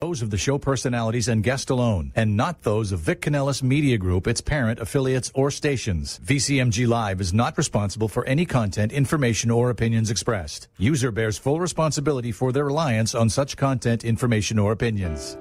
Those of the show personalities and guest alone, and not those of Vic Canellis Media Group, its parent, affiliates, or stations. VCMG Live is not responsible for any content, information, or opinions expressed. User bears full responsibility for their reliance on such content, information, or opinions.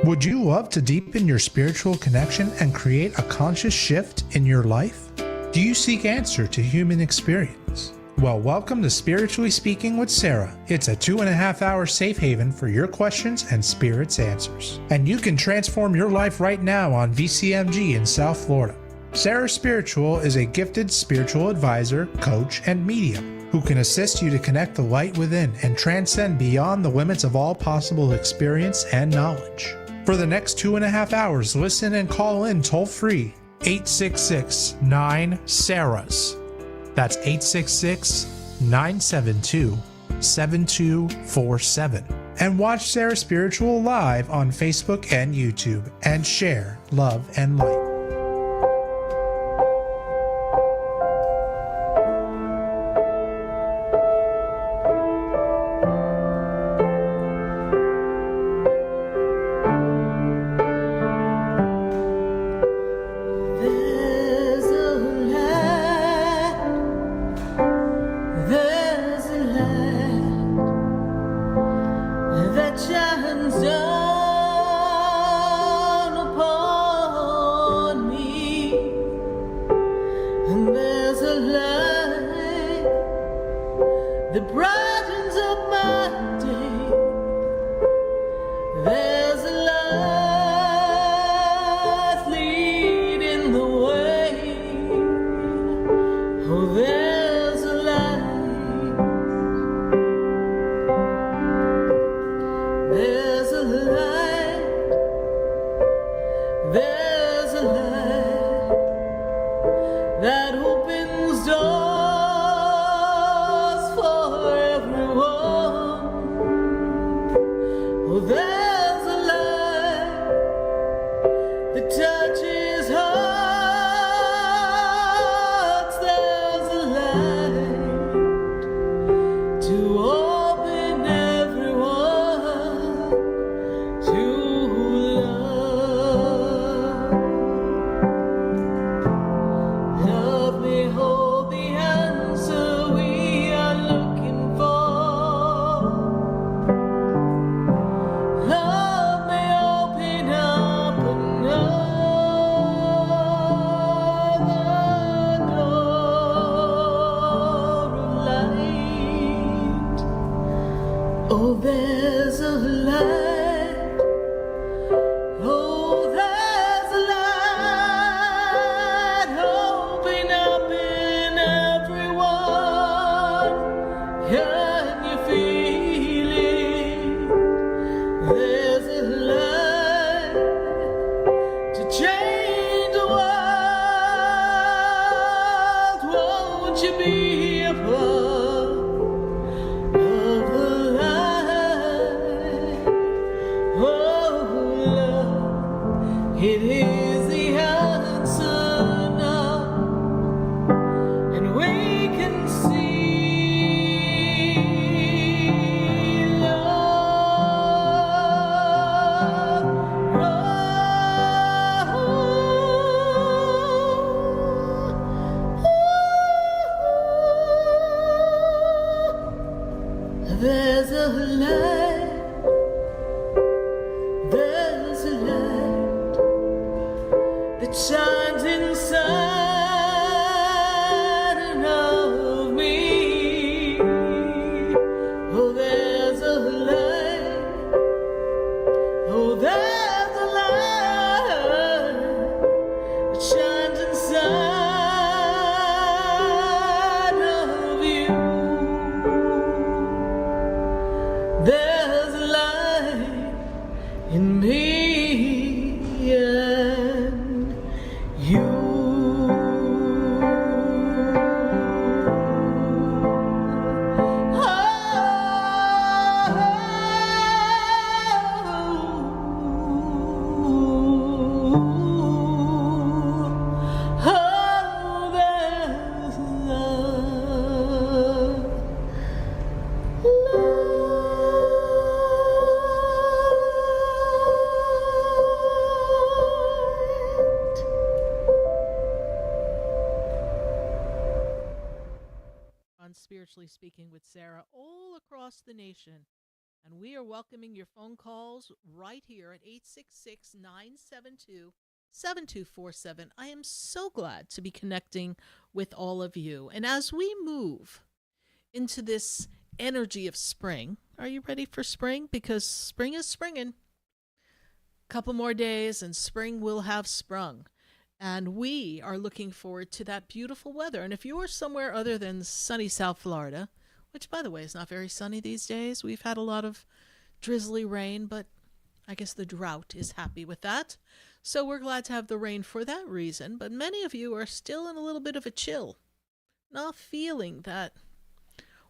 Would you love to deepen your spiritual connection and create a conscious shift in your life? Do you seek answer to human experience? Well, welcome to Spiritually Speaking with Sarah. It's a 2.5-hour safe haven for your questions and Spirit's answers. And you can transform your life right now on VCMG in South Florida. Sarah Spiritual is a gifted spiritual advisor, coach, and medium who can assist you to connect the light within and transcend beyond the limits of all possible experience and knowledge. For the next 2.5 hours, listen and call in toll-free 866-9-SARAHS. That's 866-972-7247. And watch Sarah Spiritual live on Facebook and YouTube and share love and light. Love. across the nation. And we are welcoming your phone calls right here at 866-972-7247. I am so glad to be connecting with all of you. And as we move into this energy of spring, are you ready for spring? Because spring is springing. Couple more days and spring will have sprung. And we are looking forward to that beautiful weather. And if you are somewhere other than sunny South Florida, which, by the way, is not very sunny these days, we've had a lot of drizzly rain, but I guess the drought is happy with that. So we're glad to have the rain for that reason. But many of you are still in a little bit of a chill, not feeling that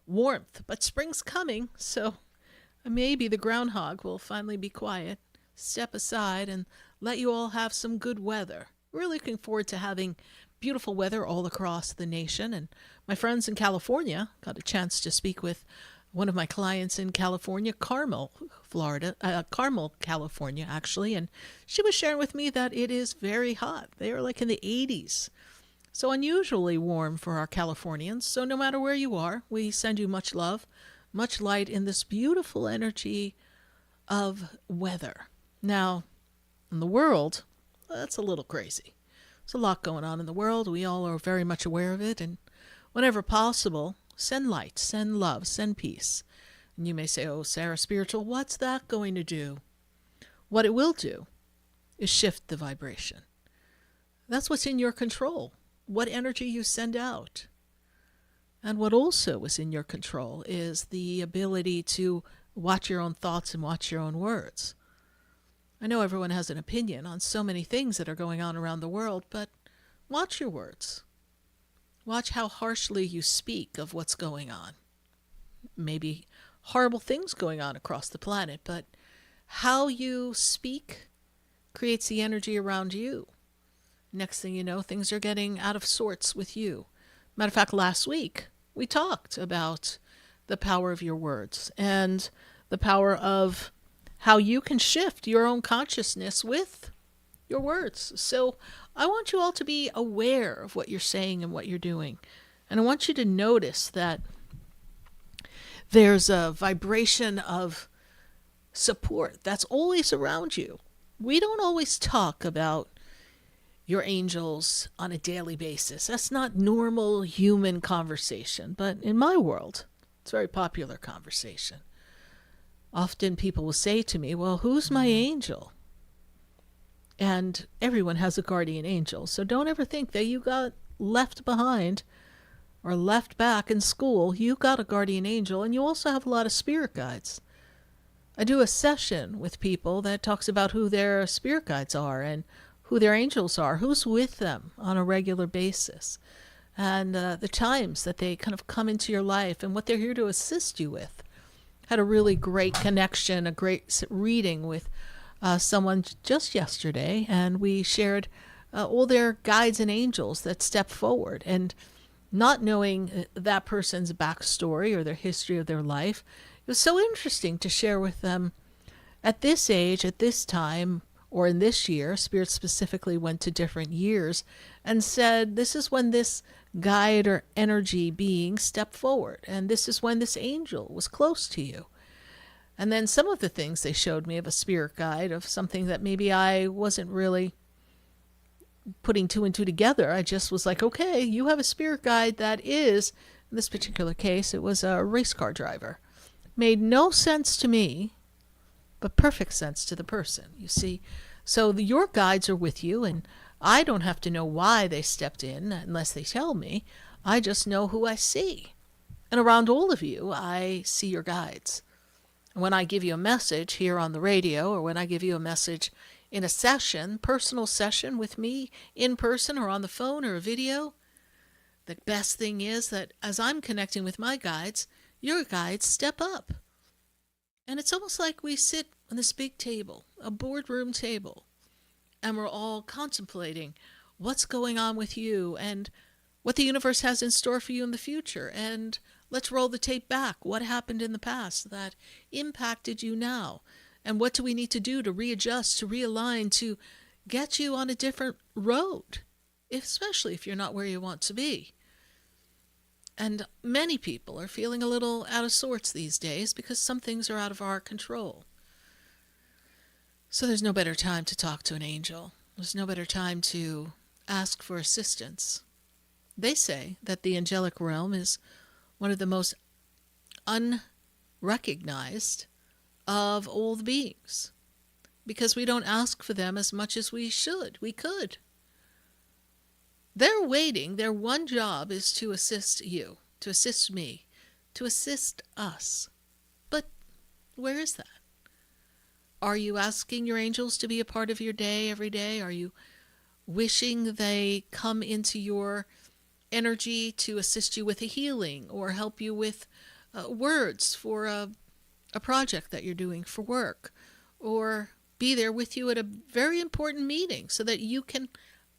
warmth. But spring's coming, so maybe the groundhog will finally be quiet, step aside, and let you all have some good weather. We're looking forward to having beautiful weather all across the nation. And my friends in California, got a chance to speak with one of my clients in California, Carmel, California, actually. And she was sharing with me that it is very hot. They are like in the 80s. So unusually warm for our Californians. So no matter where you are, we send you much love, much light in this beautiful energy of weather. Now, in the world, that's a little crazy. There's a lot going on in the world. We all are very much aware of it. And whenever possible, send light, send love, send peace. And you may say, oh, Sarah, spiritual, what's that going to do? What it will do is shift the vibration. That's what's in your control, what energy you send out. And what also is in your control is the ability to watch your own thoughts and watch your own words. I know everyone has an opinion on so many things that are going on around the world, but watch your words. Watch how harshly you speak of what's going on. Maybe horrible things going on across the planet, but how you speak creates the energy around you. Next thing you know, things are getting out of sorts with you. Matter of fact, last week, we talked about the power of your words and the power of how you can shift your own consciousness with your words. So I want you all to be aware of what you're saying and what you're doing. And I want you to notice that there's a vibration of support that's always around you. We don't always talk about your angels on a daily basis. That's not normal human conversation. But in my world, it's a very popular conversation. Often people will say to me, well, who's my angel? And everyone has a guardian angel. So don't ever think that you got left behind or left back in school. You got a guardian angel, and you also have a lot of spirit guides. I do a session with people that talks about who their spirit guides are and who their angels are, who's with them on a regular basis, and the times that they kind of come into your life and what they're here to assist you with. Had a really great connection, a great reading with someone just yesterday, and we shared all their guides and angels that step forward. And not knowing that person's backstory or their history of their life, it was so interesting to share with them at this age, at this time, or in this year. Spirit specifically went to different years and said, this is when this guide or energy being stepped forward, and this is when this angel was close to you. And then some of the things they showed me of a spirit guide, of something that maybe I wasn't really putting two and two together. I just was like, okay, you have a spirit guide that is, in this particular case, it was a race car driver. Made no sense to me, but perfect sense to the person, you see. So your guides are with you, and I don't have to know why they stepped in unless they tell me. I just know who I see. And around all of you, I see your guides. When I give you a message here on the radio, or when I give you a message in a session, personal session with me in person or on the phone or a video, the best thing is that as I'm connecting with my guides, your guides step up. And it's almost like we sit on this big table, a boardroom table, and we're all contemplating what's going on with you and what the universe has in store for you in the future. And let's roll the tape back. What happened in the past that impacted you now? And what do we need to do to readjust, to realign, to get you on a different road, especially if you're not where you want to be? And many people are feeling a little out of sorts these days because some things are out of our control. So there's no better time to talk to an angel. There's no better time to ask for assistance. They say that the angelic realm is one of the most unrecognized of all the beings because we don't ask for them as much as we should. We could. They're waiting. Their one job is to assist you, to assist me, to assist us. But where is that? Are you asking your angels to be a part of your day every day? Are you wishing they come into your energy to assist you with a healing or help you with words for a project that you're doing for work, or be there with you at a very important meeting so that you can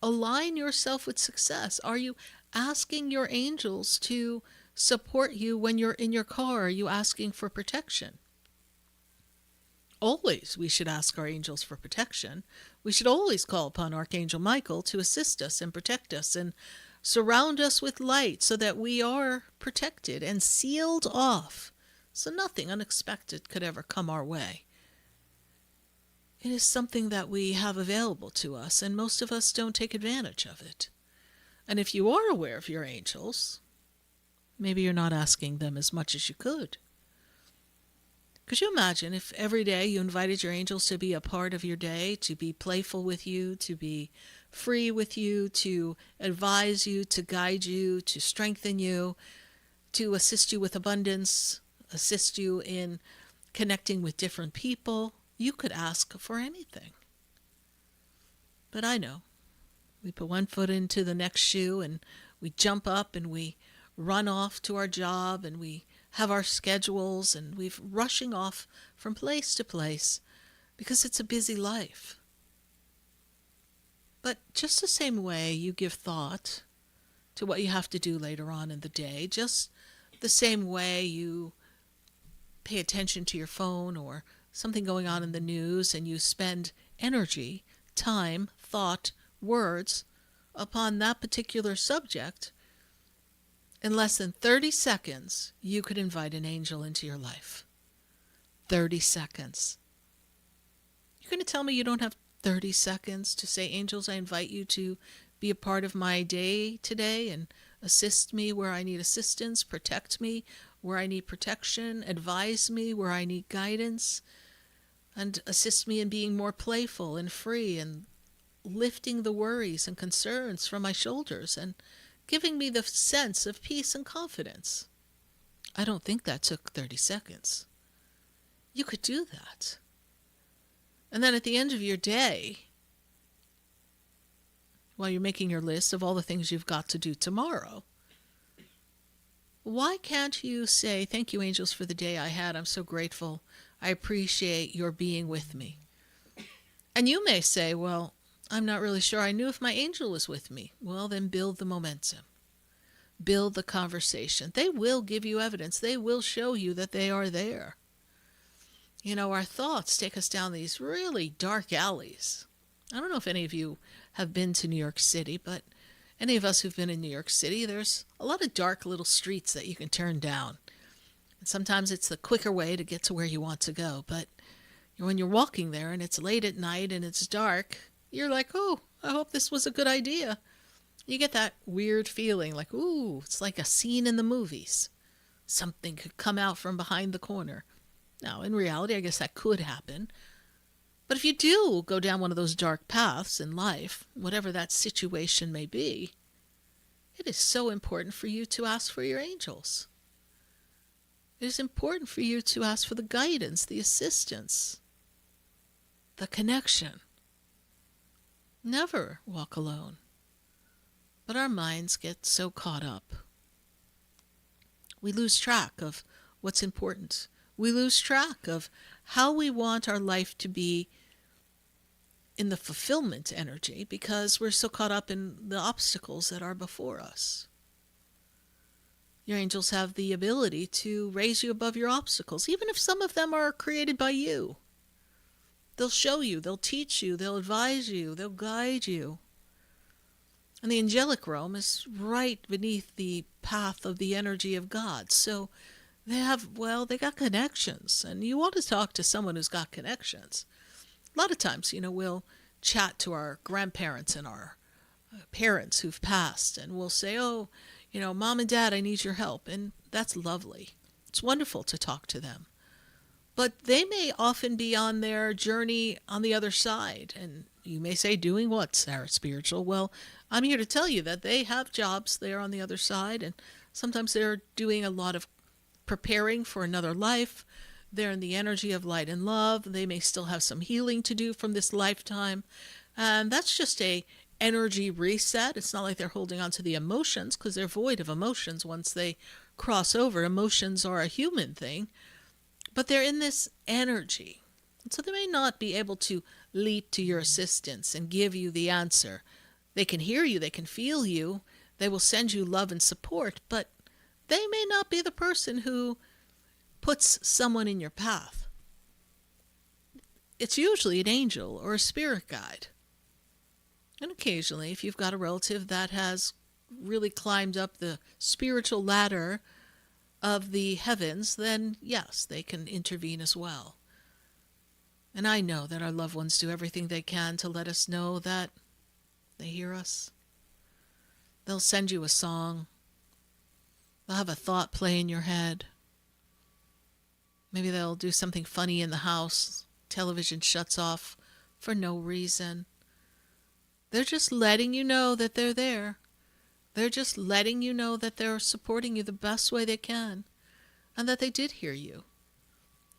align yourself with success? Are you asking your angels to support you when you're in your car? Are you asking for protection? Always we should ask our angels for protection. We should always call upon Archangel Michael to assist us and protect us and surround us with light so that we are protected and sealed off so nothing unexpected could ever come our way. It is something that we have available to us, and most of us don't take advantage of it. And if you are aware of your angels, maybe you're not asking them as much as you could. Could you imagine if every day you invited your angels to be a part of your day, to be playful with you, to be free with you, to advise you, to guide you, to strengthen you, to assist you with abundance, assist you in connecting with different people? You could ask for anything. But I know. We put one foot into the next shoe and we jump up and we run off to our job and we have our schedules and we're rushing off from place to place because it's a busy life. But just the same way you give thought to what you have to do later on in the day, just the same way you pay attention to your phone or something going on in the news and you spend energy, time, thought, words upon that particular subject, in less than 30 seconds, you could invite an angel into your life. 30 seconds. You're going to tell me you don't have 30 seconds to say, angels, I invite you to be a part of my day today and assist me where I need assistance, protect me where I need protection, advise me where I need guidance, and assist me in being more playful and free and lifting the worries and concerns from my shoulders and giving me the sense of peace and confidence. I don't think that took 30 seconds. You could do that. And then at the end of your day, while you're making your list of all the things you've got to do tomorrow, why can't you say, thank you, angels, for the day I had. I'm so grateful. I appreciate your being with me. And you may say, well, I'm not really sure I knew if my angel was with me. Well, then build the momentum. Build the conversation. They will give you evidence. They will show you that they are there. You know, our thoughts take us down these really dark alleys. I don't know if any of you have been to New York City, but any of us who've been in New York City, there's a lot of dark little streets that you can turn down. And sometimes it's the quicker way to get to where you want to go. But when you're walking there and it's late at night and it's dark, you're like, oh, I hope this was a good idea. You get that weird feeling like, ooh, it's like a scene in the movies. Something could come out from behind the corner. Now, in reality, I guess that could happen. But if you do go down one of those dark paths in life, whatever that situation may be, it is so important for you to ask for your angels. It is important for you to ask for the guidance, the assistance, the connection. Never walk alone. But our minds get so caught up. We lose track of what's important. We lose track of how we want our life to be in the fulfillment energy because we're so caught up in the obstacles that are before us. Your angels have the ability to raise you above your obstacles, even if some of them are created by you. They'll show you, they'll teach you, they'll advise you, they'll guide you. And the angelic realm is right beneath the path of the energy of God. So they got connections. And you want to talk to someone who's got connections. A lot of times, we'll chat to our grandparents and our parents who've passed, and we'll say, oh, Mom and Dad, I need your help. And that's lovely. It's wonderful to talk to them. But they may often be on their journey on the other side. And you may say, doing what, Sarah Spiritual? Well, I'm here to tell you that they have jobs there on the other side. And sometimes they're doing a lot of preparing for another life. They're in the energy of light and love. They may still have some healing to do from this lifetime. And that's just a energy reset. It's not like they're holding on to the emotions, because they're void of emotions once they cross over. Emotions are a human thing. But they're in this energy. And so they may not be able to leap to your assistance and give you the answer. They can hear you, they can feel you, they will send you love and support, but they may not be the person who puts someone in your path. It's usually an angel or a spirit guide. And occasionally, if you've got a relative that has really climbed up the spiritual ladder of the heavens, then yes, they can intervene as well. And I know that our loved ones do everything they can to let us know that they hear us. They'll send you a song. They'll have a thought play in your head. Maybe they'll do something funny in the house. Television shuts off for no reason. They're just letting you know that they're there. They're just letting you know that they're supporting you the best way they can, and that they did hear you.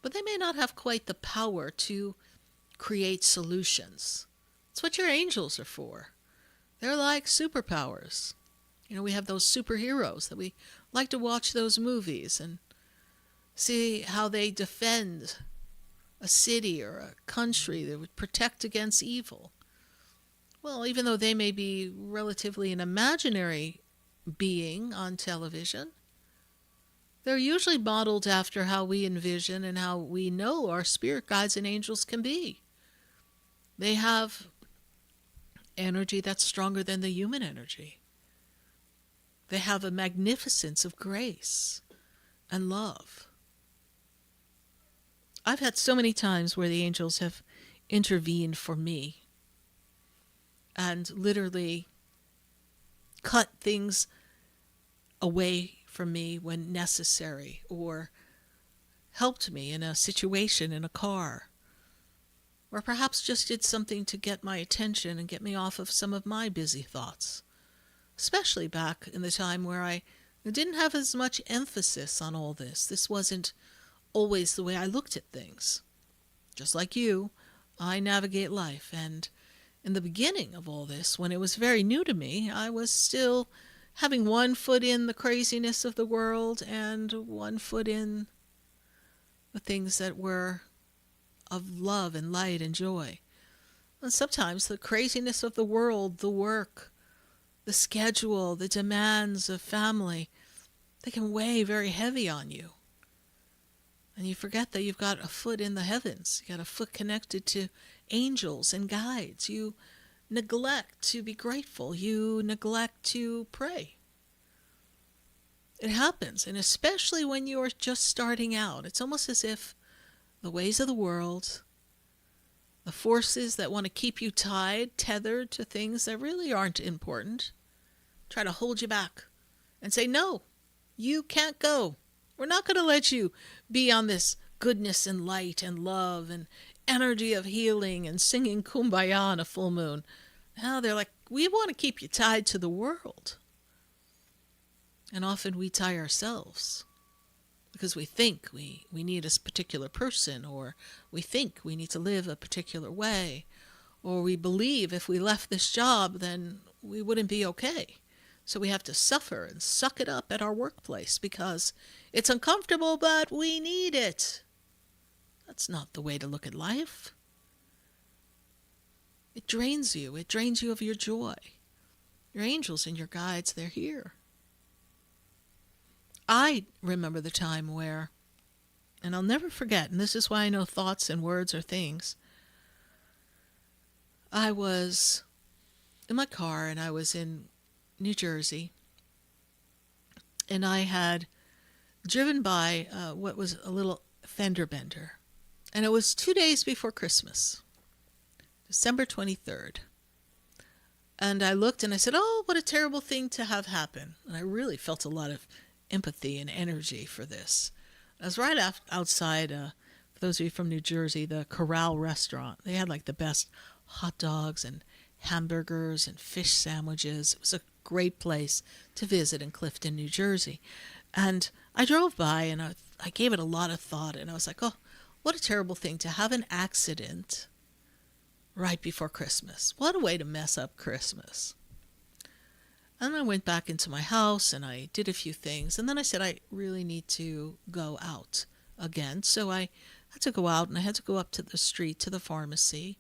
But they may not have quite the power to create solutions. It's what your angels are for. They're like superpowers. We have those superheroes that we like to watch those movies and see how they defend a city or a country that would protect against evil. Well, even though they may be relatively an imaginary being on television, they're usually modeled after how we envision and how we know our spirit guides and angels can be. They have energy that's stronger than the human energy. They have a magnificence of grace and love. I've had so many times where the angels have intervened for me and literally cut things away from me when necessary, or helped me in a situation in a car, or perhaps just did something to get my attention and get me off of some of my busy thoughts, especially back in the time where I didn't have as much emphasis on all this. This wasn't always the way I looked at things. Just like you, I navigate life, and in the beginning of all this, when it was very new to me, I was still having one foot in the craziness of the world and one foot in the things that were of love and light and joy. And sometimes the craziness of the world, the work, the schedule, the demands of family, they can weigh very heavy on you. And you forget that you've got a foot in the heavens. You got a foot connected to angels and guides. You neglect to be grateful. You neglect to pray. It happens, and especially when you're just starting out. It's almost as if the ways of the world, the forces that want to keep you tethered to things that really aren't important, try to hold you back and say, no, you can't go. We're not going to let you be on this goodness and light and love and energy of healing and singing Kumbaya on a full moon. Now they're like, we want to keep you tied to the world. And often we tie ourselves because we think we need a particular person, or we think we need to live a particular way, or we believe if we left this job then we wouldn't be okay. So we have to suffer and suck it up at our workplace because it's uncomfortable, but we need it. That's not the way to look at life. It drains you. It drains you of your joy. Your angels and your guides, they're here. I remember the time where, and I'll never forget, and this is why I know thoughts and words are things, I was in my car, and I was in New Jersey, and I had driven by what was a little fender bender. And it was 2 days before Christmas, December 23rd. And I looked and I said, oh, what a terrible thing to have happen. And I really felt a lot of empathy and energy for this. I was right outside, for those of you from New Jersey, the Corral restaurant. They had like the best hot dogs and hamburgers and fish sandwiches. It was a great place to visit in Clifton, New Jersey. And I drove by and I gave it a lot of thought. And I was like, oh, what a terrible thing to have an accident right before Christmas. What a way to mess up Christmas. And I went back into my house and I did a few things. And then I said, I really need to go out again. So I had to go out and I had to go up to the street to the pharmacy.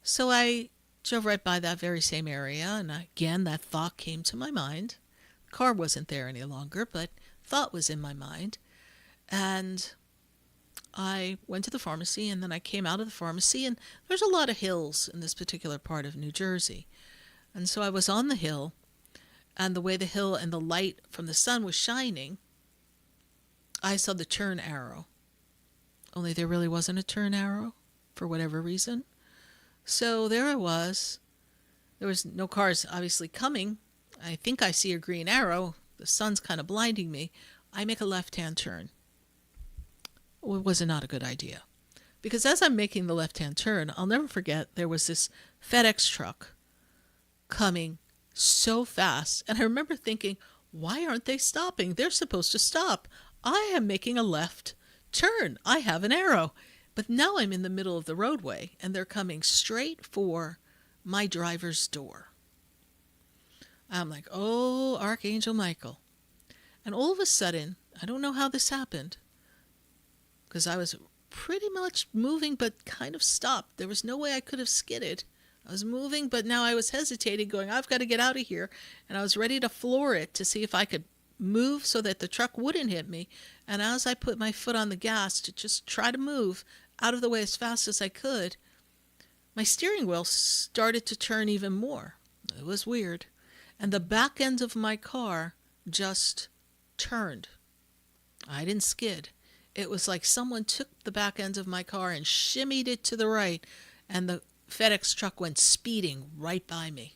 So I drove right by that very same area. And again, that thought came to my mind. The car wasn't there any longer, but thought was in my mind. And I went to the pharmacy, and then I came out of the pharmacy, and there's a lot of hills in this particular part of New Jersey. And so I was on the hill, and the way the hill and the light from the sun was shining, I saw the turn arrow. Only there really wasn't a turn arrow, for whatever reason. So there I was. There was no cars obviously coming. I think I see a green arrow. The sun's kind of blinding me. I make a left-hand turn. It was not a good idea. Because as I'm making the left-hand turn, I'll never forget there was this FedEx truck coming so fast. And I remember thinking, why aren't they stopping? They're supposed to stop. I am making a left turn. I have an arrow. But now I'm in the middle of the roadway, and they're coming straight for my driver's door. I'm like, oh, Archangel Michael. And all of a sudden, I don't know how this happened, because I was pretty much moving but kind of stopped. There was no way I could have skidded. I was moving, but now I was hesitating, going, I've got to get out of here. And I was ready to floor it to see if I could move so that the truck wouldn't hit me. And as I put my foot on the gas to just try to move out of the way as fast as I could, my steering wheel started to turn even more. It was weird. And the back end of my car just turned. I didn't skid. It was like someone took the back end of my car and shimmied it to the right, and the FedEx truck went speeding right by me.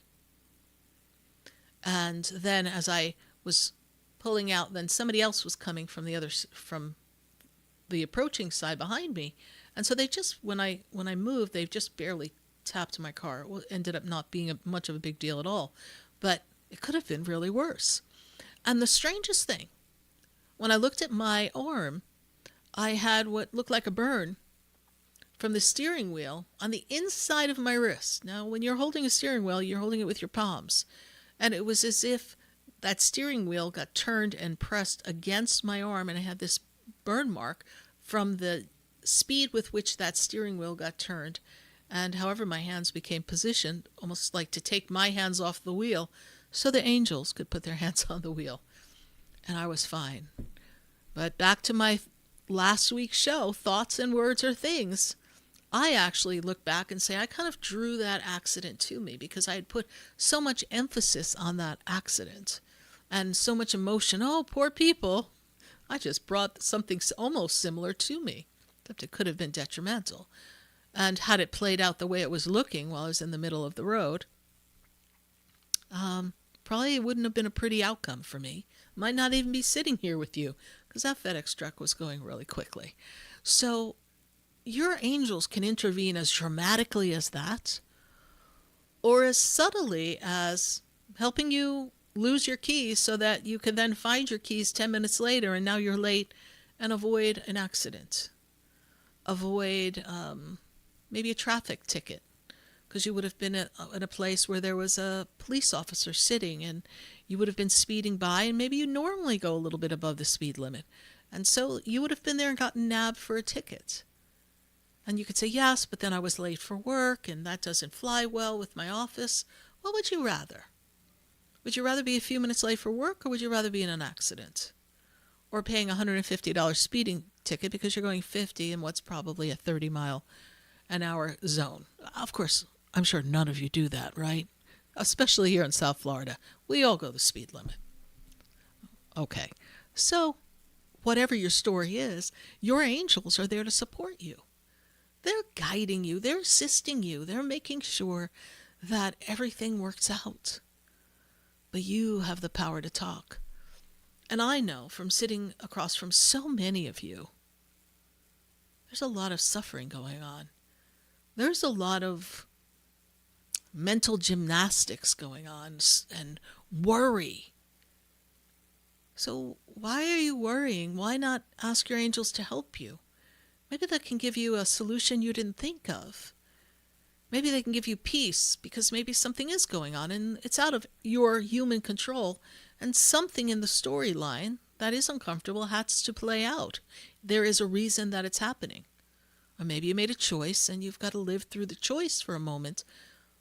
And then as I was pulling out, then somebody else was coming from the approaching side behind me. And so they just, when I moved, they just barely tapped my car. It ended up not being much of a big deal at all. But it could have been really worse. And the strangest thing, when I looked at my arm, I had what looked like a burn from the steering wheel on the inside of my wrist. Now, when you're holding a steering wheel, you're holding it with your palms. And it was as if that steering wheel got turned and pressed against my arm, and I had this burn mark from the speed with which that steering wheel got turned. And however my hands became positioned, almost like to take my hands off the wheel so the angels could put their hands on the wheel. And I was fine. But back to my last week's show, Thoughts and Words Are Things. I actually look back and say I kind of drew that accident to me because I had put so much emphasis on that accident and so much emotion. Oh, poor people. I just brought something almost similar to me, except it could have been detrimental. And had it played out the way it was looking while I was in the middle of the road, probably it wouldn't have been a pretty outcome for me. Might not even be sitting here with you because that FedEx truck was going really quickly. So your angels can intervene as dramatically as that, or as subtly as helping you lose your keys so that you can then find your keys 10 minutes later and now you're late and avoid an accident. Avoid maybe a traffic ticket because you would have been in a place where there was a police officer sitting and you would have been speeding by, and maybe you normally go a little bit above the speed limit. And so you would have been there and gotten nabbed for a ticket. And you could say, yes, but then I was late for work and that doesn't fly well with my office. What would you rather? Would you rather be a few minutes late for work, or would you rather be in an accident? Or paying a $150 speeding ticket because you're going 50 in what's probably a 30-mile-an-hour zone? Of course, I'm sure none of you do that, right? especially here in South Florida. We all go the speed limit. Okay, so whatever your story is, your angels are there to support you. They're guiding you, they're assisting you, they're making sure that everything works out. But you have the power to talk. And I know from sitting across from so many of you, there's a lot of suffering going on. There's a lot of mental gymnastics going on and worry. So why are you worrying? Why not ask your angels to help you? Maybe they can give you a solution you didn't think of. Maybe they can give you peace because maybe something is going on and it's out of your human control, and something in the storyline that is uncomfortable has to play out. There is a reason that it's happening. Or maybe you made a choice and you've got to live through the choice for a moment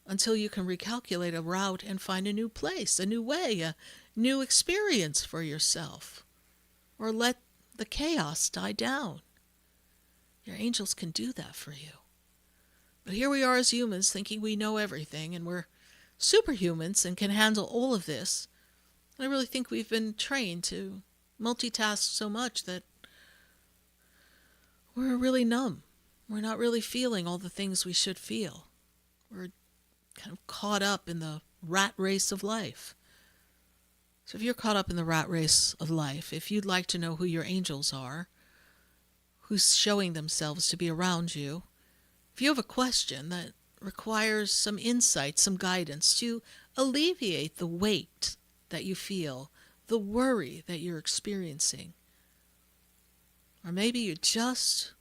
until you can recalculate a route and find a new place, a new way, a new experience for yourself. Or let the chaos die down. Your angels can do that for you. But here we are as humans thinking we know everything and we're superhumans and can handle all of this. I really think we've been trained to multitask so much that we're really numb. We're not really feeling all the things we should feel. We're kind of caught up in the rat race of life. So if you're caught up in the rat race of life, if you'd like to know who your angels are, who's showing themselves to be around you, if you have a question that requires some insight, some guidance to alleviate the weight that you feel, the worry that you're experiencing, or maybe you just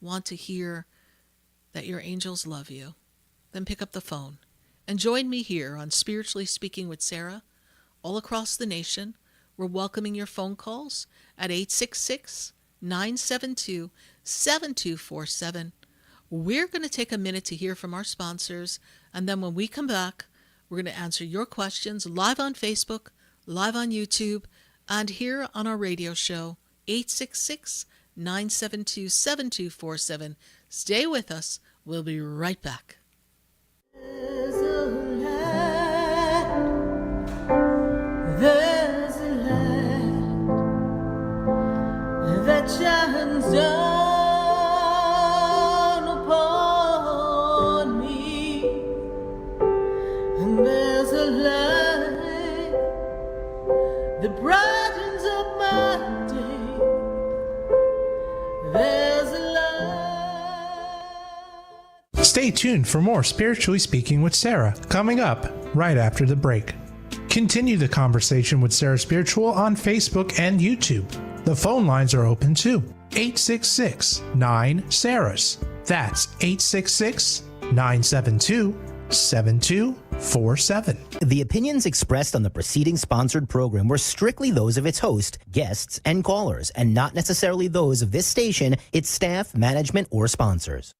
want to hear that your angels love you, then pick up the phone and join me here on Spiritually Speaking with Sarah. All across the nation, we're welcoming your phone calls at 866-972-7247. We're going to take a minute to hear from our sponsors, and then when we come back, we're going to answer your questions live on Facebook, live on YouTube, and here on our radio show, 866-972-7247. Stay with us. We'll be right back. There's a light that shines down upon me, and there's a light that brightens up my day. There's a light. Stay tuned for more Spiritually Speaking with Sarah coming up right after the break. Continue the conversation with Sarah Spiritual on Facebook and YouTube. The phone lines are open too. 866-9-SARAHS. That's 866-972-7247. The opinions expressed on the preceding sponsored program were strictly those of its host, guests, and callers, and not necessarily those of this station, its staff, management, or sponsors.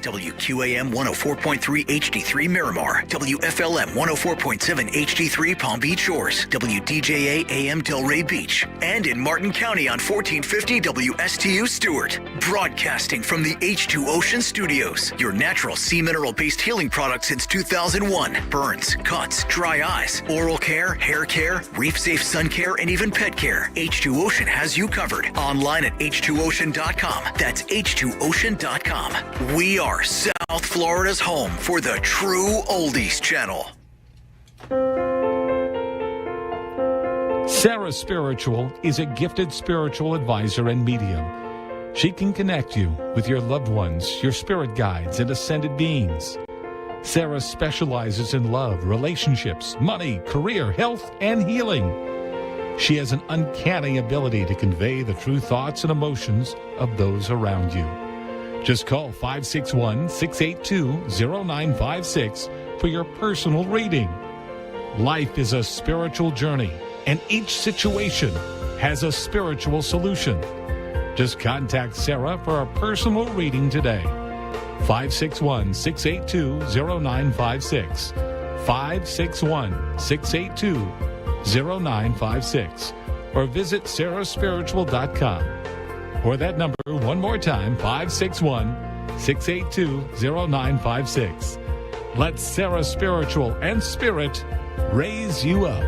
WQAM 104.3 HD3 Miramar, WFLM 104.7 HD3 Palm Beach Shores, WDJA AM Delray Beach, and in Martin County on 1450 WSTU Stewart. Broadcasting from the H2 Ocean Studios, your natural sea mineral-based healing product since 2001. Burns, cuts, dry eyes, oral care, hair care, reef-safe sun care, and even pet care. H2 Ocean has you covered. Online at h2ocean.com. That's h2ocean.com. We are South Florida's home for the True Oldies Channel. Sarah Spiritual is a gifted spiritual advisor and medium. She can connect you with your loved ones, your spirit guides, and ascended beings. Sarah specializes in love, relationships, money, career, health, and healing. She has an uncanny ability to convey the true thoughts and emotions of those around you. Just call 561-682-0956 for your personal reading. Life is a spiritual journey, and each situation has a spiritual solution. Just contact Sarah for a personal reading today. 561-682-0956. 561-682-0956. Or visit sarahspiritual.com. Or that number one more time, 561-682-0956. Let Sarah Spiritual and Spirit raise you up.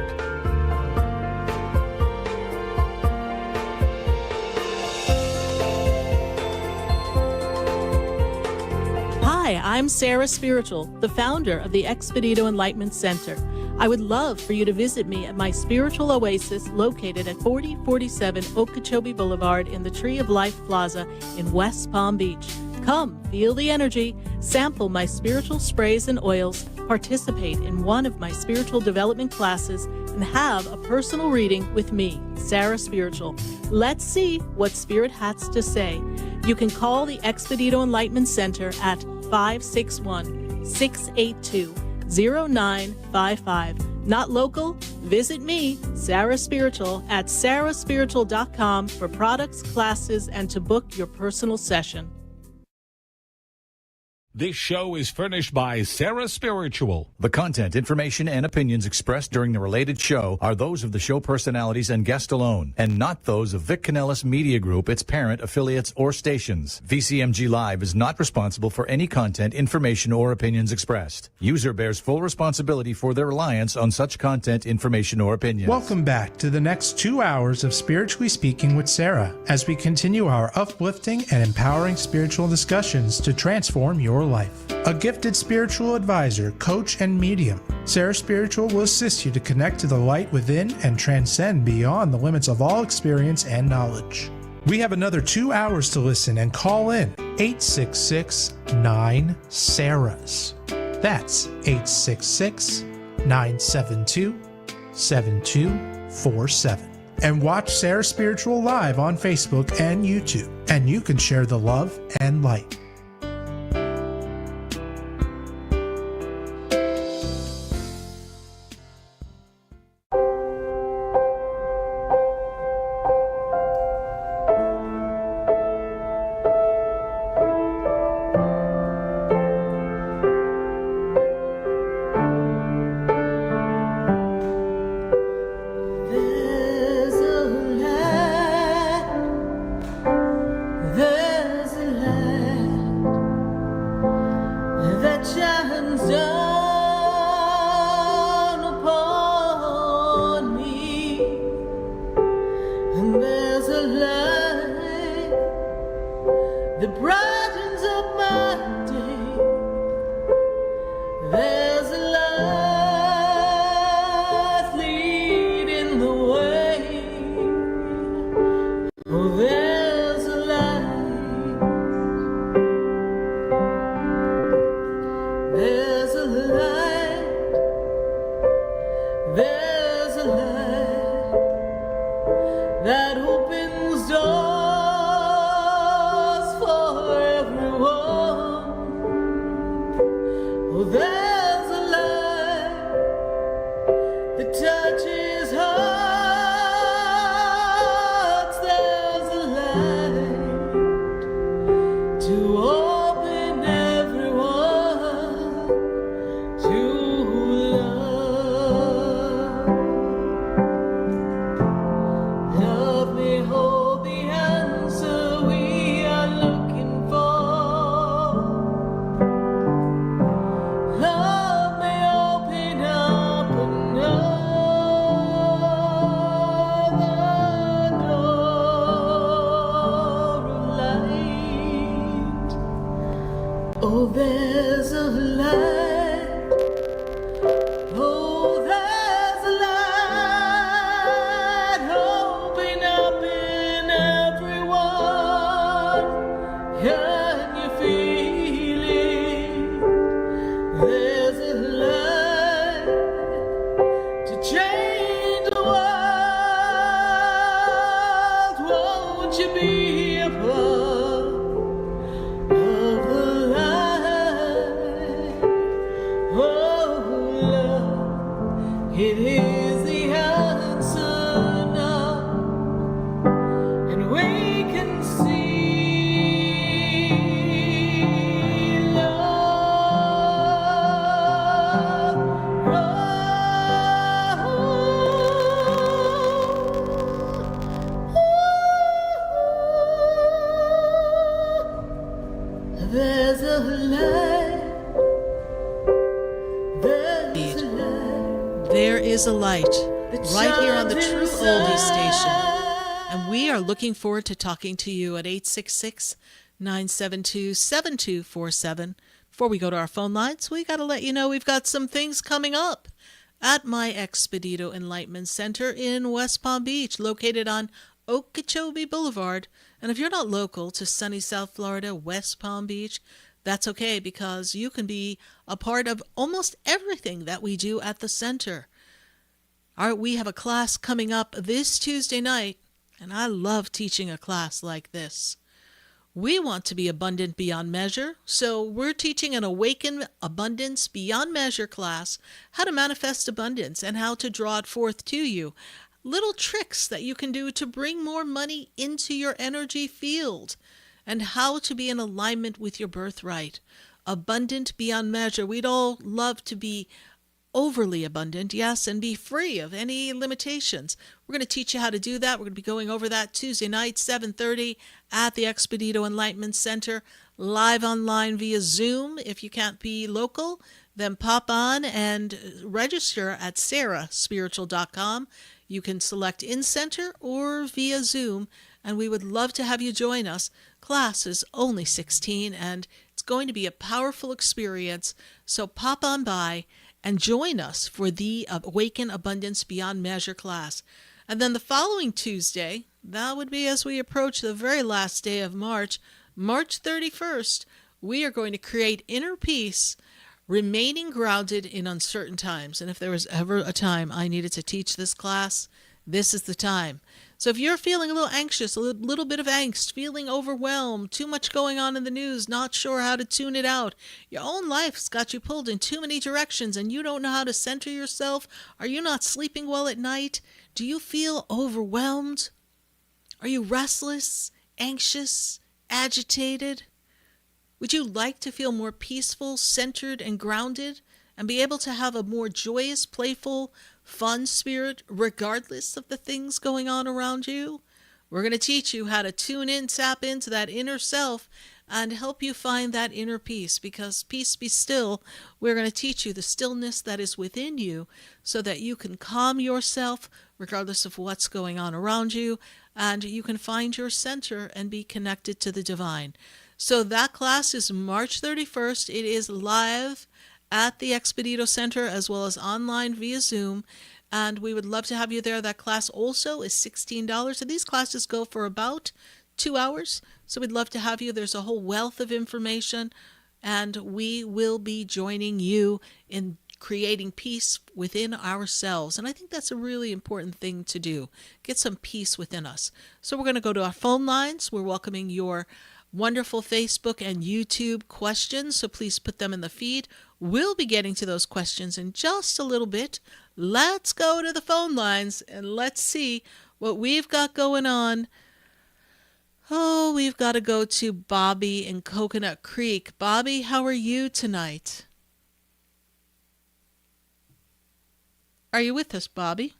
Hi, I'm Sarah Spiritual, the founder of the Expedito Enlightenment Center. I would love for you to visit me at my spiritual oasis located at 4047 Okeechobee Boulevard in the Tree of Life Plaza in West Palm Beach. Come, feel the energy, sample my spiritual sprays and oils, participate in one of my spiritual development classes, and have a personal reading with me, Sarah Spiritual. Let's see what Spirit has to say. You can call the Expedito Enlightenment Center at 561-682-0955. Not local? Visit me, Sarah Spiritual, at sarahspiritual.com for products, classes, and to book your personal session. This show is furnished by Sarah Spiritual. The content, information, and opinions expressed during the related show are those of the show personalities and guest alone, and not those of Vic Canellis Media Group, its parent, affiliates, or stations. VCMG Live is not responsible for any content, information, or opinions expressed. User bears full responsibility for their reliance on such content, information, or opinions. Welcome back to the next 2 hours of Spiritually Speaking with Sarah as we continue our uplifting and empowering spiritual discussions to transform your life. A gifted spiritual advisor, coach, and medium, Sarah Spiritual will assist you to connect to the light within and transcend beyond the limits of all experience and knowledge. We have another 2 hours to listen and call in 866-9-SARAHs. That's 866-972-7247. And watch Sarah Spiritual live on Facebook and YouTube, and you can share the love and light. There's a light There is a light right here on the True Oldie station. And we are looking forward to talking to you at 866-972-7247. Before we go to our phone lines, we got to let you know we've got some things coming up at my Expedito Enlightenment Center in West Palm Beach, located on Okeechobee Boulevard. And if you're not local to sunny South Florida, West Palm Beach, that's okay, because you can be a part of almost everything that we do at the center. We have a class coming up this Tuesday night, and I love teaching a class like this. We want to be abundant beyond measure, so we're teaching an Awaken Abundance Beyond Measure class, how to manifest abundance and how to draw it forth to you. Little tricks that you can do to bring more money into your energy field, and how to be in alignment with your birthright. Abundant beyond measure. We'd all love to be overly abundant, yes, and be free of any limitations. We're going to teach you how to do that. We're going to be going over that Tuesday night, 7:30 at the Expedito Enlightenment Center, live online via Zoom. If you can't be local, then pop on and register at sarahspiritual.com. You can select in-center or via Zoom, and we would love to have you join us. Class is only 16, and it's going to be a powerful experience, so pop on by and join us for the Awaken Abundance Beyond Measure class. And then the following Tuesday, that would be as we approach the very last day of March, March 31st, we are going to create inner peace, remaining grounded in uncertain times. And if there was ever a time I needed to teach this class, this is the time. So if you're feeling a little anxious, a little bit of angst, feeling overwhelmed, too much going on in the news, not sure how to tune it out, your own life's got you pulled in too many directions and you don't know how to center yourself, are you not sleeping well at night? Do you feel overwhelmed? Are you restless, anxious, agitated? Would you like to feel more peaceful, centered, and grounded, and be able to have a more joyous, playful, fun spirit regardless of the things going on around you? We're going to teach you how to tune in, tap into that inner self, and help you find that inner peace, because peace be still. We're going to teach you the stillness that is within you so that you can calm yourself regardless of what's going on around you, and you can find your center and be connected to the divine. So that class is March 31st. It is live at the Expedito Center as well as online via Zoom, and we would love to have you there. That class also is $16, and these classes go for about 2 hours, so we'd love to have you. There's a whole wealth of information, and we will be joining you in creating peace within ourselves. And I think that's a really important thing to do, get some peace within us. So we're going to go to our phone lines. We're welcoming your wonderful Facebook and YouTube questions, so please put them in the feed. We'll be getting to those questions in just a little bit. Let's go to the phone lines and let's see what we've got going on. Oh, we've got to go to Bobby in Coconut Creek. Bobby, how are you tonight? Are you with us, Bobby?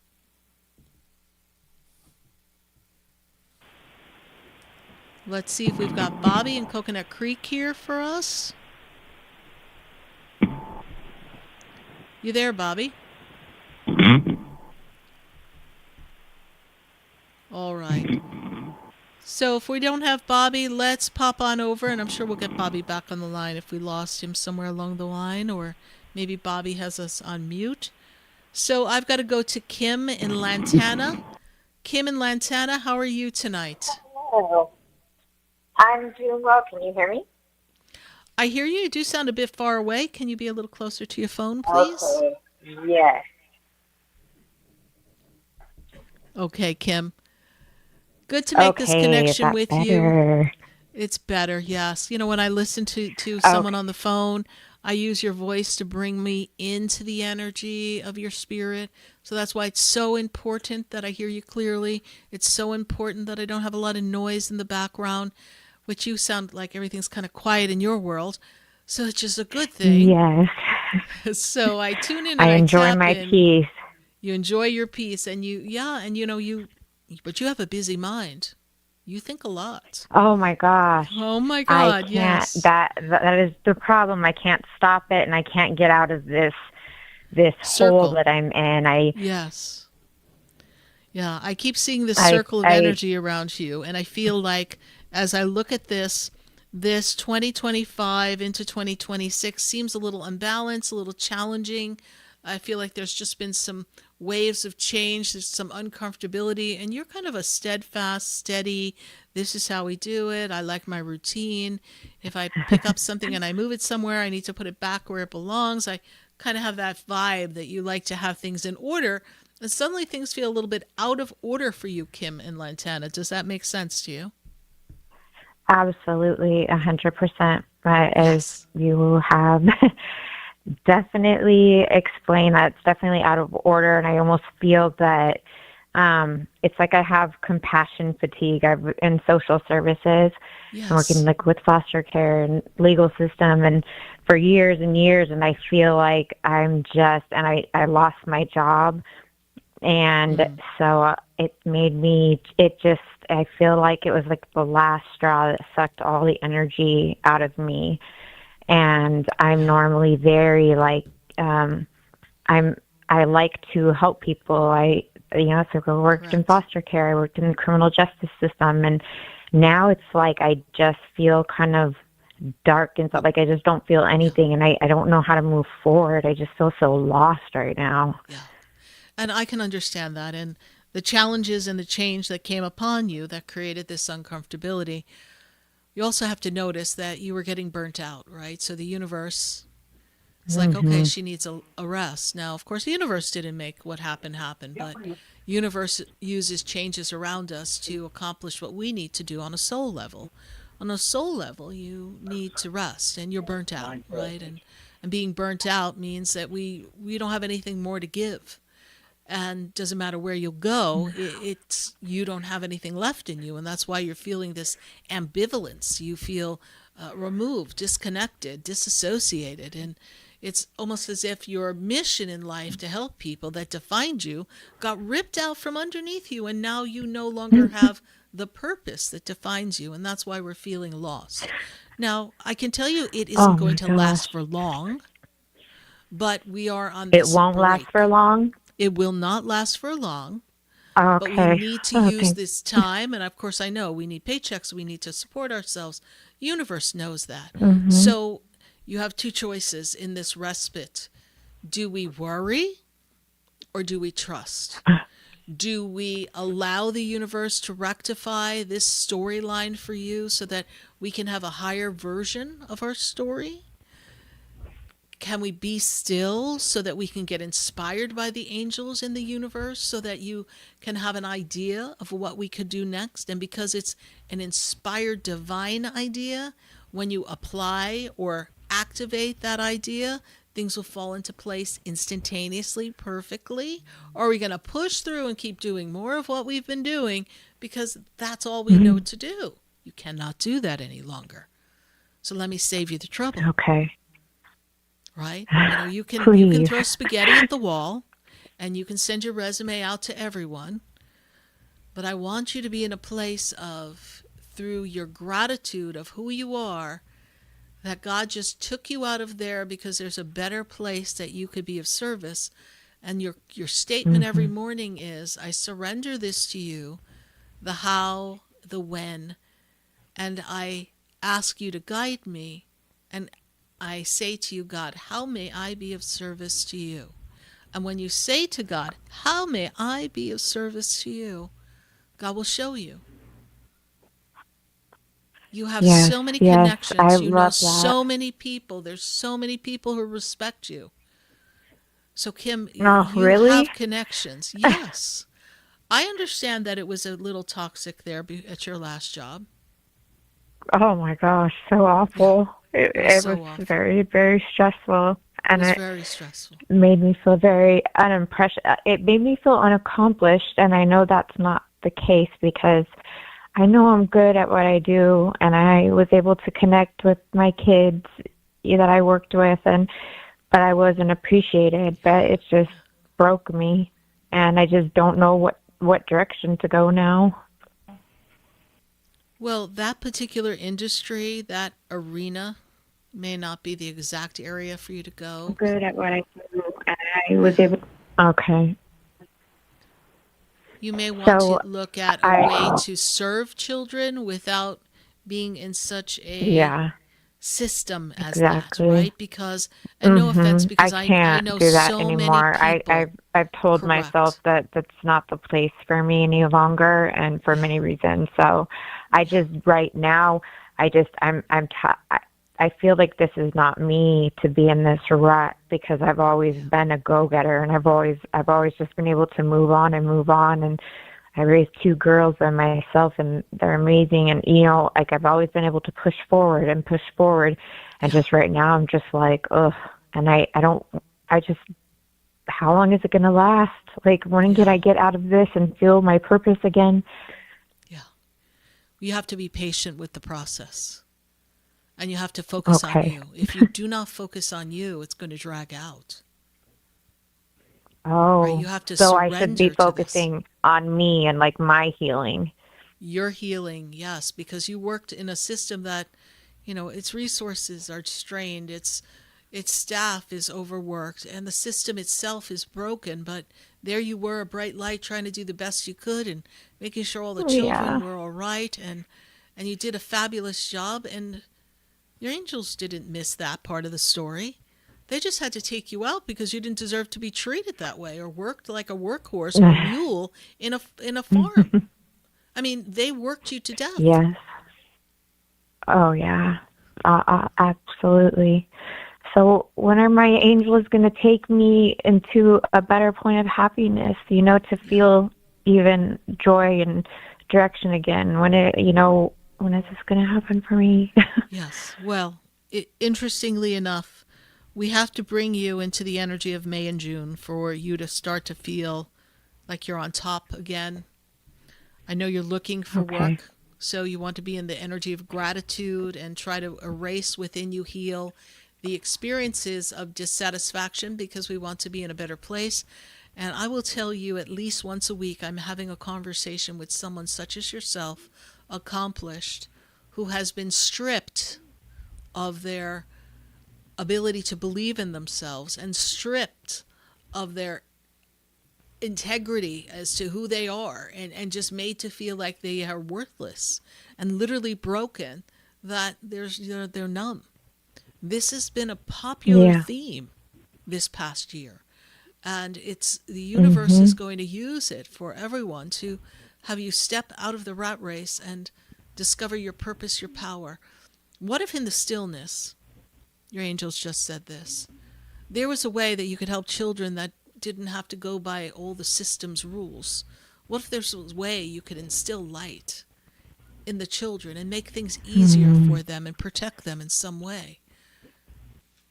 Let's see if we've got Bobby in Coconut Creek here for us. You there, Bobby? All right. So if we don't have Bobby, let's pop on over, and I'm sure we'll get Bobby back on the line if we lost him somewhere along the line, or maybe Bobby has us on mute. So I've got to go to Kim in Lantana. Kim in Lantana, how are you tonight? Hello. I'm doing well. Can you hear me? I hear you. You do sound a bit far away. Can you be a little closer to your phone, please? Okay. Yes. Okay, Kim. Good to make this connection with you. It's better, yes. You know, when I listen to someone on the phone, I use your voice to bring me into the energy of your spirit. So that's why it's so important that I hear you clearly. It's so important that I don't have a lot of noise in the background, which you sound like everything's kind of quiet in your world. So it's just a good thing. Yes. So I tune in and I enjoy my peace. You enjoy your peace, and but you have a busy mind. You think a lot. Oh my gosh. Oh my God, yes. That is the problem. I can't stop it, and I can't get out of this this hole circle that I'm in. Yes. Yeah, I keep seeing this I, circle of I, energy around you, and I feel like as I look at this 2025 into 2026 seems a little unbalanced, a little challenging. I feel like there's just been some waves of change, there's some uncomfortability, and you're kind of a steadfast, steady, this is how we do it. I like my routine. If I pick up something and I move it somewhere, I need to put it back where it belongs. I kind of have that vibe that you like to have things in order. And suddenly things feel a little bit out of order for you, Kim in Lantana. Does that make sense to you? Absolutely, 100%. As Yes. you have definitely explained, that it's definitely out of order, and I almost feel that it's like I have compassion fatigue. I've in social services. I'm working Yes. like with foster care and legal system, and for years and years, and I feel like I lost my job, and Mm, so I feel like it was like the last straw that sucked all the energy out of me. And I'm yeah. normally very like, I'm, I like to help people. So I worked in Correct. foster care, I worked in the criminal justice system, and now it's like I just feel kind of dark and stuff. Like I just don't feel Yeah. anything, and I don't know how to move forward. I just feel so lost right now. Yeah. And I can understand that. And the challenges and the change that came upon you that created this uncomfortability, you also have to notice that you were getting burnt out, right? So the universe is like, okay, Hmm. she needs a rest. Now, of course, the universe didn't make what happened happen, but universe uses changes around us to accomplish what we need to do on a soul level. On a soul level, you need to rest, and you're burnt out, right? And being burnt out means that we don't have anything more to give, and doesn't matter where you go, it's you don't have anything left in you, and that's why you're feeling this ambivalence. You feel removed, disconnected, disassociated, and it's almost as if your mission in life to help people that defined you got ripped out from underneath you, and now you no longer have the purpose that defines you, and that's why we're feeling lost. Now, I can tell you it isn't Oh going my to last gosh. for long, but we are on It this won't last for break. long? It will not last for long, but we Okay. need to Oh, use thank this time. And of course, I know we need paychecks, we need to support ourselves. Universe knows that. hmm So you have two choices in this respite. Do we worry or do we trust? Do we allow the universe to rectify this storyline for you so that we can have a higher version of our story? Can we be still so that we can get inspired by the angels in the universe so that you can have an idea of what we could do next? And because it's an inspired divine idea, when you apply or activate that idea, things will fall into place instantaneously, perfectly? Or are we going to push through and keep doing more of what we've been doing because that's all we know to do? You cannot do that any longer. So let me save you the trouble, Okay. right? You can Please. throw spaghetti at the wall and you can send your resume out to everyone, but I want you to be in a place of, through your gratitude of who you are, that God just took you out of there because there's a better place that you could be of service. And your statement every hmm morning is, I surrender this to you, the how, the when, and I ask you to guide me. And I say to you, God, how may I be of service to you? And when you say to God, how may I be of service to you? God will show you. You have Yes, so many yes. I connections. You know love that. so many people. There's so many people who respect you. So, Kim, Oh, you really? have connections. Yes. I understand that it was a little toxic there at your last job. Oh my gosh, so Yeah, awful. It, it was it was so awful. very, very stressful. It And was it very stressful. made me feel very unimpressed. It made me feel unaccomplished. And I know that's not the case because I know I'm good at what I do. And I was able to connect with my kids that I worked with. But I wasn't appreciated. But it just broke me. And I just don't know what direction to go now. Well, that particular industry, that arena, may not be the exact area for you to I'm go. good at what I do, and I was able. Okay. You may want So to look at a way to serve children without being in such a yeah, system as that, exactly. right? Because, and no offense, I because I can't know do that so many anymore. people. I've told myself Correct. that that's not the place for me any longer, and for Yeah. many reasons. So I just right now, I feel like this is not me to be in this rut, because I've always been a go-getter, and I've always just been able to move on and move on. And I raised two girls by myself, and they're amazing. And, like, I've always been able to push forward and push forward. And Yeah. just right now, I'm just like, ugh. And I just, how long is it going to last? Like, when can Yeah. I get out of this and feel my purpose again? Yeah. You have to be patient with the process. And you have to focus on Okay. you. If you do not focus on you, it's going to drag out. Right? Oh, You have to so I should be surrender to this. focusing on me and, like, my healing. Your healing, yes, because you worked in a system that, its resources are strained, its staff is overworked, and the system itself is broken. But there you were, a bright light, trying to do the best you could and making sure all the children Yeah. were all right, and you did a fabulous job. And your angels didn't miss that part of the story. They just had to take you out because you didn't deserve to be treated that way or worked like a workhorse or a mule in a farm. I mean, they worked you to death. Yes. Oh, yeah. Absolutely. So when are my angels going to take me into a better point of happiness, to feel even joy and direction again? When is this going to happen for me? Yes. Well, interestingly enough, we have to bring you into the energy of May and June for you to start to feel like you're on top again. I know you're looking for Okay. work, so you want to be in the energy of gratitude and try to erase within you, heal the experiences of dissatisfaction, because we want to be in a better place. And I will tell you, at least once a week, I'm having a conversation with someone such as yourself, accomplished, who has been stripped of their ability to believe in themselves and stripped of their integrity as to who they are, and just made to feel like they are worthless and literally broken, that they're numb. This has been a popular Yeah. theme this past year, and it's the universe Mhm. is going to use it for everyone to have you step out of the rat race and discover your purpose, your power. What if in the stillness, your angels just said this, there was a way that you could help children that didn't have to go by all the system's rules? What if there's a way you could instill light in the children and make things easier for them and protect them in some way?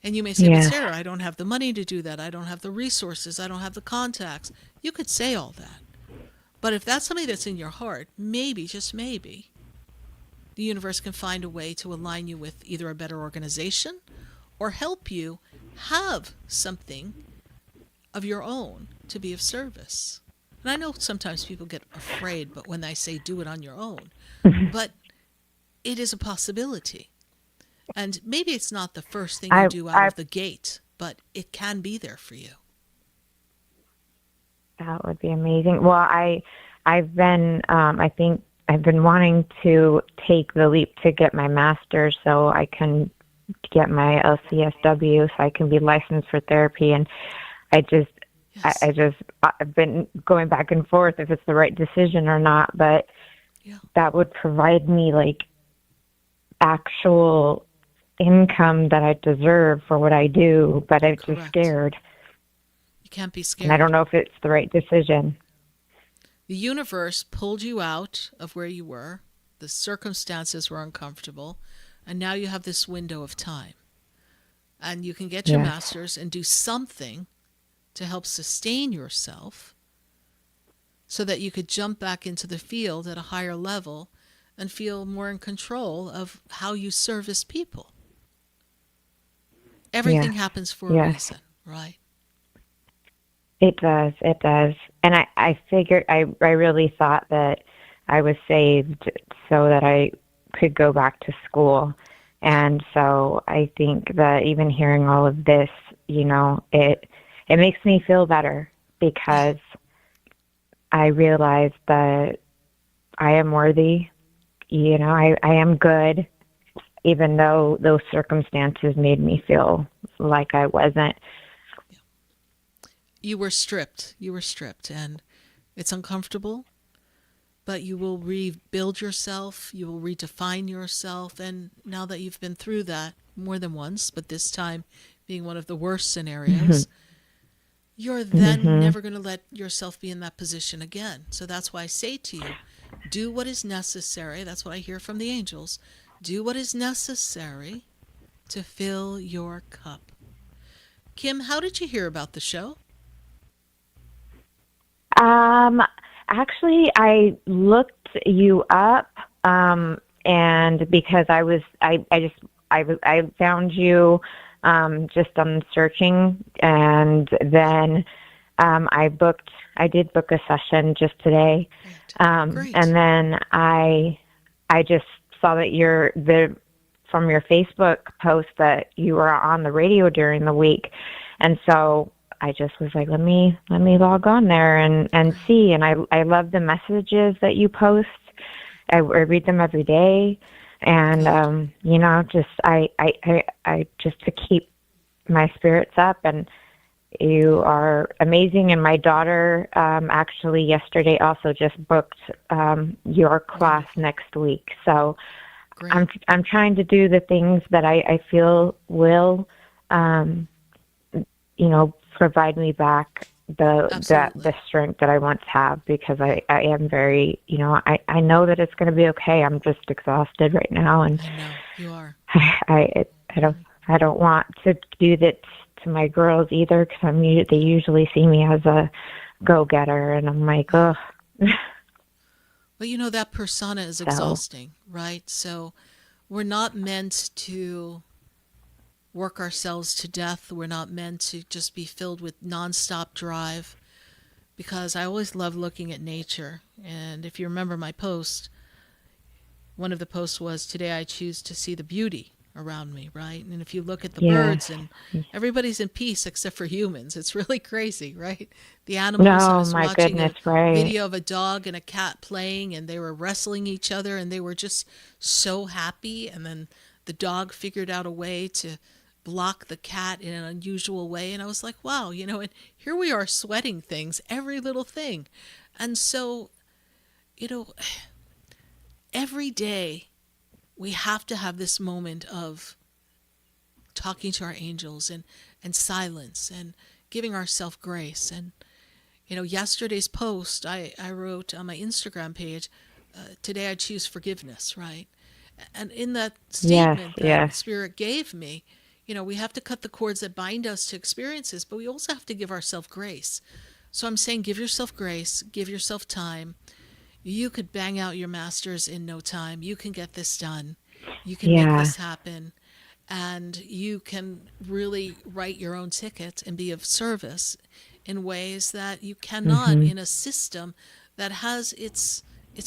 And you may say, but Yes. Sarah, I don't have the money to do that. I don't have the resources. I don't have the contacts. You could say all that. But if that's something that's in your heart, maybe, just maybe, the universe can find a way to align you with either a better organization or help you have something of your own to be of service. And I know sometimes people get afraid, but when I say do it on your own, but it is a possibility. And maybe it's not the first thing you do out of the gate, but it can be there for you. That would be amazing. Well, I've been, I think I've been wanting to take the leap to get my master's so I can get my LCSW, so I can be licensed for therapy. And Yes. I've been going back and forth if it's the right decision or not, but Yeah. that would provide me, like, actual income that I deserve for what I do, but I'm just Correct. scared. You can't be scared. And I don't know if it's the right decision. The universe pulled you out of where you were. The circumstances were uncomfortable. And now you have this window of time. And you can get your Yes. master's and do something to help sustain yourself so that you could jump back into the field at a higher level and feel more in control of how you service people. Everything happens for a Yes. reason, right? It does. It does. And I figured, I really thought that I was saved so that I could go back to school. And so I think that even hearing all of this, it it makes me feel better because I realize that I am worthy. You know, I am good, even though those circumstances made me feel like I wasn't. You were stripped. You were stripped, and it's uncomfortable, but you will rebuild yourself. You will redefine yourself. And now that you've been through that more than once, but this time being one of the worst scenarios, you're then never going to let yourself be in that position again. So that's why I say to you, do what is necessary. That's what I hear from the angels. Do what is necessary to fill your cup. Kim, how did you hear about the show? Actually, I looked you up, and because I found you, just on searching, and then, I did book a session just today. Great. And then I just saw that from your Facebook post that you were on the radio during the week. And so I just was like, let me log on there and see. And I love the messages that you post. I read them every day. And, just, I just to keep my spirits up, and you are amazing. And my daughter, actually yesterday also just booked, your class next week. So Great. I'm trying to do the things that I feel will, provide me back the strength that I once had, because I am very, I know that it's going to be okay. I'm just exhausted right now, and I know you are. I don't want to do that to my girls either, because they usually see me as a go-getter, and I'm like, ugh. Well, that persona is exhausting, right? So we're not meant to work ourselves to death. We're not meant to just be filled with nonstop drive, because I always love looking at nature. And if you remember my post, one of the posts was, today I choose to see the beauty around me, right? And if you look at the birds, and everybody's in peace except for humans. It's really crazy, right? The animals, I was watching a video of a dog and a cat playing, and they were wrestling each other, and they were just so happy. And then the dog figured out a way to block the cat in an unusual way. And I was like, wow, and here we are sweating things, every little thing. And so, every day we have to have this moment of talking to our angels and silence and giving ourselves grace. And, yesterday's post, I wrote on my Instagram page, today I choose forgiveness, right? And in that statement that Spirit gave me, we have to cut the cords that bind us to experiences, but we also have to give ourselves grace. So I'm saying, give yourself grace, give yourself time. You could bang out your masters in no time. You can get this done. You can make this happen. And you can really write your own ticket and be of service in ways that you cannot in a system that has its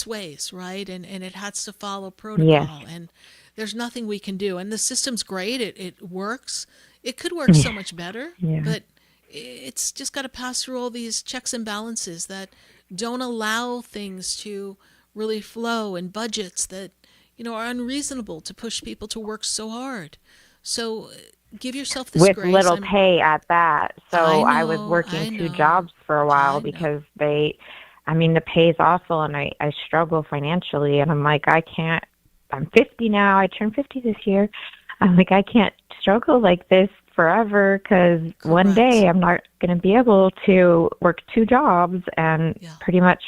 ways, right? And it has to follow protocol. And there's nothing we can do. And the system's great. It works. It could work so much better, but it's just got to pass through all these checks and balances that don't allow things to really flow, and budgets that, are unreasonable to push people to work so hard. So give yourself this with grace. Little pay at that. So I was working two jobs for a while because the pay is awful, and I struggle financially, and I'm like, I'm 50 now. I turned 50 this year. I'm like, I can't struggle like this forever, because one day I'm not going to be able to work two jobs. And pretty much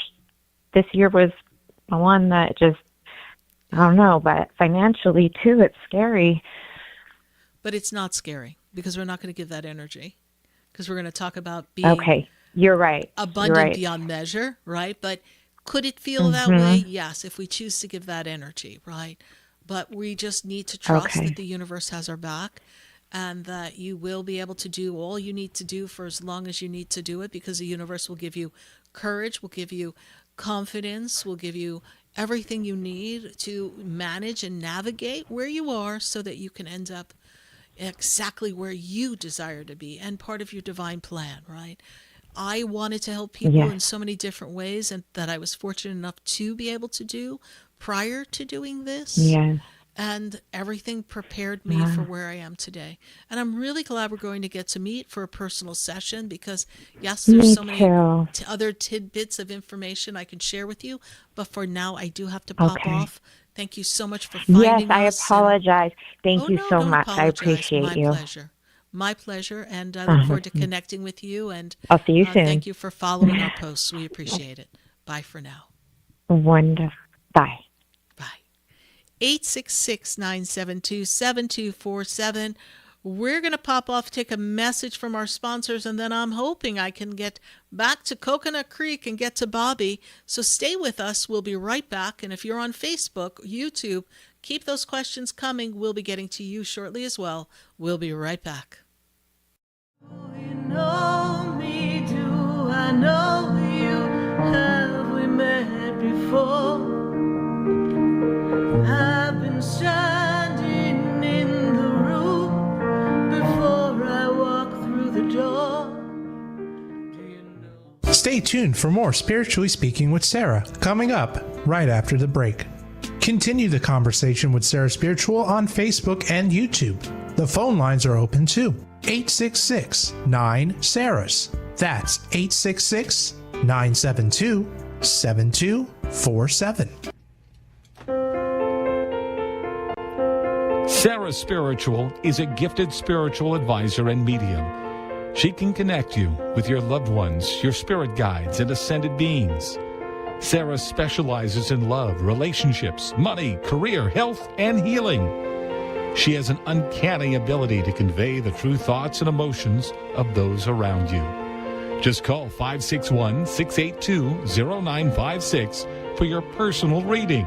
this year was the one that just, I don't know, but financially too, it's scary. But it's not scary, because we're not going to give that energy, because we're going to talk about being you're right. abundant beyond measure, right? But could it feel that way? Yes, if we choose to give that energy, right? But we just need to trust that the universe has our back, and that you will be able to do all you need to do for as long as you need to do it, because the universe will give you courage, will give you confidence, will give you everything you need to manage and navigate where you are, so that you can end up exactly where you desire to be and part of your divine plan, right? I wanted to help people Yes. in so many different ways, and that I was fortunate enough to be able to do prior to doing this. Yes. And everything prepared me for Yeah. where I am today. And I'm really glad we're going to get to meet for a personal session because, yes, there's Me so many too. other tidbits of information I can share with you. But for now, I do have to pop Okay. off. Thank you so much for Yes, finding I us. And apologize. Thank oh, you no, so don't much. I apologize. appreciate My you. pleasure. My pleasure. And I look forward to connecting with you. And I'll see you soon. thank you for following our posts. We appreciate it. Bye for now. Wonderful. Bye. Bye. 866-972-7247. We're going to pop off, take a message from our sponsors, and then I'm hoping I can get back to Coconut Creek and get to Bobby. So stay with us. We'll be right back. And if you're on Facebook, YouTube, keep those questions coming. We'll be getting to you shortly as well. We'll be right back. You know me, do I know you? Have we met before? I've been standing in the room before I walk through the door. Do you know? Stay tuned for more Spiritually Speaking with Sarah, coming up right after the break. Continue the conversation with Sarah Spiritual on Facebook and YouTube. The phone lines are open too. 866-9-SARAHS. That's 866-972-7247. Sarah Spiritual is a gifted spiritual advisor and medium. She can connect you with your loved ones, your spirit guides, and ascended beings. Sarah specializes in love, relationships, money, career, health, and healing. She has an uncanny ability to convey the true thoughts and emotions of those around you. Just call 561-682-0956 for your personal reading.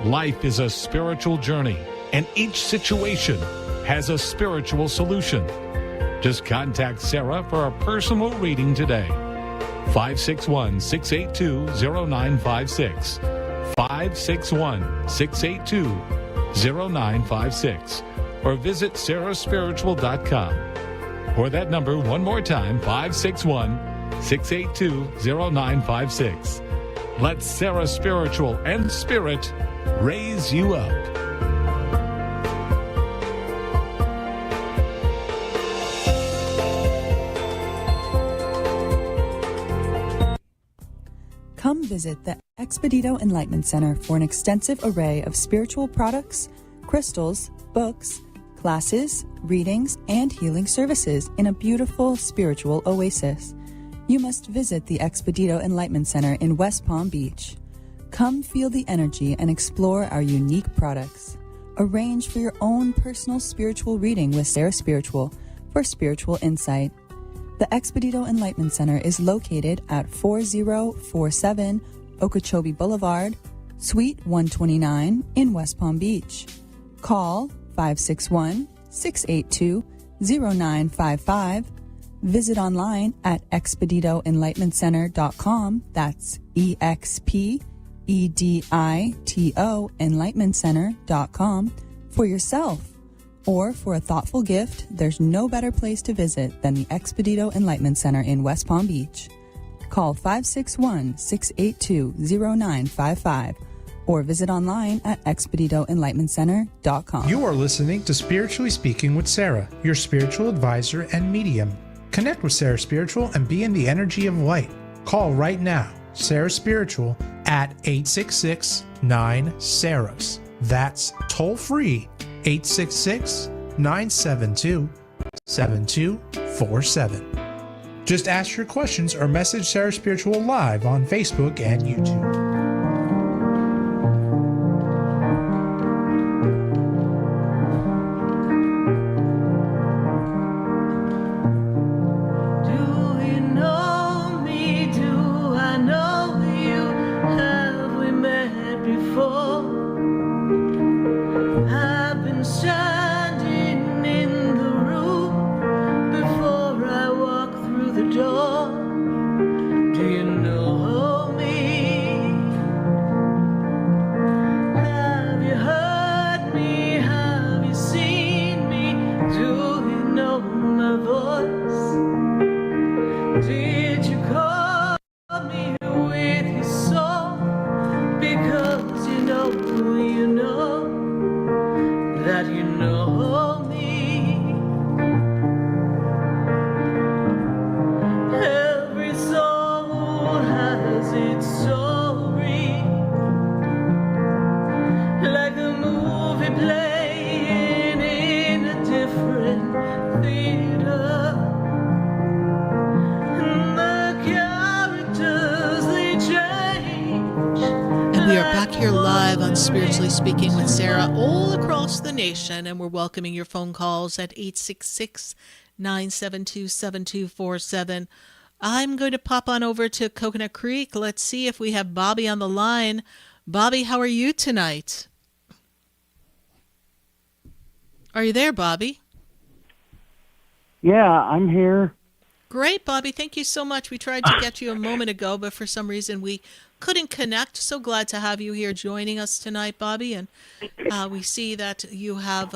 Life is a spiritual journey, and each situation has a spiritual solution. Just contact Sarah for a personal reading today. 561-682-0956. 561-682-0956. Or visit sarahspiritual.com. Or that number one more time, 561-682-0956. Let Sarah Spiritual and Spirit raise you up. Come visit the Expedito Enlightenment Center for an extensive array of spiritual products, crystals, books, classes, readings, and healing services in a beautiful spiritual oasis. You must visit the Expedito Enlightenment Center in West Palm Beach. Come feel the energy and explore our unique products. Arrange for your own personal spiritual reading with Sarah Spiritual for spiritual insight. The Expedito Enlightenment Center is located at 4047 Okeechobee Boulevard, Suite 129 in West Palm Beach. Call 561-682-0955. Visit online at expeditoenlightenmentcenter.com. That's EXPEDITO enlightenmentcenter.com for yourself. Or for a thoughtful gift, there's no better place to visit than the Expedito Enlightenment Center in West Palm Beach. Call 561-682-0955 or visit online at expeditoenlightenmentcenter.com. You are listening to Spiritually Speaking with Sarah, your spiritual advisor and medium. Connect with Sarah Spiritual and be in the energy of light. Call right now, Sarah Spiritual, at 866-9-SARAHS. That's toll free, 866-972-7247. Just ask your questions or message Sarah Spiritual live on Facebook and YouTube. Door. Do you know me? theater, and the characters they change. And we are back here live on Spiritually Speaking with Sarah all across the nation, and we're welcoming your phone calls at 866-972-7247. I'm going to pop on over to Coconut Creek. Let's see if we have Bobby on the line. Bobby, how are you tonight? Are you there, Bobby? Yeah, I'm here. Great, Bobby. Thank you so much. We tried to get you a moment ago, but for some reason we couldn't connect. So glad to have you here joining us tonight, Bobby. And we see that you have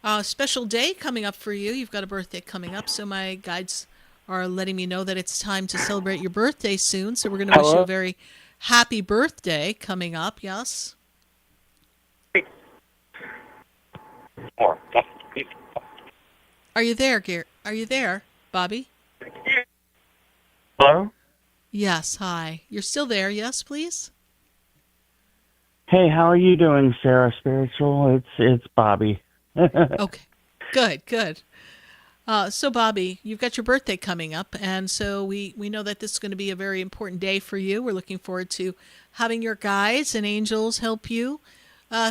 a special day coming up for you. You've got a birthday coming up, so my guides are letting me know that it's time to celebrate your birthday soon. So we're going to wish you a very happy birthday coming up. Yes? Are you there, Are you there, Bobby? Hello? Yes, hi. You're still there, yes, please? Hey, how are you doing, Sarah Spiritual? It's Bobby. Okay, good. So, Bobby, you've got your birthday coming up, and so we know that this is going to be a very important day for you. We're looking forward to having your guides and angels help you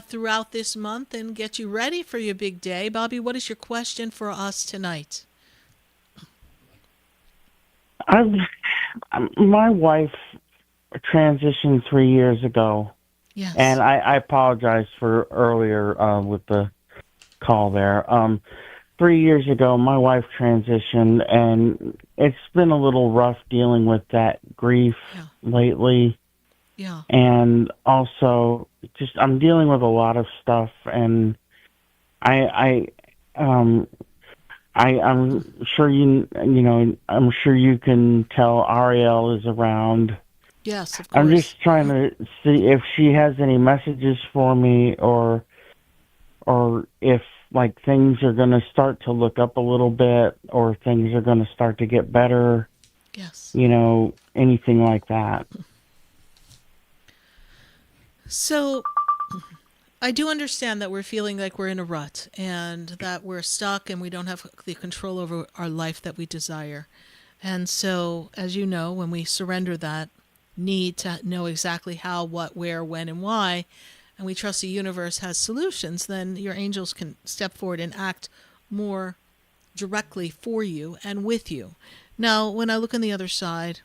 throughout this month and get you ready for your big day. Bobby, what is your question for us tonight? My wife transitioned 3 years ago. Yes. And I apologize for earlier with the call there. 3 years ago, my wife transitioned, and it's been a little rough dealing with that grief lately. Yeah. And also, just I'm dealing with a lot of stuff, and I'm sure I'm sure you can tell Ariel is around. Yes, of course. I'm just trying to see if she has any messages for me, or if like things are going to start to look up a little bit, or things are going to start to get better. Yes. Anything like that. So I do understand that we're feeling like we're in a rut and that we're stuck and we don't have the control over our life that we desire. And so, as you know, when we surrender that need to know exactly how, what, where, when, and why, and we trust the universe has solutions, then your angels can step forward and act more directly for you and with you. Now, when I look on the other side,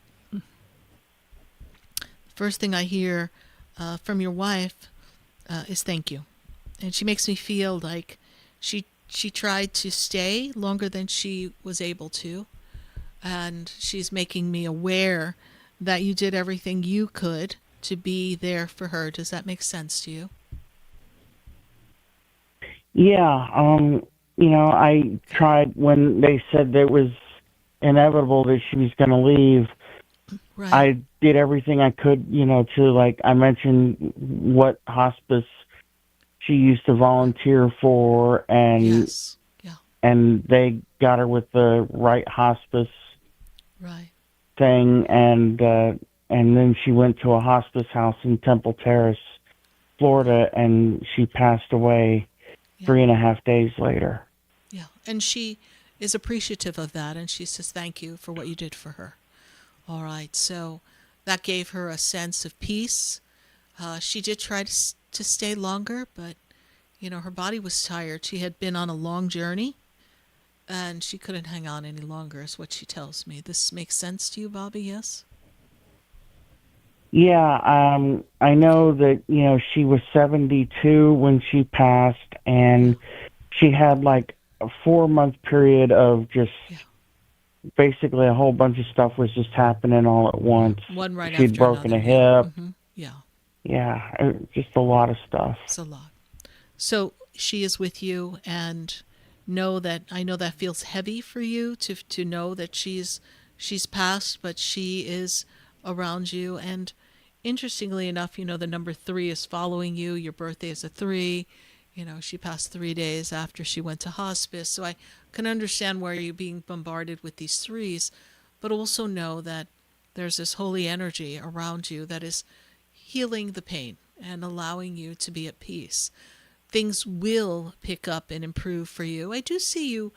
first thing I hear from your wife is thank you. And she makes me feel like she tried to stay longer than she was able to. And she's making me aware that you did everything you could to be there for her. Does that make sense to you? Yeah. I tried when they said that it was inevitable that she was going to leave. Right. I did everything I could, I mentioned what hospice she used to volunteer for, and yes. Yeah. and they got her with the right hospice right. thing, and then she went to a hospice house in Temple Terrace, Florida, and she passed away 3.5 days later. Yeah, and she is appreciative of that, and she says thank you for what you did for her. All right, so that gave her a sense of peace. She did try to stay longer, but, her body was tired. She had been on a long journey, and she couldn't hang on any longer, is what she tells me. This makes sense to you, Bobby, yes? Yeah, I know that, she was 72 when she passed, and she had like a 4-month period of just basically a whole bunch of stuff was just happening all at once. One right She'd after broken another. a hip. Mm-hmm. Yeah. Yeah, just a lot of stuff. It's a lot. So she is with you, and I know that feels heavy for you to know that she's passed, but she is around you. And interestingly enough, the number 3 is following you. Your birthday is a 3. She passed 3 days after she went to hospice. So I can understand why you're being bombarded with these 3s, but also know that there's this holy energy around you that is healing the pain and allowing you to be at peace. Things will pick up and improve for you. I do see you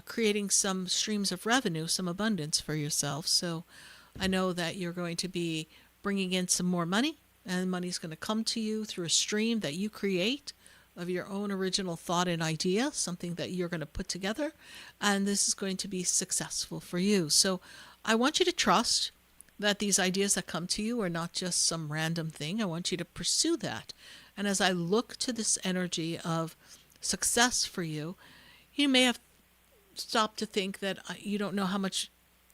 creating some streams of revenue, some abundance for yourself. So I know that you're going to be bringing in some more money, and money's going to come to you through a stream that you create of your own original thought and idea, something that you're going to put together, and this is going to be successful for you. So I want you to trust that these ideas that come to you are not just some random thing. I want you to pursue that. And as I look to this energy of success for you, you may have stopped to think that you don't know how much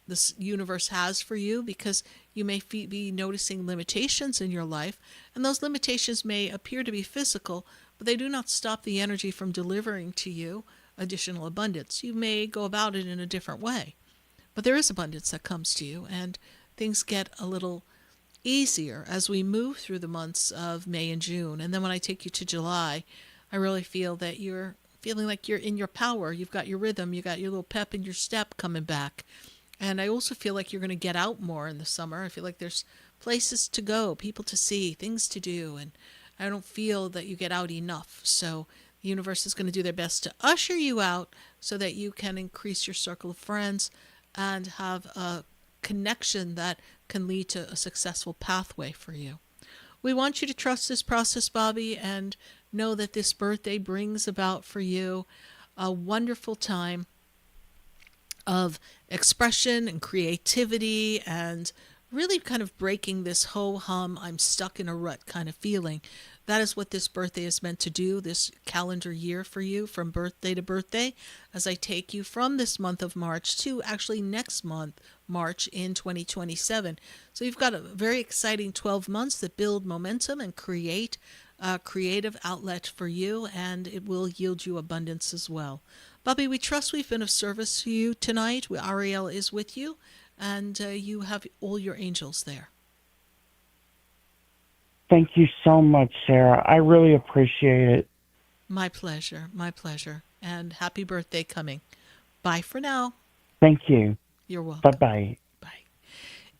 this universe has for you, because you may be noticing limitations in your life, and those limitations may appear to be physical, but they do not stop the energy from delivering to you additional abundance. You may go about it in a different way, but there is abundance that comes to you, and things get a little easier as we move through the months of May and June. And then when I take you to July, I really feel that you're feeling like you're in your power. You've got your rhythm, you got your little pep in your step coming back. And I also feel like you're going to get out more in the summer. I feel like there's places to go, people to see, things to do, and I don't feel that you get out enough. So the universe is going to do their best to usher you out so that you can increase your circle of friends and have a connection that can lead to a successful pathway for you. We want you to trust this process, Bobby, and know that this birthday brings about for you a wonderful time of expression and creativity, and really kind of breaking this ho-hum, I'm stuck in a rut kind of feeling. That is what this birthday is meant to do, this calendar year for you, from birthday to birthday, as I take you from this month of March to actually next month, March in 2027. So you've got a very exciting 12 months that build momentum and create a creative outlet for you, and it will yield you abundance as well. Bobby, we trust we've been of service to you tonight. Ariel is with you, and you have all your angels there. Thank you so much, Sarah. I really appreciate it. My pleasure. My pleasure. And happy birthday coming. Bye for now. Thank you. You're welcome. Bye-bye. Bye.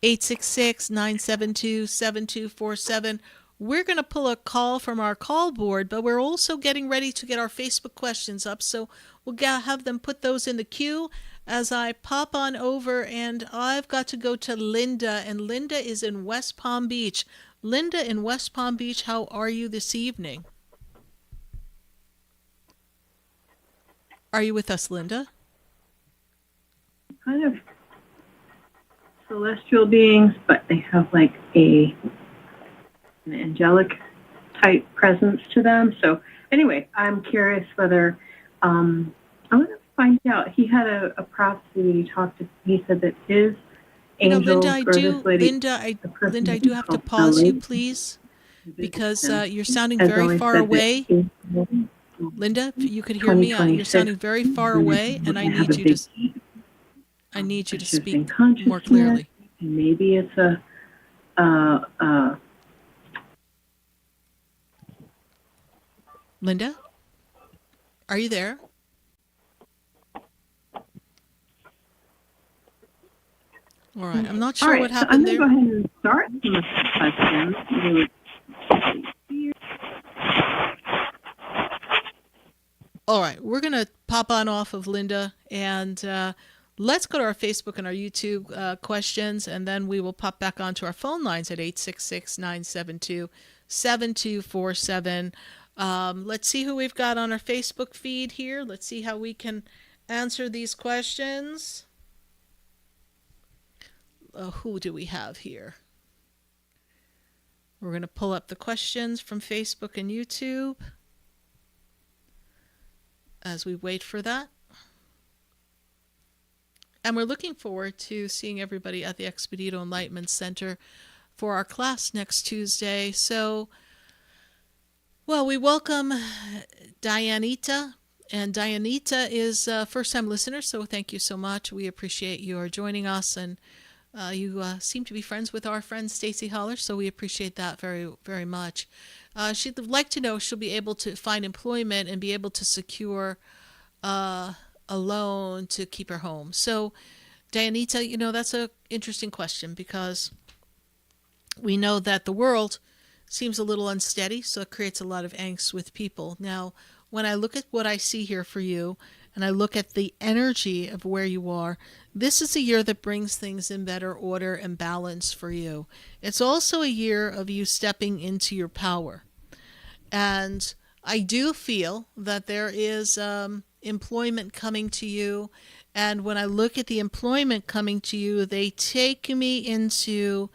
866-972-7247. We're going to pull a call from our call board, but we're also getting ready to get our Facebook questions up. So we'll have them put those in the queue as I pop on over, and I've got to go to Linda, and Linda is in West Palm Beach. Linda in West Palm Beach, how are you this evening? Are you with us, Linda? Kind of celestial beings, but they have like an angelic type presence to them. So anyway, I'm curious whether I want to find out. He had a prophecy. He said that his angels, Linda, I do have to pause you, please, because you're sounding very far away. Linda, if you could hear me, you're sounding very far away, and I need you to speak more clearly. Maybe it's Linda, are you there? All right, I'm not sure what happened there. I'm going to go ahead and start some of the questions. All right, we're going to pop on off of Linda, and let's go to our Facebook and our YouTube questions, and then we will pop back onto our phone lines at 866-972-7247. Let's see who we've got on our Facebook feed here. Let's see how we can answer these questions. Who do we have here? We're going to pull up the questions from Facebook and YouTube as we wait for that. And we're looking forward to seeing everybody at the Expedito Enlightenment Center for our class next Tuesday. So, well, we welcome Dianita. And Dianita is a first-time listener, so thank you so much. We appreciate your joining us, and you seem to be friends with our friend Stacy Holler, so we appreciate that very, very much. She'd like to know if she'll be able to find employment and be able to secure a loan to keep her home. So, Dianita, that's an interesting question, because we know that the world seems a little unsteady, so it creates a lot of angst with people. Now, when I look at what I see here for you, and I look at the energy of where you are, this is a year that brings things in better order and balance for you. It's also a year of you stepping into your power. And I do feel that there is employment coming to you. And when I look at the employment coming to you, they take me into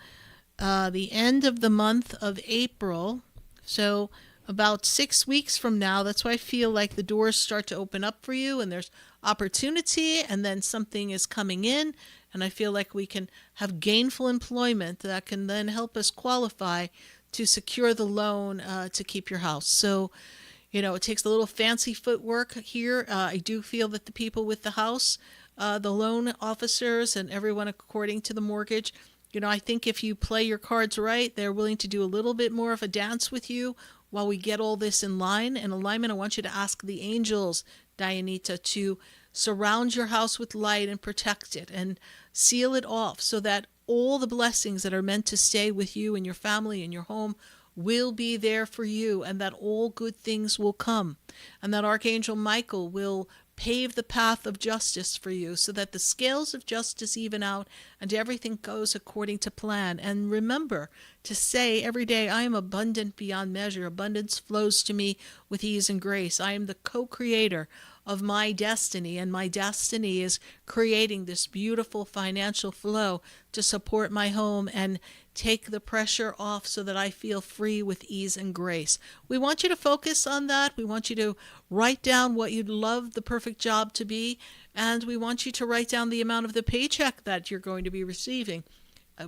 the end of the month of April. So about 6 weeks from now, that's why I feel like the doors start to open up for you and there's opportunity, and then something is coming in. And I feel like we can have gainful employment that can then help us qualify to secure the loan to keep your house. So, it takes a little fancy footwork here. I do feel that the people with the house, the loan officers, and everyone according to the mortgage, I think if you play your cards right, they're willing to do a little bit more of a dance with you while we get all this in line and alignment. I want you to ask the angels, Dianita, to surround your house with light and protect it and seal it off so that all the blessings that are meant to stay with you and your family and your home will be there for you, and that all good things will come, and that Archangel Michael will pave the path of justice for you so that the scales of justice even out and everything goes according to plan. And remember to say every day, I am abundant beyond measure. Abundance flows to me with ease and grace. I am the co-creator of my destiny, and my destiny is creating this beautiful financial flow to support my home and take the pressure off so that I feel free with ease and grace. We want you to focus on that. We want you to write down what you'd love the perfect job to be, and we want you to write down the amount of the paycheck that you're going to be receiving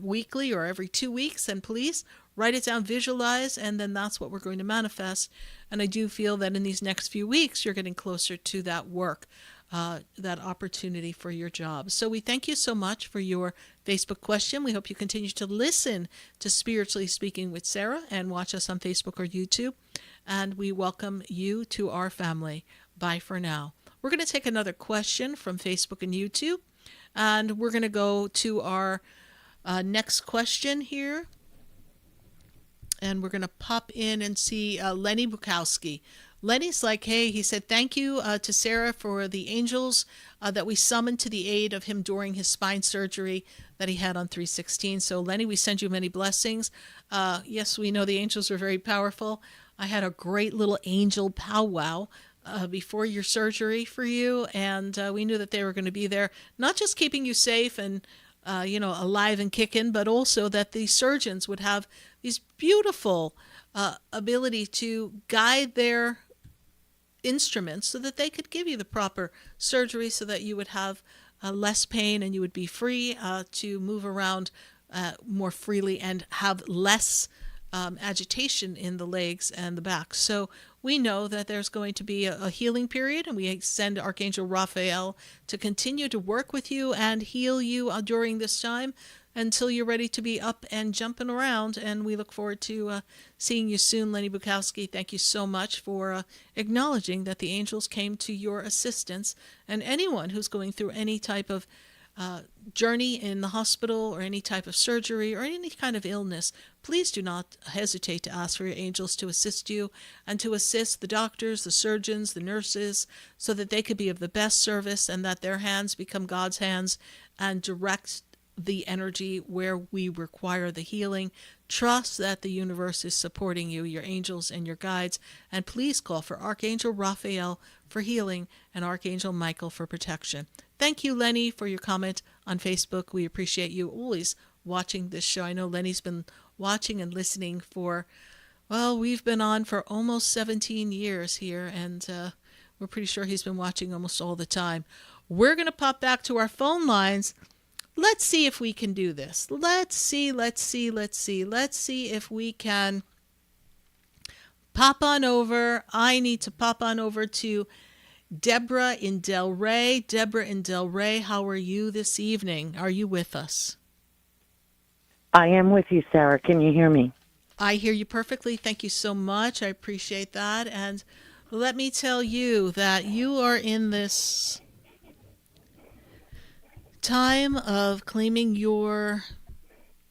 weekly or every 2 weeks, and please write it down, visualize, and then that's what we're going to manifest. And I do feel that in these next few weeks, you're getting closer to that work, that opportunity for your job. So we thank you so much for your Facebook question. We hope you continue to listen to Spiritually Speaking with Sarah and watch us on Facebook or YouTube. And we welcome you to our family. Bye for now. We're going to take another question from Facebook and YouTube, and we're going to go to our next question here. And we're going to pop in and see Lenny Bukowski. Lenny's like, hey, he said, thank you to Sarah for the angels that we summoned to the aid of him during his spine surgery that he had on 3/16. So, Lenny, we send you many blessings. Yes, we know the angels are very powerful. I had a great little angel powwow before your surgery for you, and we knew that they were going to be there, not just keeping you safe and alive and kicking, but also that the surgeons would have these beautiful ability to guide their instruments so that they could give you the proper surgery so that you would have less pain and you would be free to move around more freely and have less agitation in the legs and the back. So we know that there's going to be a healing period, and we send Archangel Raphael to continue to work with you and heal you during this time until you're ready to be up and jumping around. And we look forward to seeing you soon, Lenny Bukowski. Thank you so much for acknowledging that the angels came to your assistance. And anyone who's going through any type of journey in the hospital or any type of surgery or any kind of illness, please do not hesitate to ask for your angels to assist you and to assist the doctors, the surgeons, the nurses, so that they could be of the best service and that their hands become God's hands and direct the energy where we require the healing. Trust that the universe is supporting you, your angels and your guides, and please call for Archangel Raphael for healing and Archangel Michael for protection. Thank you, Lenny, for your comment on Facebook. We appreciate you always watching this show. I know Lenny's been watching and listening for, well, we've been on for almost 17 years here, and we're pretty sure he's been watching almost all the time. We're going to pop back to our phone lines. Let's see if we can do this. Let's see if we can pop on over. I need to pop on over to Deborah in Delray. Deborah in Delray, how are you this evening? Are you with us? I am with you, Sarah. Can you hear me? I hear you perfectly. Thank you so much. I appreciate that. And let me tell you that you are in this time of claiming your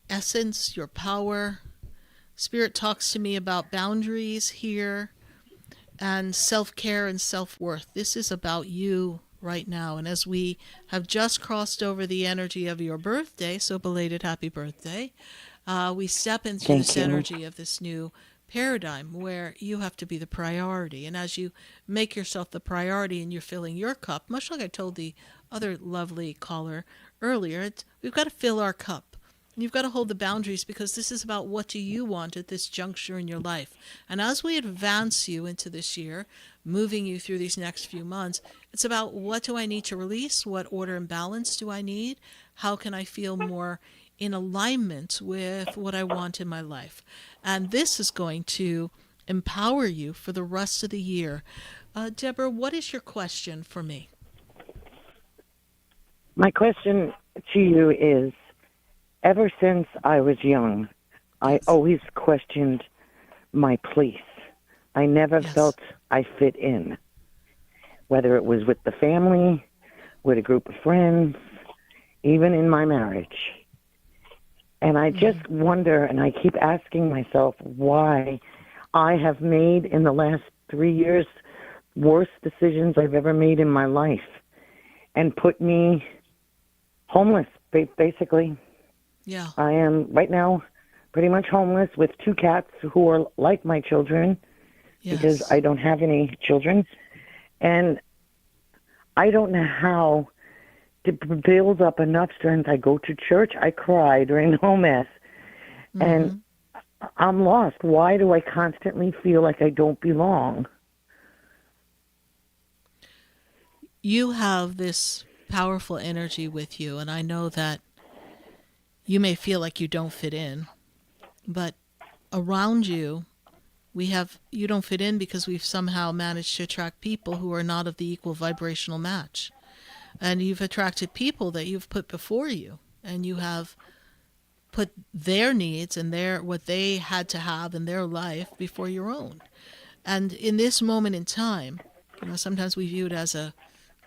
essence, your power. Spirit talks to me about boundaries here and self-care and self-worth. This is about you right now. And as we have just crossed over the energy of your birthday, so belated happy birthday, we step into Thank this you. energy of this new paradigm where you have to be the priority. And as you make yourself the priority and you're filling your cup, much like I told the other lovely caller earlier, we've got to fill our cup. You've got to hold the boundaries, because this is about what do you want at this juncture in your life. And as we advance you into this year, moving you through these next few months, it's about what do I need to release? What order and balance do I need? How can I feel more in alignment with what I want in my life? And this is going to empower you for the rest of the year. Deborah, what is your question for me? My question to you is, ever since I was young, I always questioned my place. I never felt I fit in, whether it was with the family, with a group of friends, even in my marriage. And I just wonder, and I keep asking myself why I have made in the last 3 years worst decisions I've ever made in my life, and put me homeless, basically. Yeah. I am right now pretty much homeless with 2 cats who are like my children, because I don't have any children. And I don't know how to build up enough strength. I go to church, I cry during the whole Mass, and I'm lost. Why do I constantly feel like I don't belong? You have this powerful energy with you, and I know that you may feel like you don't fit in, but around you, you don't fit in because we've somehow managed to attract people who are not of the equal vibrational match. And you've attracted people that you've put before you, and you have put their needs and what they had to have in their life before your own. And in this moment in time, sometimes we view it as a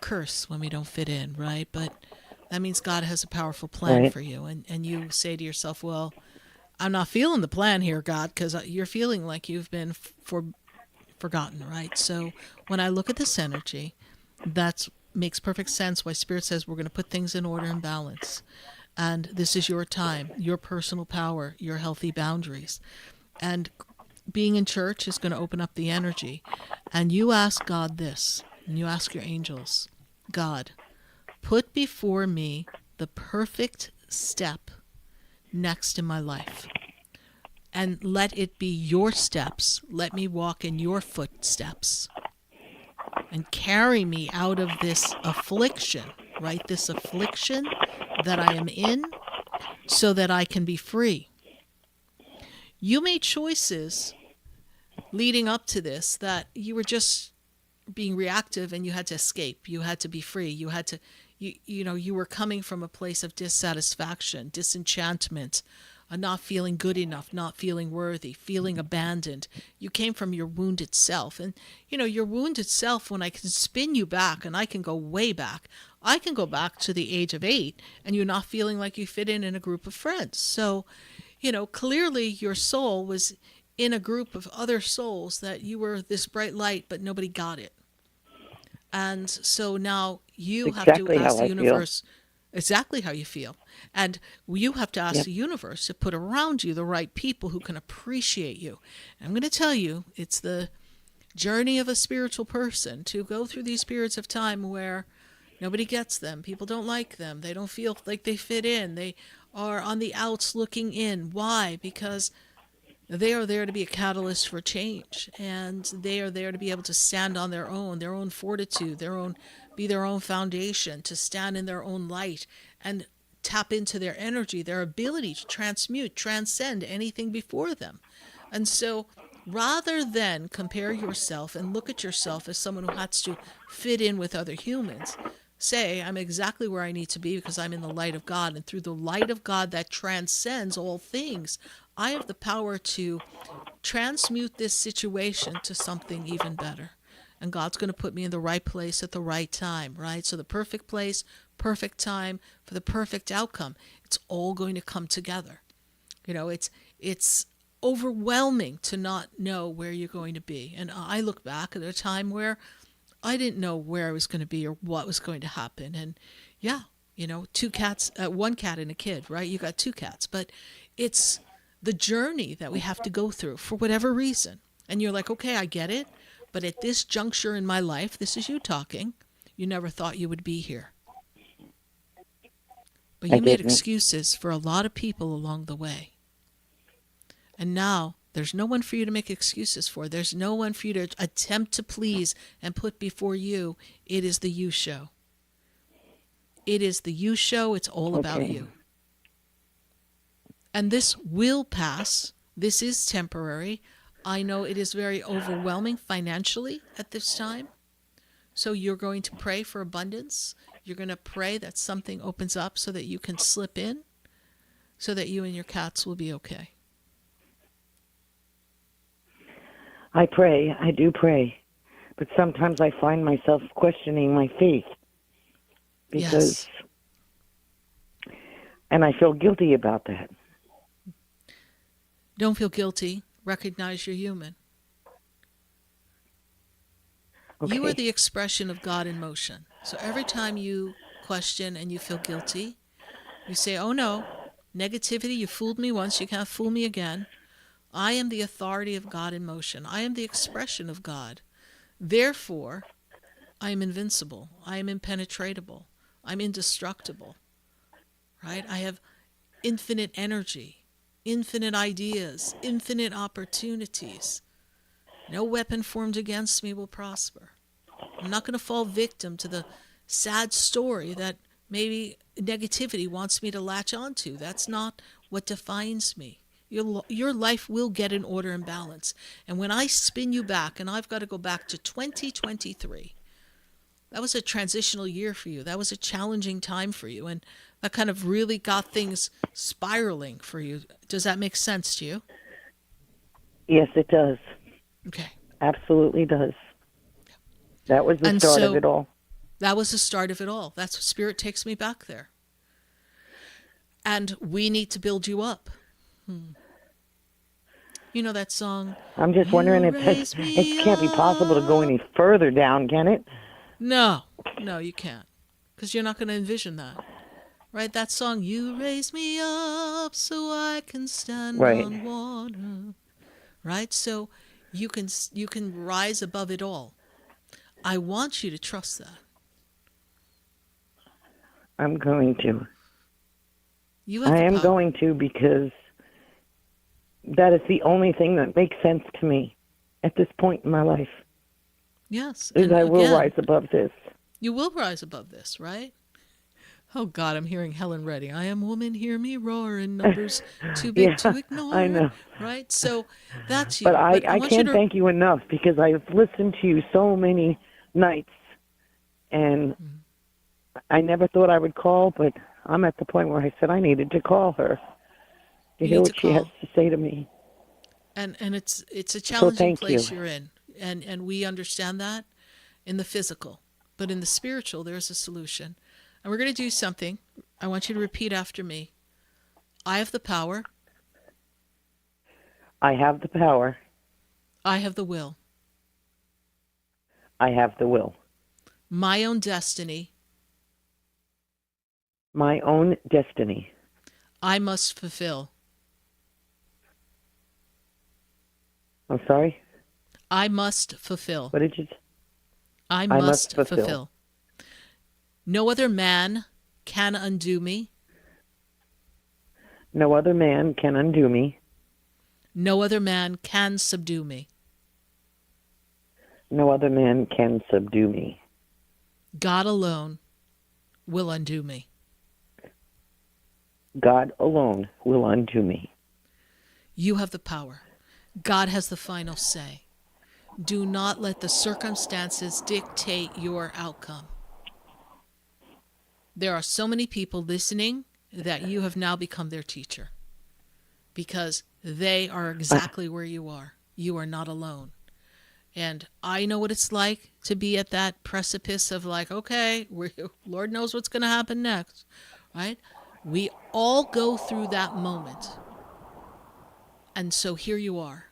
curse when we don't fit in, right? But that means God has a powerful plan for you. And you say to yourself, well, I'm not feeling the plan here, God, because you're feeling like you've been forgotten, right? So when I look at this energy, that makes perfect sense why Spirit says we're going to put things in order and balance. And this is your time, your personal power, your healthy boundaries. And being in church is going to open up the energy. And you ask God this, and you ask your angels, God, put before me the perfect step next in my life. And let it be your steps. Let me walk in your footsteps. And carry me out of this affliction, right? This affliction that I am in, so that I can be free. You made choices leading up to this that you were just being reactive, and you had to escape. You had to be free. You had to, you were coming from a place of dissatisfaction, disenchantment, not feeling good enough, not feeling worthy, feeling abandoned. You came from your wounded self. And, your wounded self, when I can spin you back, and I can go way back, I can go back to the age of 8, and you're not feeling like you fit in a group of friends. So, clearly your soul was in a group of other souls that you were this bright light, but nobody got it. And so now you have to ask the universe exactly how you feel. And you have to ask the universe to put around you the right people who can appreciate you. And I'm going to tell you, it's the journey of a spiritual person to go through these periods of time where nobody gets them. People don't like them. They don't feel like they fit in. They are on the outs looking in. Why? Because they are there to be a catalyst for change, and they are there to be able to stand on their own fortitude, be their own foundation, to stand in their own light and tap into their energy, their ability to transcend anything before them. And so rather than compare yourself and look at yourself as someone who has to fit in with other humans, say, I'm exactly where I need to be because I'm in the light of God, and through the light of God that transcends all things, I have the power to transmute this situation to something even better. And God's going to put me in the right place at the right time, right? So the perfect place, perfect time for the perfect outcome. It's all going to come together. It's overwhelming to not know where you're going to be. And I look back at a time where I didn't know where I was going to be or what was going to happen. And yeah, two cats, one cat and a kid, right? You got two cats, but it's the journey that we have to go through for whatever reason. And you're like, okay, I get it. But at this juncture in my life, this is you talking, you never thought you would be here. But you made excuses for a lot of people along the way. And now there's no one for you to make excuses for. There's no one for you to attempt to please and put before you. It is the you show. It is the you show. It's all about you. And this will pass. This is temporary. I know it is very overwhelming financially at this time. So you're going to pray for abundance. You're going to pray that something opens up so that you can slip in, so that you and your cats will be okay. I pray. I do pray. But sometimes I find myself questioning my faith. Because, and I feel guilty about that. Don't feel guilty. Recognize you're human. Okay. You are the expression of God in motion. So every time you question and you feel guilty, you say, oh no, negativity, you fooled me once, you can't fool me again. I am the authority of God in motion. I am the expression of God. Therefore, I am invincible. I am impenetrable. I'm indestructible. Right? I have infinite energy, infinite ideas, infinite opportunities. No weapon formed against me will prosper. I'm not going to fall victim to the sad story that maybe negativity wants me to latch onto. That's not what defines me. Your life will get in order and balance. And when I spin you back, and I've got to go back to 2023, that was a transitional year for you. That was a challenging time for you. And that kind of really got things spiraling for you. Does that make sense to you? Yes, it does. Okay. Absolutely does. That was the start of it all. That was the start of it all. That's what Spirit takes me back there. And we need to build you up. You know that song? I'm just wondering if it can't be possible to go any further down, can it? No, you can't. Because you're not going to envision that. Right? That song, you raise me up so I can stand on water. Right? So you can rise above it all. I want you to trust that. I'm going to. I am going to, because that is the only thing that makes sense to me at this point in my life. Yes. Is I will rise above this. You will rise above this, right? Oh, God, I'm hearing Helen Reddy. I am woman, hear me roar, in numbers too big to ignore. I know. Right? So that's you. But I can't thank you enough, because I've listened to you so many nights, and I never thought I would call, but I'm at the point where I said I needed to call her to hear what she has to say to me. And it's a challenging place you. You're in, and we understand that in the physical, but in the spiritual, there's a solution. And we're going to do something. I want you to repeat after me. I have the power. I have the power. I have the will. I have the will. My own destiny. My own destiny. I must fulfill. I'm sorry? I must fulfill. What did you say? I must fulfill. No other man can undo me. No other man can undo me. No other man can subdue me. No other man can subdue me. God alone will undo me. God alone will undo me. You have the power. God has the final say. Do not let the circumstances dictate your outcome. There are so many people listening that you have now become their teacher, because they are exactly where you are. You are not alone. And I know what it's like to be at that precipice of like, okay, Lord knows what's going to happen next, right? We all go through that moment. And so here you are.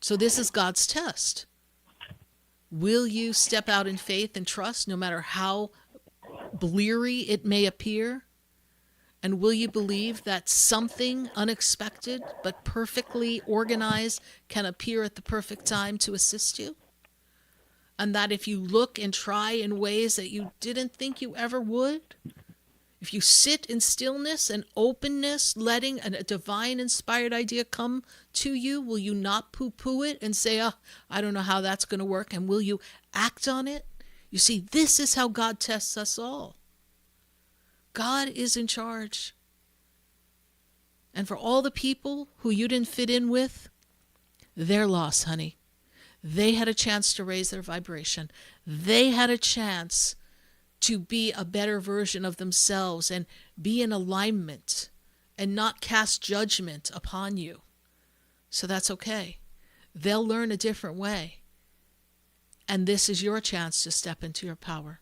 So this is God's test. Will you step out in faith and trust no matter how bleary it may appear? And will you believe that something unexpected but perfectly organized can appear at the perfect time to assist you? And that if you look and try in ways that you didn't think you ever would, if you sit in stillness and openness, letting a divine inspired idea come to you, will you not poo-poo it and say, I don't know how that's going to work, and will you act on it? You see, this is how God tests us all. God is in charge. And for all the people who you didn't fit in with, they're lost, honey. They had a chance to raise their vibration. They had a chance to be a better version of themselves and be in alignment and not cast judgment upon you. So that's okay. They'll learn a different way. And this is your chance to step into your power.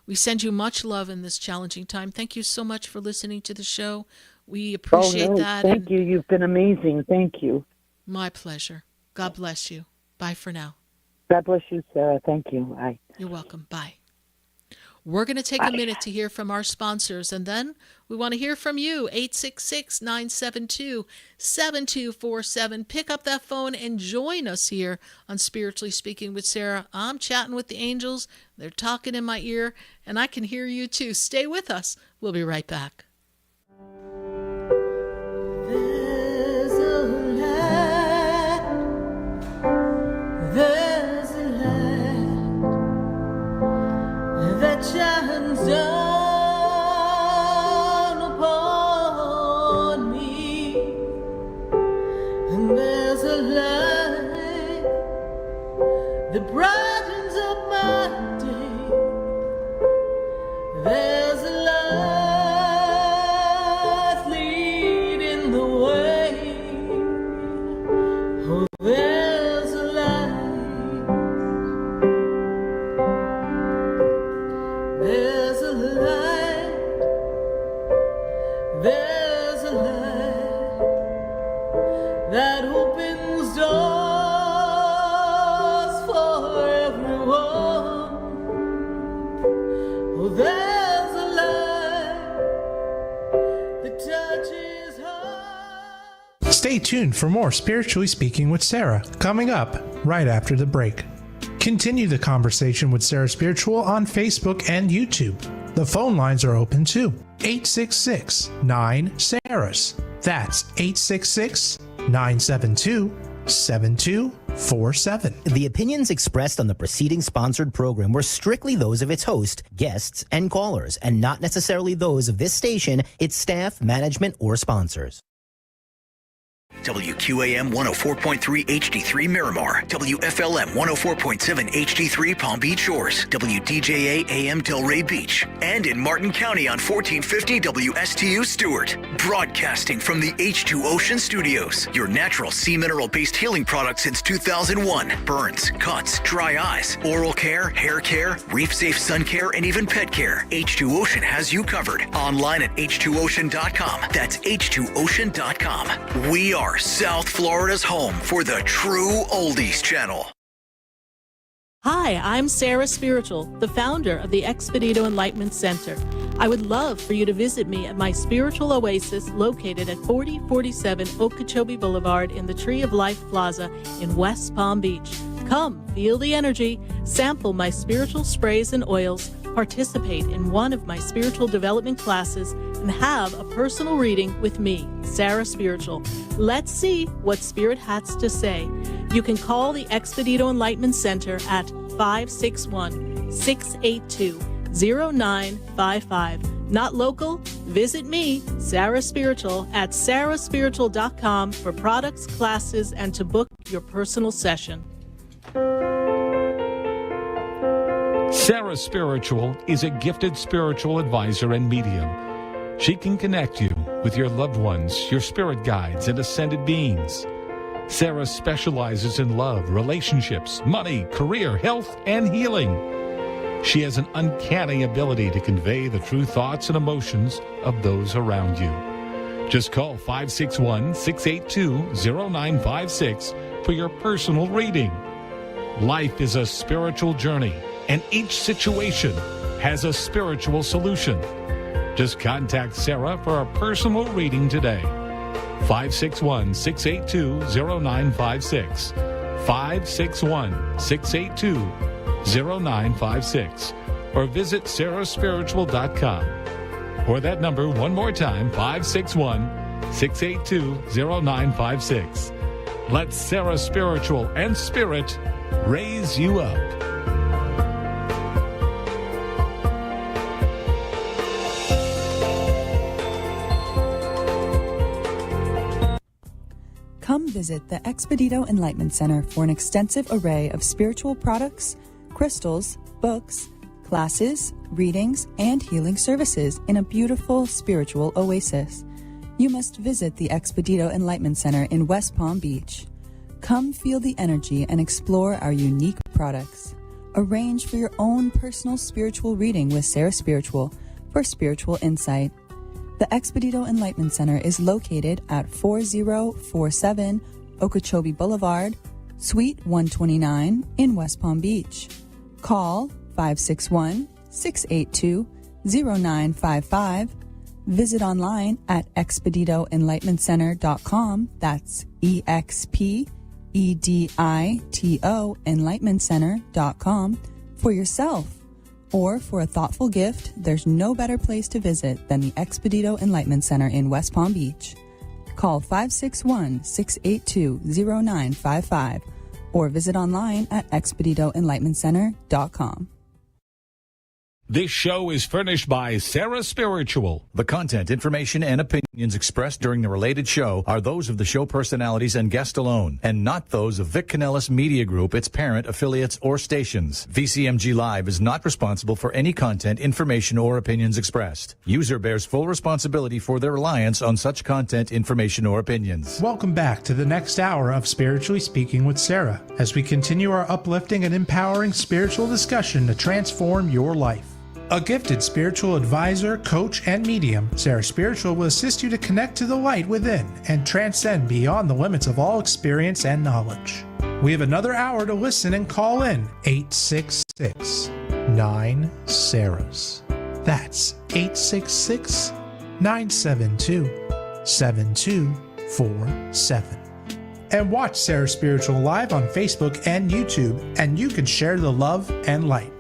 We send you much love in this challenging time. Thank you so much for listening to the show. We appreciate that. Thank you. You've been amazing. Thank you. My pleasure. God bless you. Bye for now. God bless you, Sarah. Thank you. Bye. You're welcome. Bye. We're going to take a minute to hear from our sponsors, and then we want to hear from you. 866-972-7247. Pick up that phone and join us here on Spiritually Speaking with Sarah. I'm chatting with the angels. They're talking in my ear, and I can hear you too. Stay with us. We'll be right back. There's a land, there's a land that shines down upon me, and there's a light that brightens up my day. There's a light leading the way. Oh, there's a light. There's a light. There's a light that opens doors for everyone. Oh, there's a light that touches hearts. Stay tuned for more Spiritually Speaking with Sarah, coming up right after the break. Continue the conversation with Sarah Spiritual on Facebook and YouTube. The phone lines are open too. 866-9-SARAHS. That's 866-972-7247. The opinions expressed on the preceding sponsored program were strictly those of its host, guests, and callers, and not necessarily those of this station, its staff, management, or sponsors. WQAM 104.3 HD3 Miramar, WFLM 104.7 HD3 Palm Beach Shores, WDJA AM Delray Beach, and in Martin County on 1450 WSTU Stewart. Broadcasting from the H2 Ocean Studios, your natural sea mineral-based healing product since 2001. Burns, cuts, dry eyes, oral care, hair care, reef-safe sun care, and even pet care. H2 Ocean has you covered. Online at h2ocean.com. That's h2ocean.com. We are South Florida's home for the true oldies channel. Hi, I'm Sarah Spiritual, the founder of the Expedito Enlightenment Center. I would love for you to visit me at my spiritual oasis located at 4047 Okeechobee Boulevard in the Tree of Life Plaza in West Palm Beach. Come, feel the energy, sample my spiritual sprays and oils, participate in one of my spiritual development classes, and have a personal reading with me, Sarah Spiritual. Let's see what Spirit has to say. You can call the Expedito Enlightenment Center at 561-682-0955. Not local? Visit me, Sarah Spiritual, at sarahspiritual.com for products, classes, and to book your personal session. Sarah Spiritual is a gifted spiritual advisor and medium. She can connect you with your loved ones, your spirit guides, and ascended beings. Sarah specializes in love, relationships, money, career, health, and healing. She has an uncanny ability to convey the true thoughts and emotions of those around you. Just call 561-682-0956 for your personal reading. Life is a spiritual journey, and each situation has a spiritual solution. Just contact Sarah for a personal reading today. 561-682-0956. 561-682-0956. Or visit sarahspiritual.com. Or that number one more time, 561-682-0956. Let Sarah Spiritual and Spirit raise you up. Come visit the Expedito Enlightenment Center for an extensive array of spiritual products, crystals, books, classes, readings, and healing services in a beautiful spiritual oasis. You must visit the Expedito Enlightenment Center in West Palm Beach. Come feel the energy and explore our unique products. Arrange for your own personal spiritual reading with Sarah Spiritual for spiritual insight. The Expedito Enlightenment Center is located at 4047 Okeechobee Boulevard, Suite 129 in West Palm Beach. Call 561-682-0955. Visit online at expeditoenlightenmentcenter.com. That's EXPEDITO enlightenmentcenter.com for yourself. Or for a thoughtful gift, there's no better place to visit than the Expedito Enlightenment Center in West Palm Beach. Call 561-682-0955 or visit online at expeditoenlightenmentcenter.com. This show is furnished by Sarah Spiritual. The content, information, and opinions expressed during the related show are those of the show personalities and guest alone, and not those of Vic Canellis Media Group, its parent, affiliates, or stations. VCMG Live is not responsible for any content, information, or opinions expressed. User bears full responsibility for their reliance on such content, information, or opinions. Welcome back to the next hour of Spiritually Speaking with Sarah, as we continue our uplifting and empowering spiritual discussion to transform your life. A gifted spiritual advisor, coach, and medium, Sarah Spiritual will assist you to connect to the light within and transcend beyond the limits of all experience and knowledge. We have another hour to listen and call in 866-9-SARAHs. That's 866-972-7247. And watch Sarah Spiritual live on Facebook and YouTube, and you can share the love and light.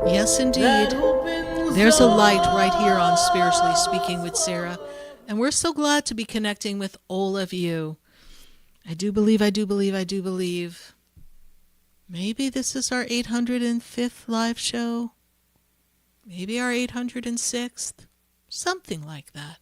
Yes, indeed. There's a light right here on Spiritually Speaking with Sarah, and we're so glad to be connecting with all of you. I do believe. Maybe this is our 805th live show. Maybe our 806th. Something like that.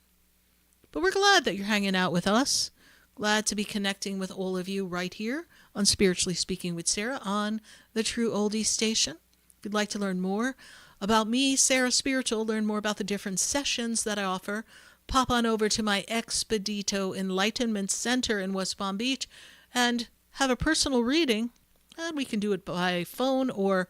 But we're glad that you're hanging out with us. Glad to be connecting with all of you right here on Spiritually Speaking with Sarah on the True Oldie Station. If you'd like to learn more about me, Sarah Spiritual, learn more about the different sessions that I offer, pop on over to my Expedito Enlightenment Center in West Palm Beach and have a personal reading. And we can do it by phone or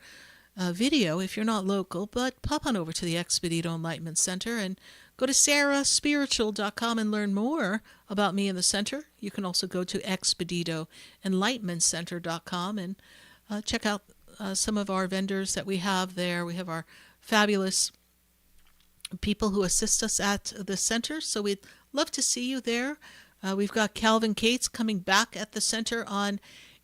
video if you're not local, but pop on over to the Expedito Enlightenment Center and go to sarahspiritual.com and learn more about me in the center. You can also go to expeditoenlightenmentcenter.com and check out some of our vendors that we have there. We have our fabulous people who assist us at the center, so we'd Love to see you there. We've got Calvin Cates coming back at the center on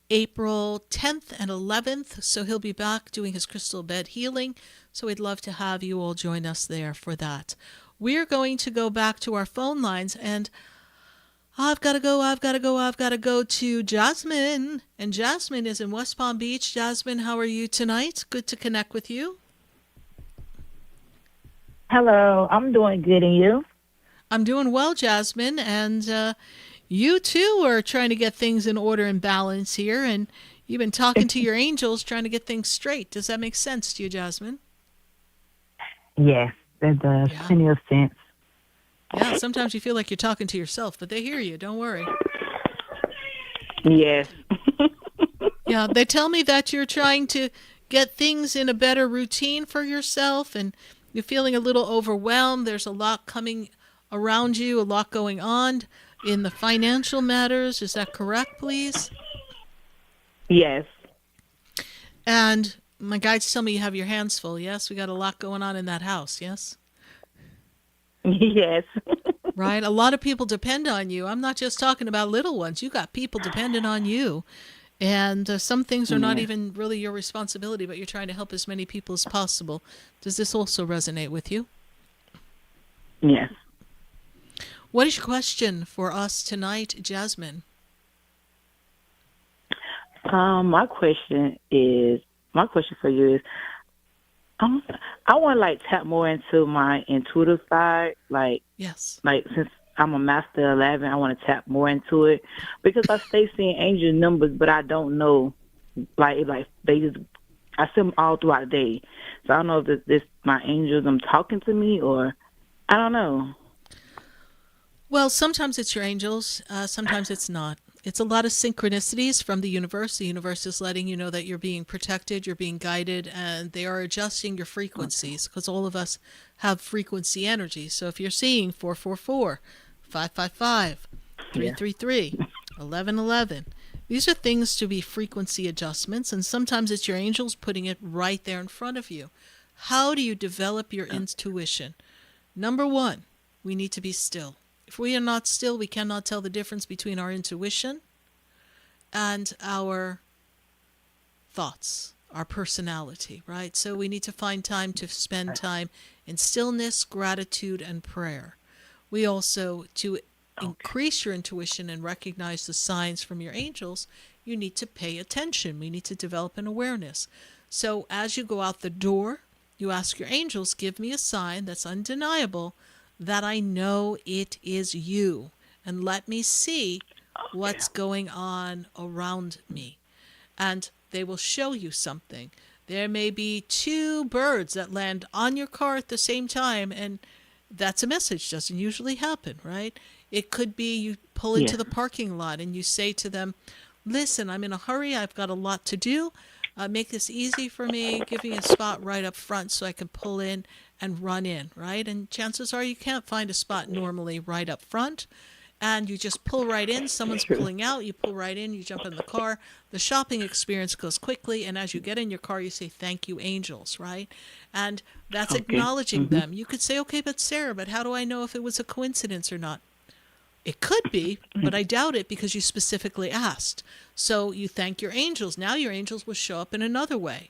April 10th and 11th. So he'll be back doing his crystal bed healing. So we'd love to have you all join us there for that. We're going to go back to our phone lines, and I've got to go to Jasmine. And Jasmine is in West Palm Beach. Jasmine, how are you tonight? Good to connect with you. Hello, I'm doing good, and you? I'm doing well, Jasmine, and you too are trying to get things in order and balance here, and you've been talking to your angels trying to get things straight. Does that make sense to you, Jasmine? Yes, that does. Yeah. Plenty of sense. Yeah, sometimes you feel like you're talking to yourself, but they hear you. Don't worry. Yes. Yeah, they tell me that you're trying to get things in a better routine for yourself, and you're feeling a little overwhelmed. There's a lot coming around you, a lot going on in the financial matters. Is that correct, please? Yes. And my guides tell me you have your hands full. Yes, we got a lot going on in that house. Yes. Yes. Right. A lot of people depend on you. I'm not just talking about little ones. You got people dependent on you. And some things are not even really your responsibility, but you're trying to help as many people as possible. Does this also resonate with you? Yes. What is your question for us tonight, Jasmine? My question for you is, I want to tap more into my intuitive side. Yes. Since I'm a master 11, I want to tap more into it because I stay seeing angel numbers, but I don't know. I see them all throughout the day. So I don't know if this my angels them talking to me, or I don't know. Well, sometimes it's your angels. Sometimes it's not. It's a lot of synchronicities from the universe. The universe is letting you know that you're being protected, you're being guided, and they are adjusting your frequencies because all of us have frequency energy. So if you're seeing 444, 555, 333, 1111, these are things to be frequency adjustments, and sometimes it's your angels putting it right there in front of you. How do you develop your intuition? Number one, we need to be still. If we are not still, we cannot tell the difference between our intuition and our thoughts, our personality, right? So we need to find time to spend time in stillness, gratitude, and prayer. We also, to increase your intuition and recognize the signs from your angels, you need to pay attention. We need to develop an awareness. So as you go out the door, you ask your angels, give me a sign that's undeniable that I know it is you, and let me see what's going on around me. And they will show you something. There may be two birds that land on your car at the same time, and that's a message. Doesn't usually happen, right? It could be you pull into the parking lot and you say to them, listen, I'm in a hurry. I've got a lot to do. Make this easy for me. Give me a spot right up front so I can pull in and run in, right? And chances are you can't find a spot normally right up front, and you just pull right in. Someone's pulling out, you pull right in, you jump in the car. The shopping experience goes quickly, and as you get in your car, you say, thank you, angels, right? And that's acknowledging them. You could say, okay, but Sarah, but how do I know if it was a coincidence or not? It could be, but I doubt it because you specifically asked. So you thank your angels. Now your angels will show up in another way.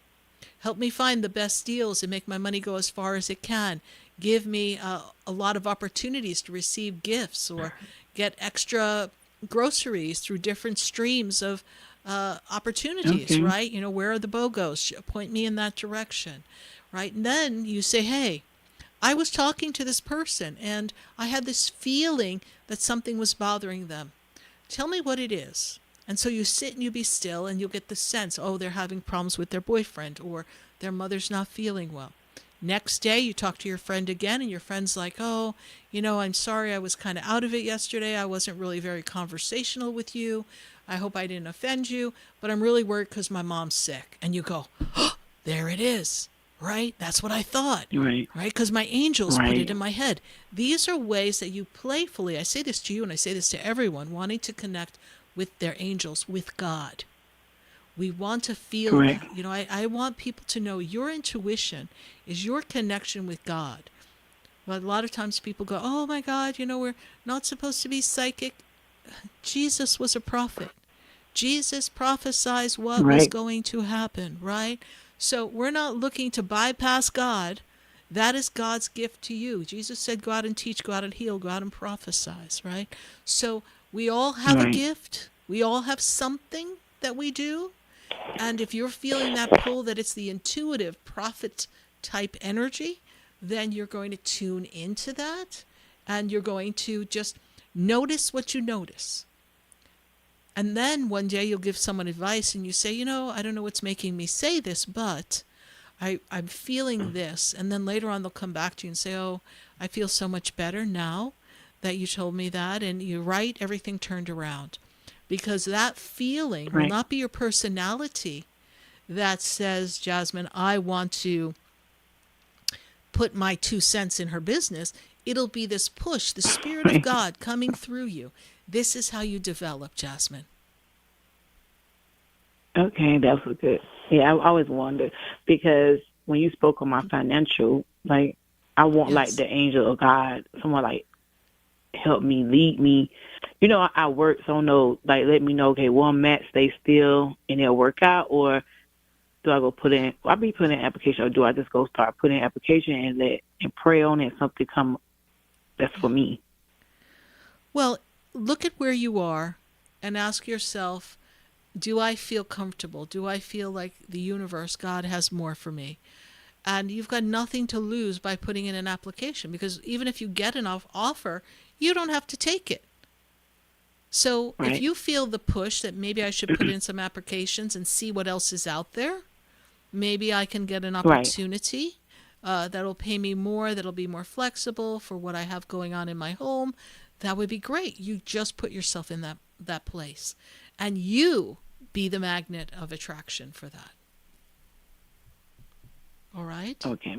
Help me find the best deals and make my money go as far as it can. Give me a lot of opportunities to receive gifts or get extra groceries through different streams of opportunities, right? You know, where are the BOGOs? Point me in that direction, right? And then you say, hey, I was talking to this person and I had this feeling that something was bothering them. Tell me what it is. And so you sit and you be still and you'll get the sense, oh, they're having problems with their boyfriend or their mother's not feeling well. Next day, you talk to your friend again and your friend's like, oh, you know, I'm sorry I was kind of out of it yesterday. I wasn't really very conversational with you. I hope I didn't offend you, but I'm really worried because my mom's sick. And you go, oh, there it is, right? That's what I thought, right? Because my angels put it in my head. These are ways that you playfully, I say this to you and I say this to everyone, wanting to connect with their angels, with God. We want to feel that. You know, I want people to know your intuition is your connection with God. But a lot of times people go, oh my God, we're not supposed to be psychic. Jesus was a prophet. Jesus prophesied what was Right. going to happen, right? So we're not looking to bypass God. That is God's gift to you. Jesus said, go out and teach, go out and heal, go out and prophesy, right? So we all have a Right. gift. We all have something that we do. And if you're feeling that pull that it's the intuitive prophet type energy, then you're going to tune into that and you're going to just notice what you notice. And then one day you'll give someone advice and you say, I don't know what's making me say this, but I'm feeling this. And then later on they'll come back to you and say, oh, I feel so much better now that you told me that. And you're right, everything turned around. Because that feeling will Right. not be your personality that says, Jasmine, I want to put my 2 cents in her business. It'll be this push, the Spirit of Right. God coming through you. This is how you develop, Jasmine. Okay, that was good. Yeah, I always wondered because when you spoke on my financial, like I want like Yes. the angel of God, someone like help me, lead me. I work, so I don't know, like let me know, okay, one match, stay still, and it'll work out, or do I go put in? I be putting in an application, or do I just go start putting in an application and pray on it, something come that's for me? Well, look at where you are and ask yourself, do I feel comfortable? Do I feel like the universe, God has more for me? And you've got nothing to lose by putting in an application because even if you get an offer, you don't have to take it. So if Right. you feel the push that maybe I should put in some applications and see what else is out there, maybe I can get an Right. opportunity that'll pay me more, that'll be more flexible for what I have going on in my home. That would be great. You just put yourself in that place. And you be the magnet of attraction for that. All right? Okay.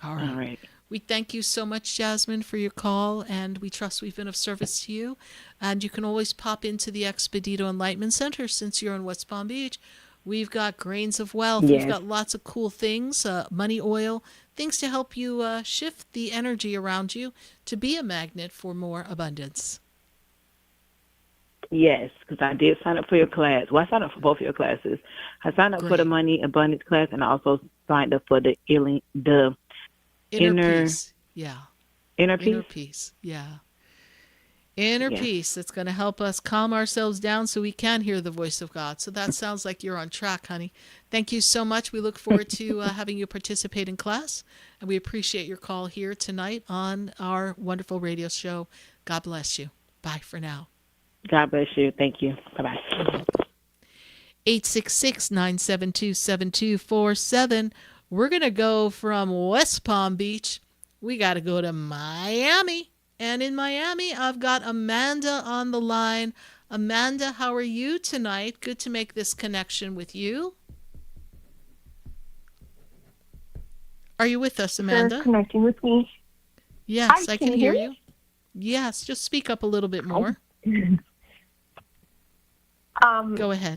All right. All right. We thank you so much, Jasmine, for your call, and we trust we've been of service to you. And you can always pop into the Expedito Enlightenment Center since you're in West Palm Beach. We've got grains of wealth. We've Yes. got lots of cool things, money, oil, things to help you shift the energy around you to be a magnet for more abundance. Yes, because I did sign up for your class. Well, I signed up for both of your classes. I signed up for the Great. money abundance class, and I also signed up for the healing, the Inner peace. Yeah. inner peace. Inner peace. Yeah. Inner Yes. peace that's going to help us calm ourselves down so we can hear the voice of God. So that sounds like you're on track, honey. Thank you so much. We look forward to having you participate in class, and we appreciate your call here tonight on our wonderful radio show. God bless you. Bye for now. God bless you. Thank you. Bye-bye. 866-972-7247. We're going to go from West Palm Beach. We got to go to Miami. And in Miami, I've got Amanda on the line. Amanda, how are you tonight? Good to make this connection with you. Are you with us, Amanda? For connecting with me. Yes, Hi, I can can you hear hear you. Yes, just speak up a little bit more. Go ahead.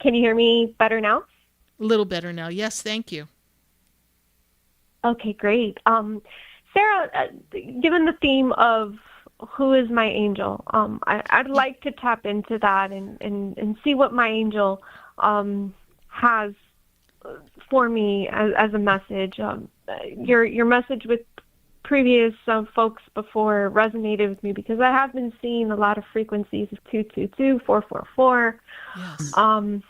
Can you hear me better now? A little better now. Yes, thank you. Okay, great. Sarah, given the theme of who is my angel, I'd like to tap into that and see what my angel has for me as a message. Your message with previous folks before resonated with me because I have been seeing a lot of frequencies of 222, 444. Yes. And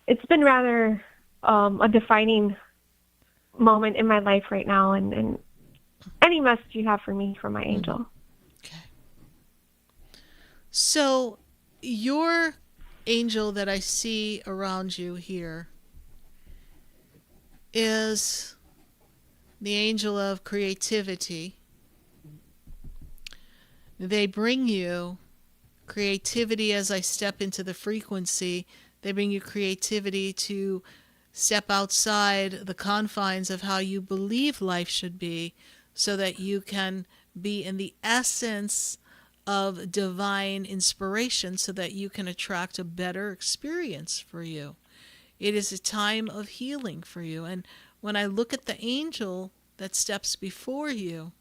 it's been rather a defining moment in my life right now, and any message you have for me from my angel. Okay. So your angel that I see around you here is the angel of creativity. They bring you creativity as I step into the frequency. They bring you creativity to step outside the confines of how you believe life should be so that you can be in the essence of divine inspiration so that you can attract a better experience for you. It is a time of healing for you. And when I look at the angel that steps before you,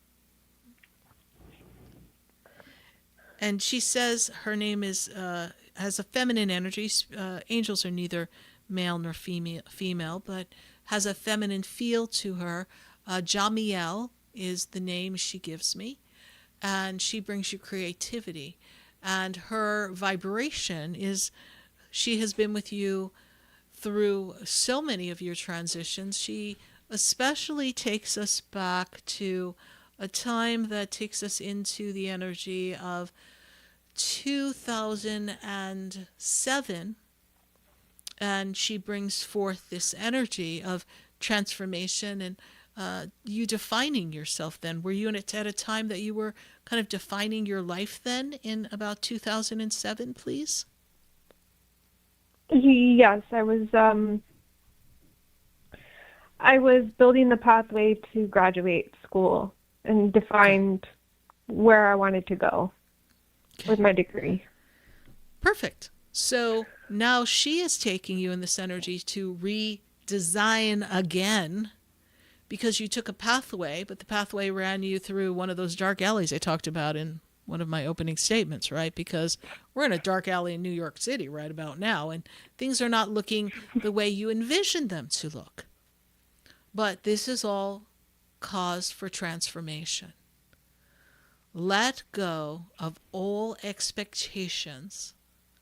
and she says her name is has a feminine energy. Angels are neither male nor female, but has a feminine feel to her. Jamiel is the name she gives me, and she brings you creativity. And her vibration is, she has been with you through so many of your transitions. She especially takes us back to a time that takes us into the energy of 2007, and she brings forth this energy of transformation and you defining yourself then. Were you at a time that you were kind of defining your life then in about 2007, please? Yes, I was building the pathway to graduate school and defined where I wanted to go with my degree. Perfect. So now she is taking you in this energy to redesign again, because you took a pathway, but the pathway ran you through one of those dark alleys I talked about in one of my opening statements, right? Because we're in a dark alley in New York City right about now, and things are not looking the way you envisioned them to look. But this is all cause for transformation. Let go of all expectations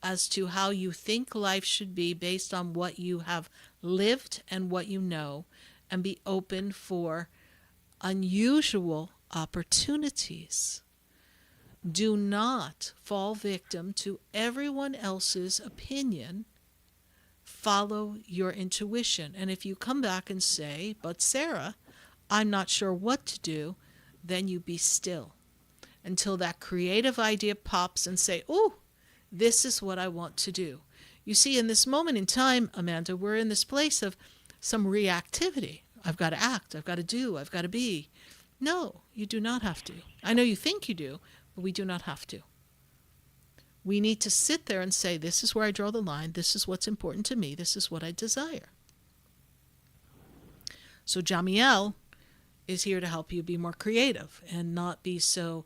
as to how you think life should be based on what you have lived and what you know, and be open for unusual opportunities. Do not fall victim to everyone else's opinion. Follow your intuition. And if you come back and say, but Sarah, I'm not sure what to do, then you be still until that creative idea pops and say, oh, this is what I want to do. You see, in this moment in time, Amanda, we're in this place of some reactivity. I've got to act, I've got to do, I've got to be. No, you do not have to. I know you think you do, but we do not have to. We need to sit there and say, this is where I draw the line, this is what's important to me, this is what I desire. So Jamiel is here to help you be more creative and not be so,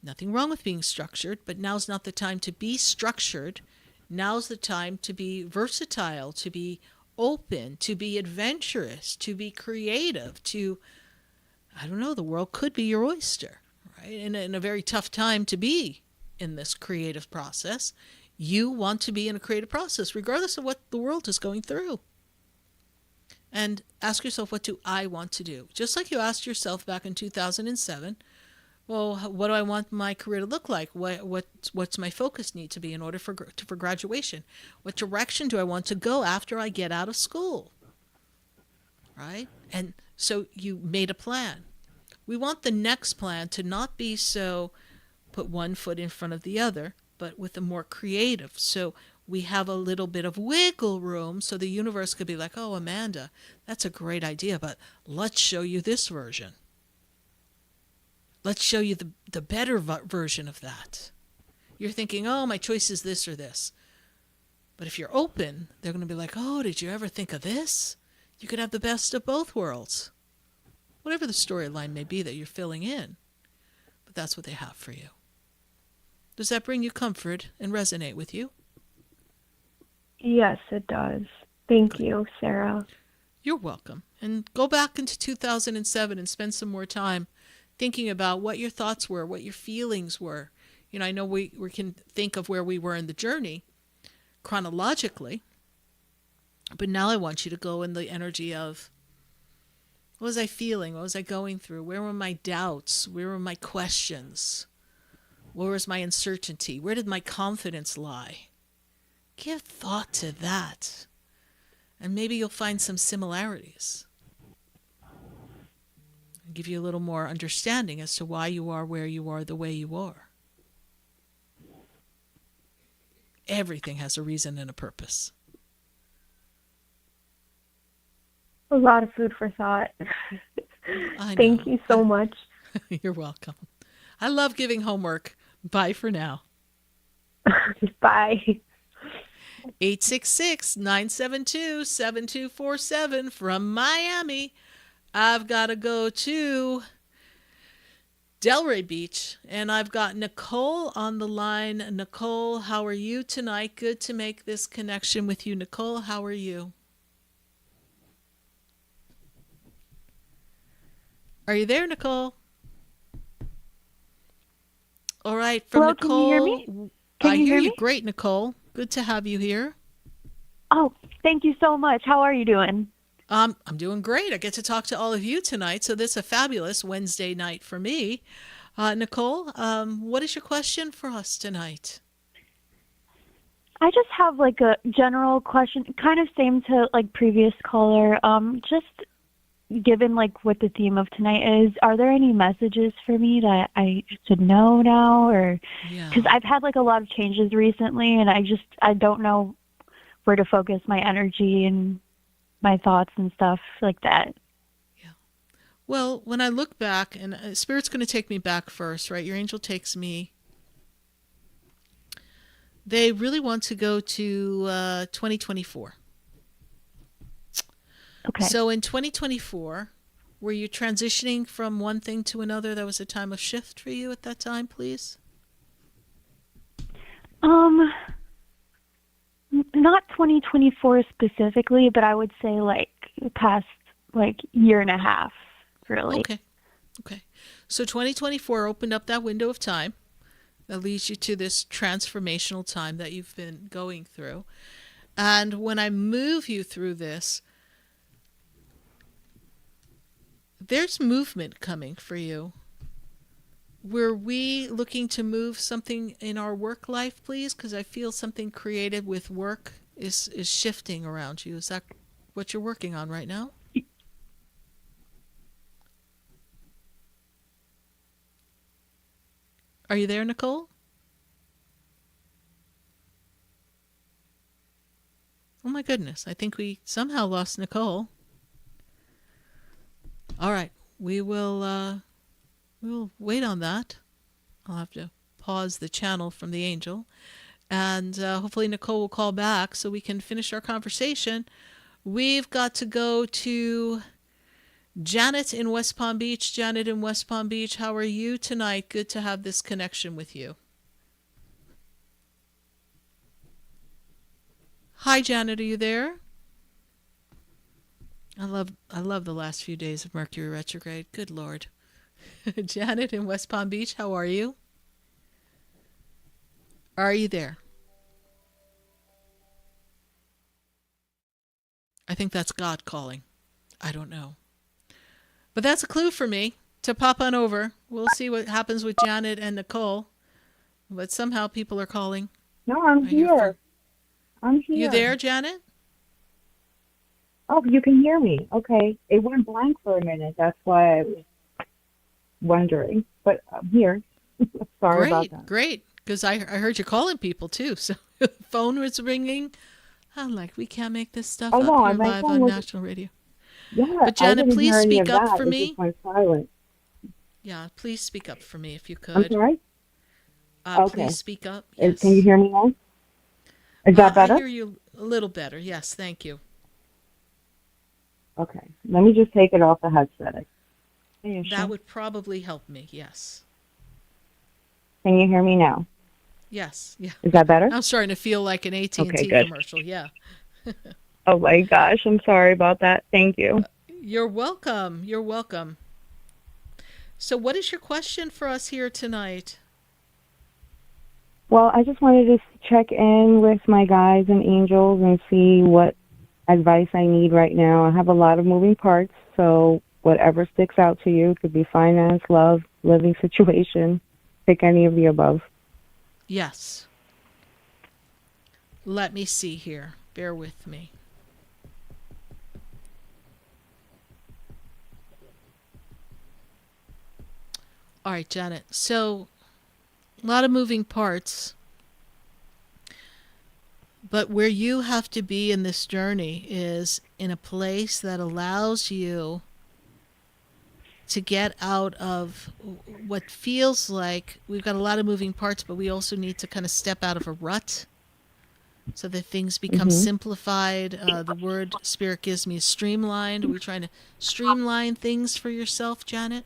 nothing wrong with being structured, but now's not the time to be structured. Now's the time to be versatile, to be open, to be adventurous, to be creative, to, I don't know, the world could be your oyster, right? And in a very tough time to be in this creative process, you want to be in a creative process, regardless of what the world is going through. And ask yourself, what do I want to do? Just like you asked yourself back in 2007, well, what do I want my career to look like? What's my focus need to be in order for graduation? What direction do I want to go after I get out of school? Right? And so you made a plan. We want the next plan to not be so put one foot in front of the other, but with a more creative. So we have a little bit of wiggle room so the universe could be like, oh, Amanda, that's a great idea, but let's show you this version. Let's show you the better version of that. You're thinking, oh, my choice is this or this. But if you're open, they're going to be like, oh, did you ever think of this? You could have the best of both worlds. Whatever the storyline may be that you're filling in. But that's what they have for you. Does that bring you comfort and resonate with you? Yes, it does. Thank you, Sarah. You're welcome. And go back into 2007 and spend some more time thinking about what your thoughts were, what your feelings were. You know, I know we can think of where we were in the journey chronologically, but now I want you to go in the energy of, what was I feeling? What was I going through? Where were my doubts? Where were my questions? Where was my uncertainty? Where did my confidence lie? Give thought to that, and maybe you'll find some similarities. Give you a little more understanding as to why you are where you are the way you are. Everything has a reason and a purpose. A lot of food for thought. Thank you so much. You're welcome. I love giving homework. Bye for now. Bye. 866-972-7247 from Miami. I've got to go to Delray Beach, and I've got Nicole on the line. Nicole, how are you tonight? Good to make this connection with you. Nicole, how are you? Are you there, Nicole? All right, from Hello, Nicole. can you hear me? Can I you hear hear you me? great, Nicole. Good to have you here. Oh, thank you so much. How are you doing? I'm doing great. I get to talk to all of you tonight, so this is a fabulous Wednesday night for me. Nicole, what is your question for us tonight? I just have like a general question, kind of same to like previous caller. Just given like what the theme of tonight is, are there any messages for me that I should know now, or because I've had like a lot of changes recently, and I don't know where to focus my energy and my thoughts and stuff like that. Well, when I look back, and Spirit's going to take me back first, right? Your angel takes me. They really want to go to 2024. Okay. So in 2024, were you transitioning from one thing to another? That was a time of shift for you at that time, please? Not 2024 specifically, but I would say like the past like year and a half, really. Okay. So 2024 opened up that window of time that leads you to this transformational time that you've been going through. And when I move you through this, there's movement coming for you. Were we looking to move something in our work life, please? Because I feel something creative with work is shifting around you. Is that what you're working on right now? Are you there, Nicole? Oh my goodness, I think we somehow lost Nicole. All right, we'll wait on that. I'll have to pause the channel from the angel, and hopefully Nicole will call back so we can finish our conversation. We've got to go to Janet in West Palm Beach. Janet in West Palm Beach, how are you tonight? Good to have this connection with you. Hi, Janet, are you there? I love the last few days of Mercury retrograde. Good Lord. Janet in West Palm Beach, how are you? Are you there? I think that's God calling. I don't know. But that's a clue for me to pop on over. We'll see what happens with Janet and Nicole. But somehow people are calling. No, I'm here. I'm here. You there, Janet? Oh, you can hear me. Okay. It went blank for a minute. That's why I was wondering. But I'm here. Sorry about that. Great. Because I heard you calling people too. So the phone was ringing. I'm like, we can't make this stuff up here live on national radio. Yeah, but Janet, please speak up for it me. Just went silent. Yeah, please speak up for me if you could. I'm sorry? Okay. Please speak up. Yes. Can you hear me now? Is that better? I hear you a little better. Yes, thank you. Okay. Let me just take it off the headset. That would probably help me, yes. Can you hear me now? Yes, yeah. Is that better? I'm starting to feel like an AT&T commercial, yeah. Oh my gosh, I'm sorry about that. Thank you. You're welcome. You're welcome. So what is your question for us here tonight? Well, I just wanted to check in with my guides and angels and see what advice I need right now. I have a lot of moving parts, so whatever sticks out to you, could be finance, love, living situation, pick any of the above. Yes. Let me see here. Bear with me. All right, Janet. So, a lot of moving parts. But where you have to be in this journey is in a place that allows you to get out of what feels like we've got a lot of moving parts, but we also need to kind of step out of a rut. so that things become simplified. The word Spirit gives me is streamlined. Are we trying to streamline things for yourself, Janet?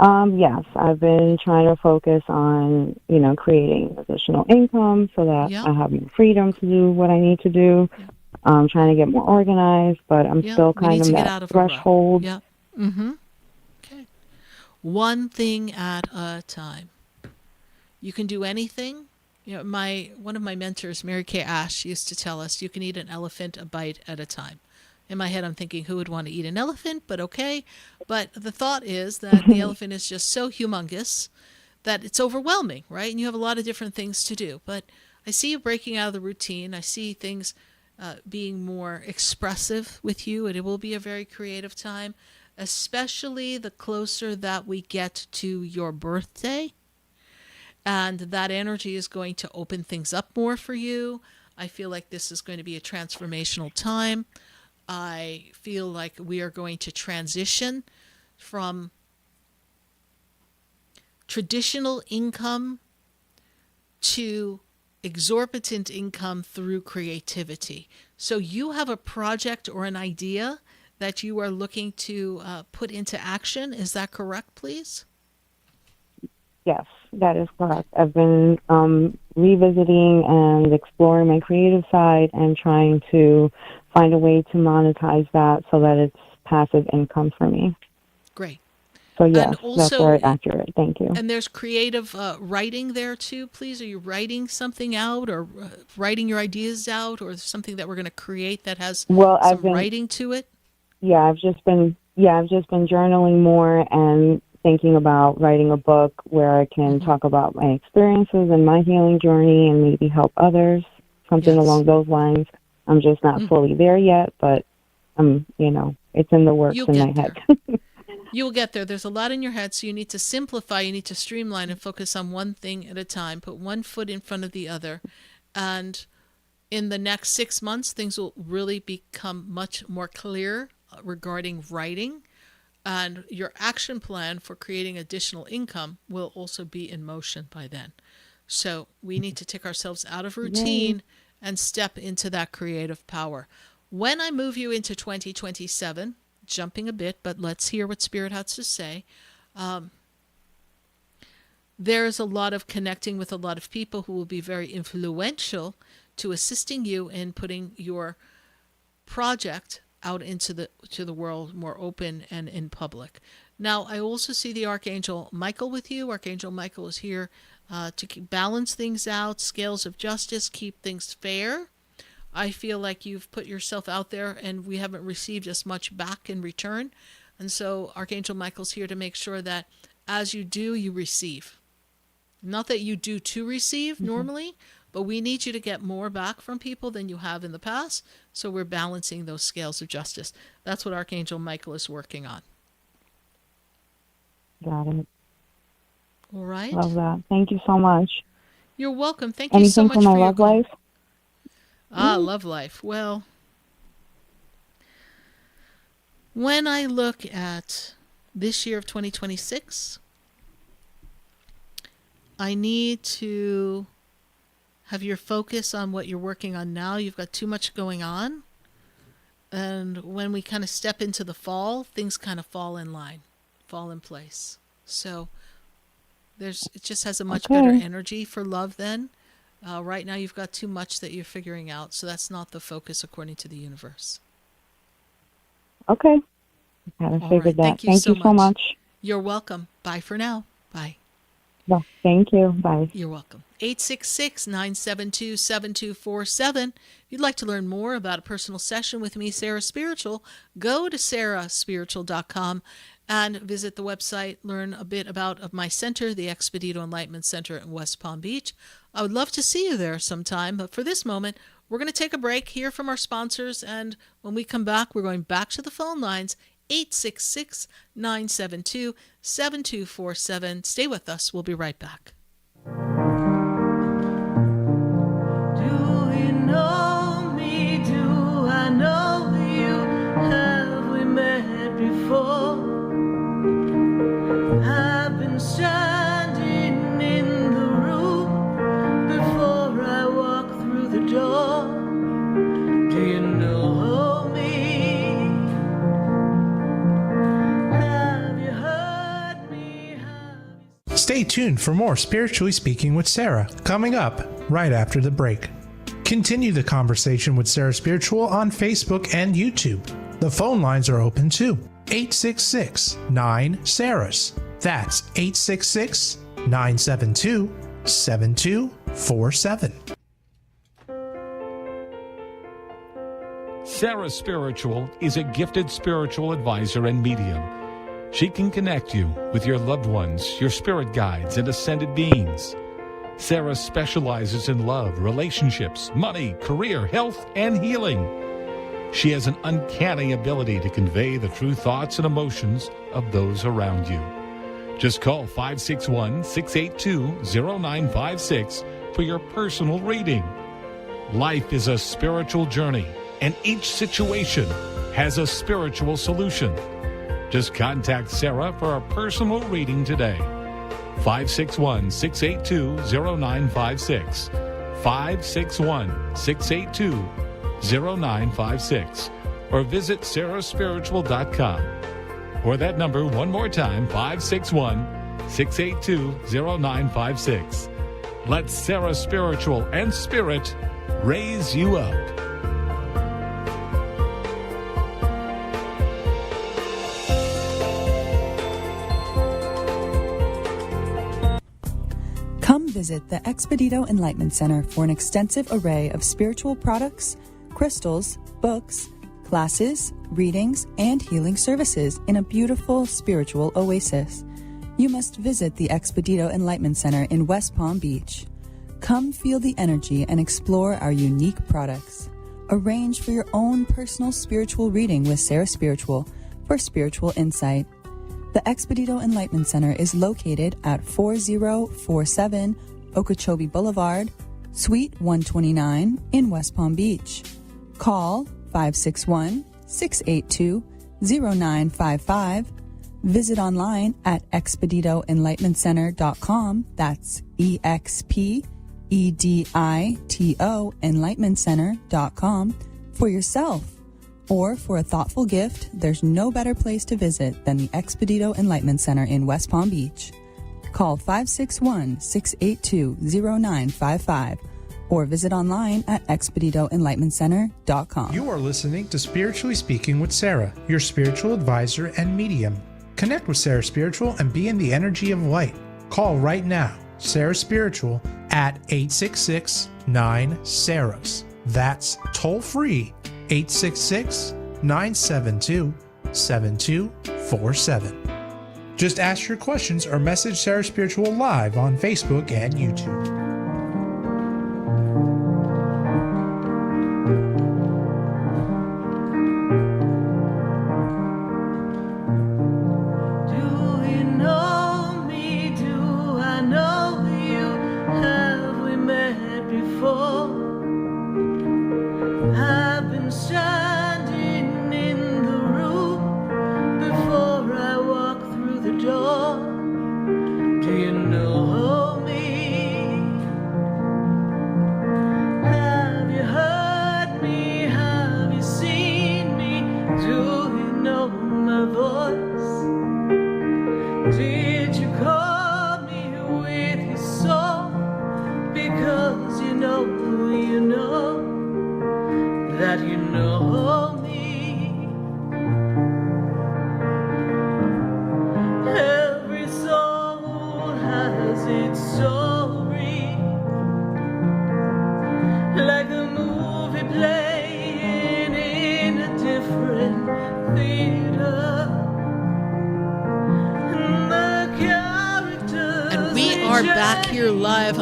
Yes, I've been trying to focus on, creating additional income so that I have more freedom to do what I need to do. I'm trying to get more organized, but I'm still kind of that threshold. Yeah. Mm-hmm. Okay. One thing at a time. You can do anything. One of my mentors, Mary Kay Ash, used to tell us, you can eat an elephant a bite at a time. In my head, I'm thinking, who would want to eat an elephant? But okay. But the thought is that the elephant is just so humongous that it's overwhelming, right? And you have a lot of different things to do. But I see you breaking out of the routine. I see things being more expressive with you, and it will be a very creative time, especially the closer that we get to your birthday. And that energy is going to open things up more for you. I feel like this is going to be a transformational time. I feel like we are going to transition from traditional income to exorbitant income through creativity. So you have a project or an idea that you are looking to put into action. Is that correct, please? Yes, that is correct. I've been revisiting and exploring my creative side and trying to find a way to monetize that so that it's passive income for me. Great. So yes, that's very accurate. Thank you. And there's creative writing there too, please. Are you writing something out or writing your ideas out, or something that we're going to create that has some writing to it? Yeah, I've just been journaling more and thinking about writing a book where I can talk about my experiences and my healing journey and maybe help others, something along those lines. I'm just not fully there yet, but it's in the works in my head. You'll get there. There's a lot in your head, so you need to simplify, you need to streamline and focus on one thing at a time. Put one foot in front of the other. And in the next 6 months, things will really become much more clear regarding writing. And your action plan for creating additional income will also be in motion by then. So we need to take ourselves out of routine and step into that creative power. When I move you into 2027, jumping a bit, but let's hear what Spirit has to say. There's a lot of connecting with a lot of people who will be very influential to assisting you in putting your project out into the world more open and in public. Now, I also see the Archangel Michael with you. Archangel Michael is here to balance things out, scales of justice, keep things fair. I feel like you've put yourself out there and we haven't received as much back in return. And so Archangel Michael's here to make sure that as you do, you receive. Not that you do to receive normally, but we need you to get more back from people than you have in the past. So we're balancing those scales of justice. That's what Archangel Michael is working on. Got it. All right. Love that. Thank you so much. You're welcome. Thank you so much for my for your love life? Love life. Well, when I look at this year of 2026, I need to have your focus on what you're working on now. You've got too much going on. And when we kind of step into the fall, things kind of fall in line, fall in place. So it just has a much better energy for love then. Right now you've got too much that you're figuring out, so that's not the focus according to the universe. Okay. I figured that. Thank you so much. You're welcome. Bye for now. Bye. No, thank you. Bye. You're welcome. 866-972-7247. If you'd like to learn more about a personal session with me, Sarah Spiritual, go to sarahspiritual.com and visit the website, learn a bit about my center, the Expedito Enlightenment Center in West Palm Beach. I would love to see you there sometime, but for this moment, we're going to take a break, hear from our sponsors, and when we come back, we're going back to the phone lines, 866-972-7247. Stay with us. We'll be right back. Do you know me? Do I know you? Have we met before? I've been standing in the room before I tuned for more Spiritually Speaking with Sarah, coming up right after the break. Continue the conversation with Sarah Spiritual on Facebook and YouTube. The phone lines are open too. 866-9-SARAHS. That's 866-972-7247. Sarah Spiritual is a gifted spiritual advisor and medium. She can connect you with your loved ones, your spirit guides, and ascended beings. Sarah specializes in love, relationships, money, career, health, and healing. She has an uncanny ability to convey the true thoughts and emotions of those around you. Just call 561-682-0956 for your personal reading. Life is a spiritual journey, and each situation has a spiritual solution. Just contact Sarah for a personal reading today. 561-682-0956. 561-682-0956. Or visit sarahspiritual.com. Or that number one more time, 561-682-0956. Let Sarah Spiritual and Spirit raise you up. Come visit the Expedito Enlightenment Center for an extensive array of spiritual products, crystals, books, classes, readings, and healing services in a beautiful spiritual oasis. You must visit the Expedito Enlightenment Center in West Palm Beach. Come feel the energy and explore our unique products. Arrange for your own personal spiritual reading with Sarah Spiritual for spiritual insight. The Expedito Enlightenment Center is located at 4047 Okeechobee Boulevard, Suite 129 in West Palm Beach. Call 561-682-0955. Visit online at expeditoenlightenmentcenter.com. That's EXPEDITO enlightenmentcenter.com for yourself. Or for a thoughtful gift, there's no better place to visit than the Expedito Enlightenment Center in West Palm Beach. Call 561-682-0955 or visit online at expeditoenlightenmentcenter.com. You are listening to Spiritually Speaking with Sarah, your spiritual advisor and medium. Connect with Sarah Spiritual and be in the energy of light. Call right now, Sarah Spiritual, at 866-9-SARAHS. That's toll free, 866-972-7247. Just ask your questions or message Sarah Spiritual live on Facebook and YouTube.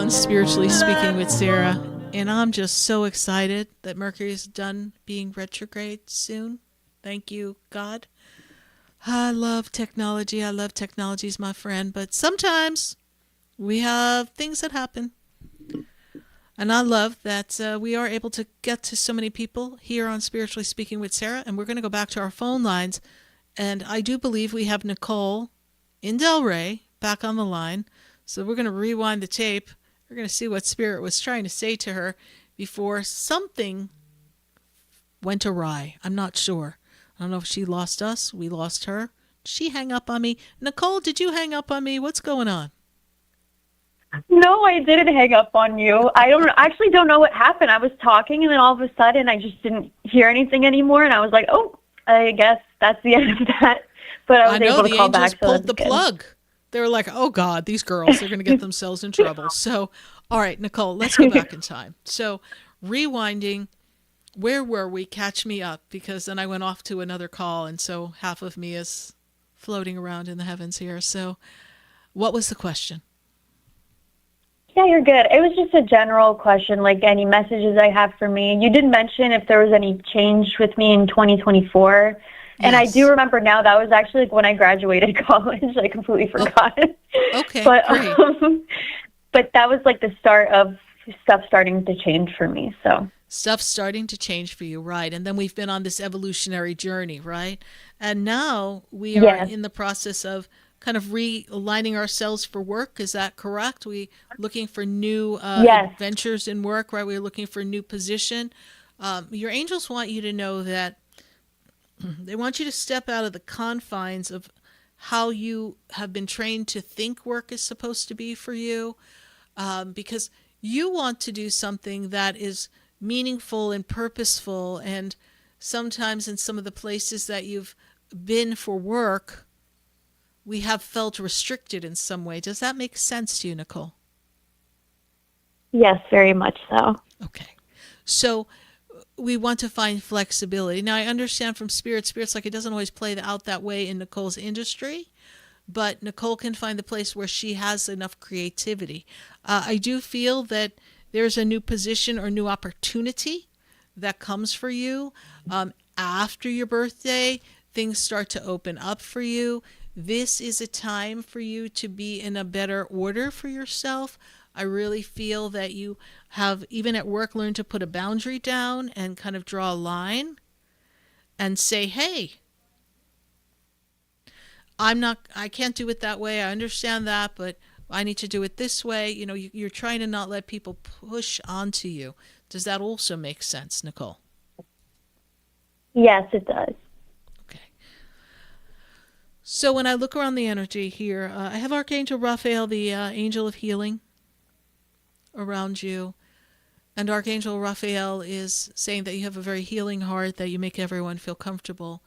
Spiritually Speaking with Sarah, and I'm just so excited that Mercury is done being retrograde soon. Thank you, God. I love technology. I love technology as my friend, but sometimes we have things that happen. And I love that we are able to get to so many people here on Spiritually Speaking with Sarah, and we're going to go back to our phone lines. And I do believe we have Nicole in Delray back on the line. So we're going to rewind the tape. We're going to see what Spirit was trying to say to her before something went awry. I'm not sure. I don't know if she lost us. We lost her. Did she hang up on me? Nicole, did you hang up on me? What's going on? No, I didn't hang up on you. I actually don't know what happened. I was talking, and then all of a sudden, I just didn't hear anything anymore, and I was like, oh, I guess that's the end of that. But I was know able to the call angels back, so pulled that's the good. plug. They were like, oh God, these girls, they're going to get themselves in trouble. So, all right, Nicole, let's go back in time. So, rewinding, where were we? Catch me up, because then I went off to another call, and so half of me is floating around in the heavens here. So, what was the question? Yeah, you're good. It was just a general question, like any messages I have for me. You did mention if there was any change with me in 2024. And I do remember now that was actually like when I graduated college. I completely forgot. Okay, but, great. But that was like the start of stuff starting to change for me. So Stuff's starting to change for you, right? And then we've been on this evolutionary journey, right? And now we are Yes. in the process of kind of realigning ourselves for work. Is that correct? We looking for new Yes. adventures in work, right? We're looking for a new position. Your angels want you to know that they want you to step out of the confines of how you have been trained to think work is supposed to be for you, because you want to do something that is meaningful and purposeful. And sometimes in some of the places that you've been for work, we have felt restricted in some way. Does that make sense to you, Nicole? Yes, very much so. Okay. So we want to find flexibility. Now, I understand from Spirit's like it doesn't always play out that way in Nicole's industry, but Nicole can find the place where she has enough creativity. I do feel that there's a new position or new opportunity that comes for you after your birthday. Things start to open up for you. This is a time for you to be in a better order for yourself. I really feel that you have, even at work, learned to put a boundary down and kind of draw a line and say, hey, I can't do it that way. I understand that, but I need to do it this way. You know, you're trying to not let people push onto you. Does that also make sense, Nicole? Yes, it does. So when I look around the energy here, I have Archangel Raphael, the angel of healing, around you. And Archangel Raphael is saying that you have a very healing heart, that you make everyone feel comfortable.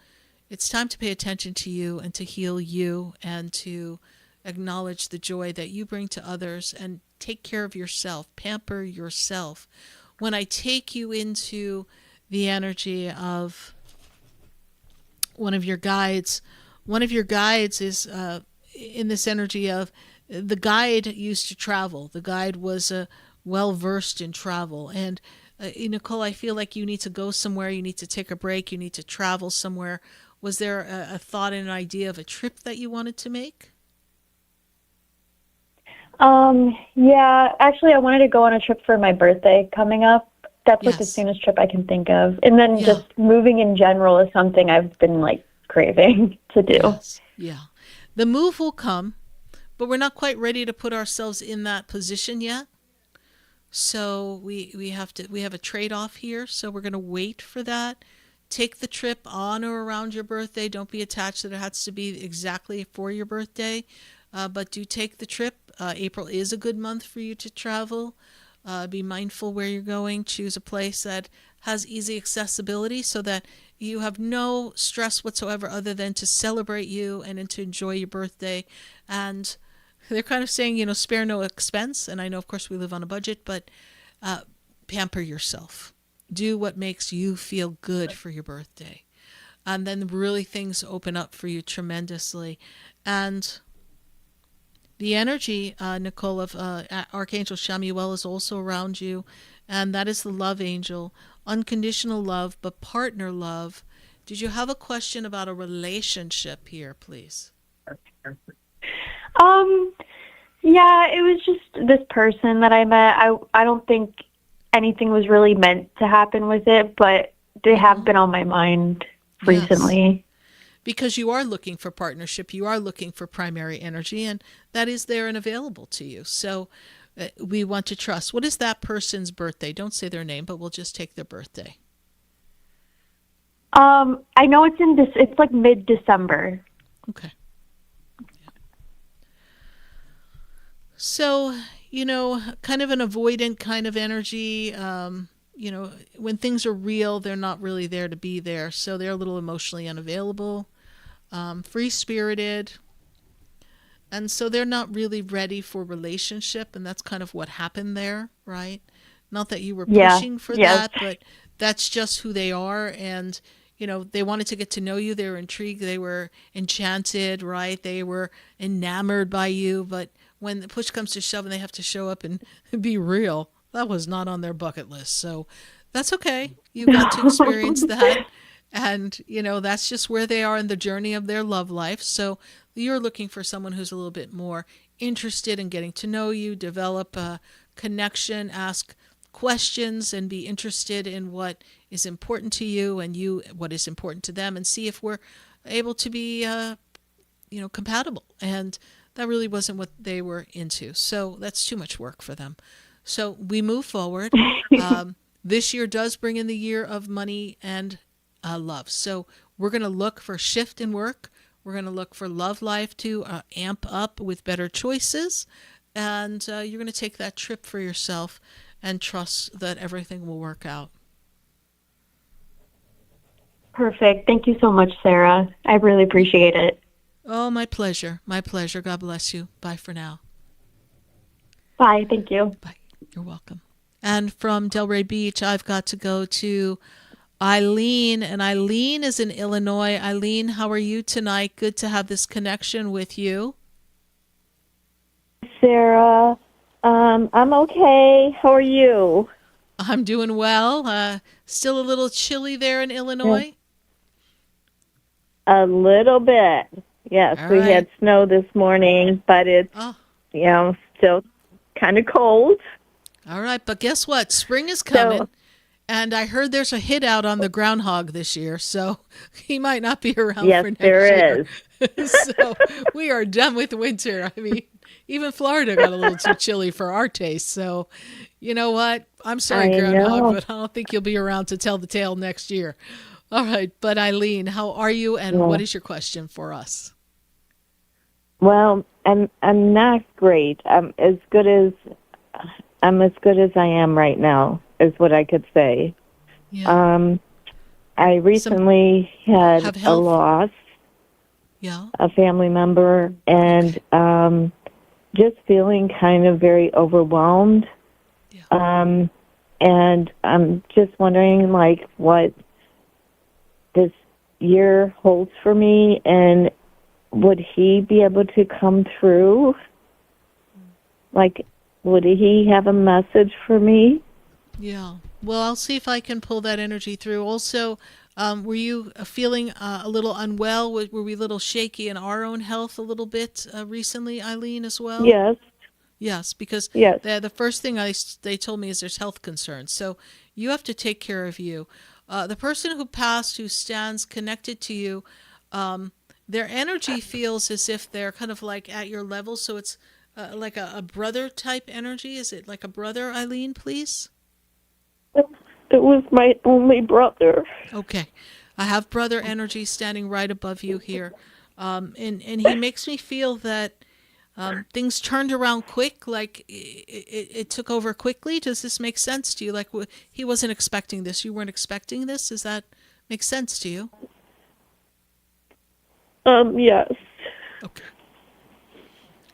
It's time to pay attention to you and to heal you and to acknowledge the joy that you bring to others and take care of yourself, pamper yourself. When I take you into the energy of one of your guides is in this energy of the guide used to travel. The guide was well-versed in travel. And Nicole, I feel like you need to go somewhere. You need to take a break. You need to travel somewhere. Was there a thought and an idea of a trip that you wanted to make? Yeah, actually, I wanted to go on a trip for my birthday coming up. That's like the Yes. soonest trip I can think of. And then Yeah. just moving in general is something I've been like craving to do. Yes. Yeah. The move will come, but we're not quite ready to put ourselves in that position yet. So we have a trade-off here. So we're going to wait for that. Take the trip on or around your birthday. Don't be attached that it has to be exactly for your birthday, but do take the trip. April is a good month for you to travel. Be mindful where you're going. Choose a place that has easy accessibility so that you have no stress whatsoever other than to celebrate you and to enjoy your birthday. And they're kind of saying, you know, spare no expense. And I know, of course, we live on a budget, but pamper yourself. Do what makes you feel good for your birthday. And then really things open up for you tremendously. And the energy, Nicole, of Archangel Chamuel is also around you. And that is the love angel. Unconditional love, but partner love. Did you have a question about a relationship here, please? Yeah, it was just this person that I met. I don't think anything was really meant to happen with it, but they have been on my mind recently. Because you are looking for partnership, you are looking for primary energy, and that is there and available to you. So we want to trust. What is that person's birthday? Don't say their name, but we'll just take their birthday. I know it's it's like mid-December. Okay. So, kind of an avoidant kind of energy. When things are real, they're not really there to be there. So they're a little emotionally unavailable, free-spirited. And so they're not really ready for relationship. And that's kind of what happened there, right? Not that you were pushing for that, but that's just who they are. And, they wanted to get to know you. They were intrigued. They were enchanted, right? They were enamored by you. But when the push comes to shove and they have to show up and be real, that was not on their bucket list. So that's okay. You got to experience that. And, that's just where they are in the journey of their love life. So you're looking for someone who's a little bit more interested in getting to know you, develop a connection, ask questions, and be interested in what is important to you and you what is important to them, and see if we're able to be, compatible. And that really wasn't what they were into. So that's too much work for them. So we move forward. This year does bring in the year of money and love. So we're going to look for shift in work. We're going to look for love life to amp up with better choices. And you're going to take that trip for yourself and trust that everything will work out. Perfect. Thank you so much, Sarah. I really appreciate it. Oh, my pleasure. My pleasure. God bless you. Bye for now. Bye. Thank you. Bye. You're welcome. And from Delray Beach, I've got to go to Eileen. And Eileen is in Illinois. Eileen, how are you tonight? Good to have this connection with you. Sarah, I'm okay. How are you? I'm doing well. Still a little chilly there in Illinois? A little bit. Yes, All we right. had snow this morning, but it's, still kind of cold. All right, but guess what? Spring is coming, So- and I heard there's a hit out on the groundhog this year, so he might not be around Yes, for next there year. So we are done with winter. I mean, even Florida got a little too chilly for our taste. So, you know what? I'm sorry, I groundhog, know. but I don't think you'll be around to tell the tale next year. All right, but Eileen, how are you, and Yeah. what is your question for us? Well, I'm not great. I'm as good as I am right now, is what I could say. Yeah. I recently had have a health? loss, Yeah. a family member, and just feeling kind of very overwhelmed. And I'm just wondering, like, what this year holds for me, and would he be able to come through? Like, would he have a message for me? Yeah. Well, I'll see if I can pull that energy through. Also, were you feeling a little unwell? Were we a little shaky in our own health a little bit recently, Eileen, as well? Yes. Yes, because Yes. the first thing they told me is there's health concerns. So you have to take care of you. The person who passed, who stands connected to you, their energy feels as if they're kind of like at your level. So it's like a brother type energy. Is it like a brother, Eileen, please? It was my only brother. Okay. I have brother energy standing right above you here. And he makes me feel that things turned around quick, like it took over quickly. Does this make sense to you? Like he wasn't expecting this. You weren't expecting this? Does that make sense to you? Yes. Okay.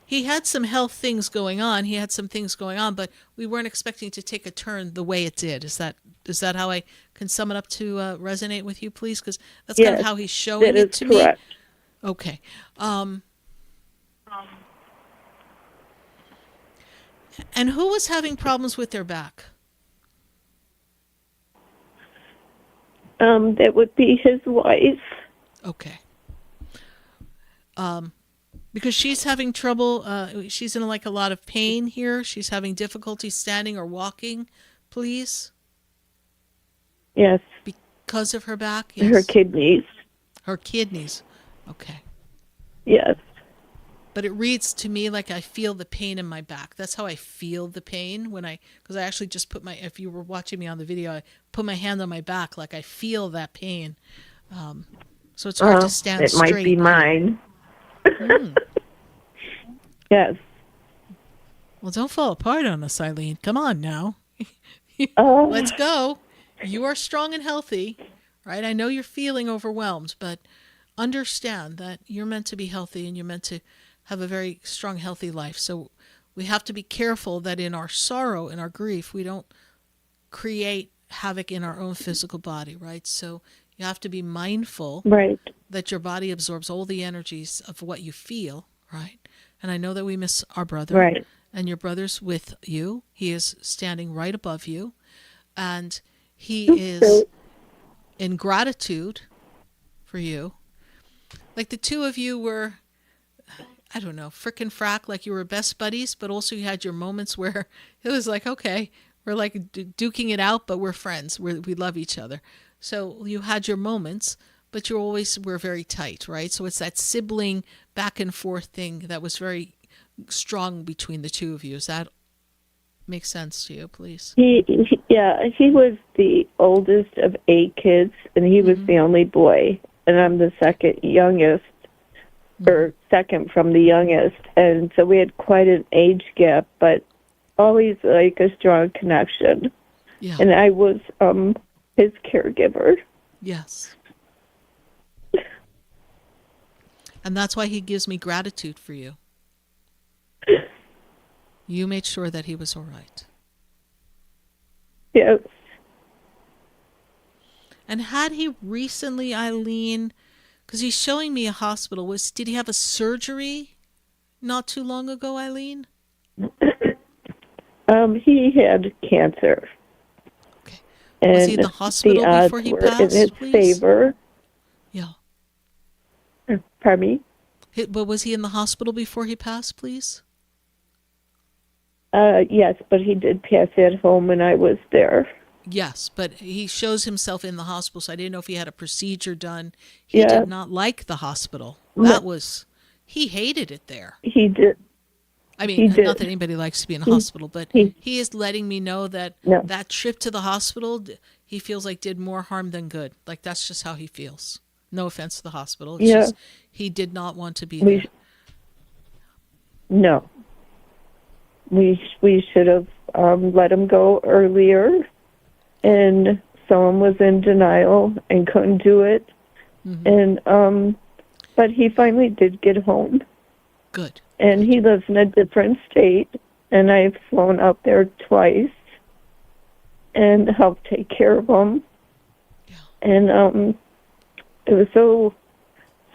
He had some health things going on. He had some things going on, but we weren't expecting it to take a turn the way it did. Is that how I can sum it up to resonate with you, please? Because that's kind of Yes, how he's showing that it is to correct. me. Okay. And who was having problems with their back? That would be his wife. Okay. Because she's having trouble, she's in like a lot of pain here. She's having difficulty standing or walking, please. Yes. Because of her back? Her Yes. kidneys. Her kidneys. Okay. Yes. But it reads to me like I feel the pain in my back. That's how I feel the pain because I actually just if you were watching me on the video, I put my hand on my back like I feel that pain. So it's hard to stand it straight. might be mine. Mm. Yes. Well, don't fall apart on us, Eileen. Come on now. Let's go. You are strong and healthy, right? I know you're feeling overwhelmed, but understand that you're meant to be healthy and you're meant to have a very strong, healthy life. So we have to be careful that in our sorrow and our grief, we don't create havoc in our own physical body, right? So you have to be mindful that your body absorbs all the energies of what you feel, right? And I know that we miss our brother. Right. And your brother's with you. He is standing right above you. And he is in gratitude for you. Like the two of you were, I don't know, frickin' frack, like you were best buddies, but also you had your moments where it was like, okay, we're like duking it out, but we're friends. We love each other. So you had your moments, but you always were very tight, right? So it's that sibling back and forth thing that was very strong between the two of you. Does that make sense to you, please? He was the oldest of 8 kids, and he was the only boy, and I'm the second youngest, or second from the youngest, and so we had quite an age gap, but always like a strong connection. Yeah. And I was his caregiver. Yes. And that's why he gives me gratitude for you. You made sure that he was all right. Yes. And had he recently, Eileen, because he's showing me a hospital, did he have a surgery not too long ago, Eileen? He had cancer. Okay. And was he in the hospital the before he odds passed, were in his please? favor. Yeah. Pardon me? But was he in the hospital before he passed, please? Yes, but he did pass at home and I was there. Yes, but he shows himself in the hospital, so I didn't know if he had a procedure done. He did not like the hospital. He hated it there. He did. I mean, not that anybody likes to be in a hospital, but he is letting me know that that trip to the hospital, he feels like did more harm than good. Like, that's just how he feels. No offense to the hospital. It's just he did not want to be there. No. We should have let him go earlier, and someone was in denial and couldn't do it. And but he finally did get home. Good. And he lives in a different state, and I've flown out there twice and helped take care of him. Yeah. And it was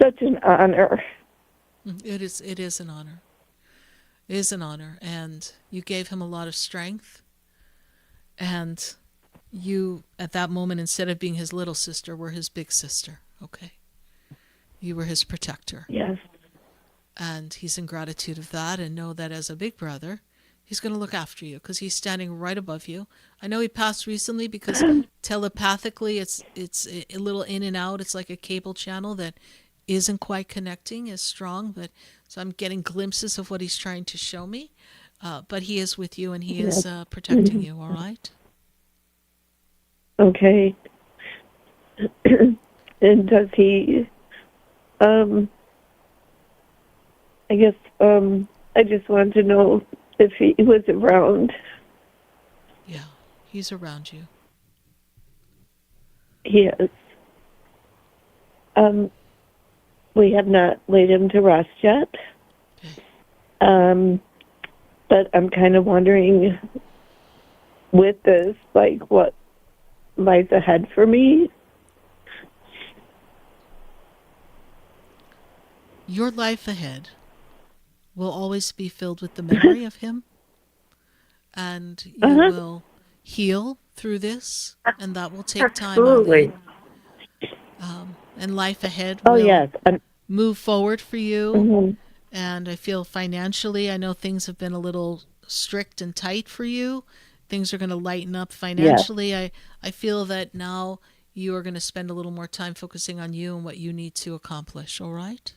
such an honor. It is an honor. It is an honor, and you gave him a lot of strength. And you, at that moment, instead of being his little sister, were his big sister. Okay, you were his protector. Yes. And he's in gratitude of that, and know that as a big brother, he's going to look after you because he's standing right above you. I know he passed recently because telepathically it's a little in and out. It's like a cable channel that isn't quite connecting as strong, but so I'm getting glimpses of what he's trying to show me. But he is with you and he is protecting you, all right? Okay. And does he I guess I just wanted to know if he was around. Yeah, he's around you. He is. We have not laid him to rest yet. Okay. But I'm kind of wondering with this, like, what lies ahead for me. Your life ahead will always be filled with the memory of him, and you will heal through this, and that will take time. Absolutely. And life ahead will move forward for you. And I feel financially, I know things have been a little strict and tight for you. Things are going to lighten up financially. I feel that now you are going to spend a little more time focusing on you and what you need to accomplish, all right?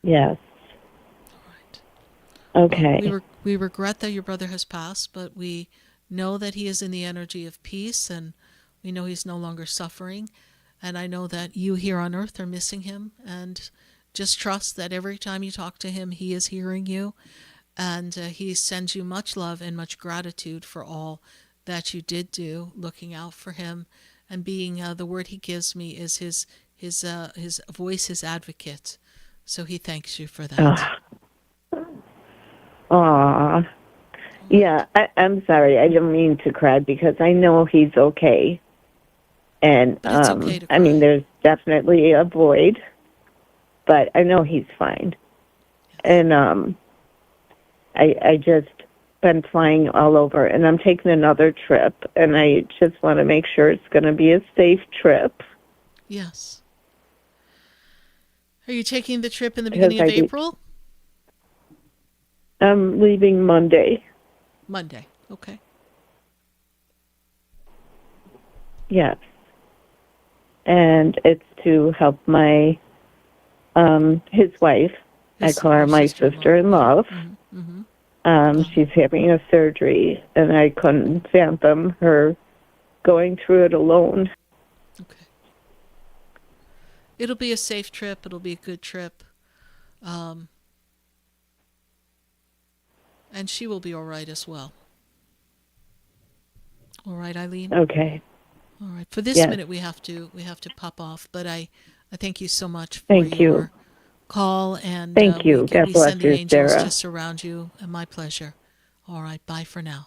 Yes. All right. Okay. We regret that your brother has passed, but we know that he is in the energy of peace, and we know he's no longer suffering. And I know that you here on earth are missing him, and just trust that every time you talk to him, he is hearing you. And he sends you much love and much gratitude for all that you did do, looking out for him and being the word he gives me is his voice, his advocate. So he thanks you for that. Aw. Yeah, I'm sorry. I don't mean to cry because I know he's okay. And But it's okay to I mean, there's definitely a void, but I know he's fine. And I just been flying all over, and I'm taking another trip, and I just want to make sure it's going to be a safe trip. Yes. Are you taking the trip in the beginning of April? I'm leaving Monday. Monday. Okay. Yes. And it's to help my his wife. I call her my sister-in-law. She's having a surgery, and I couldn't fathom her going through it alone. Okay. It'll be a safe trip. It'll be a good trip. And she will be all right as well. All right, Eileen? Okay. All right. For this minute, we have to pop off, but I thank you so much for your call, and thank you. God we bless send the you, angels Sarah. to surround you, and my pleasure. All right. Bye for now.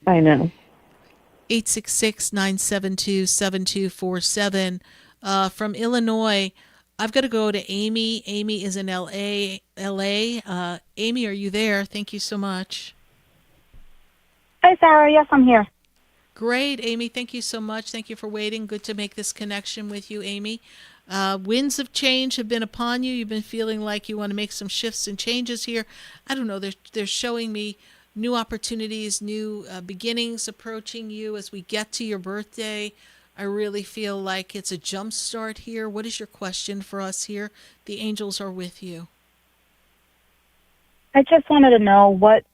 I know. 866-972-7247. From Illinois, I've got to go to Amy. Amy is in LA. Amy, are you there? Thank you so much. Hi, Sarah. Yes, I'm here. Great, Amy. Thank you so much. Thank you for waiting. Good to make this connection with you, Amy. Winds of change have been upon you. You've been feeling like you want to make some shifts and changes here. I don't know. They're showing me new opportunities, new beginnings approaching you as we get to your birthday. I really feel like it's a jump start here. What is your question for us here? The angels are with you. I just wanted to know what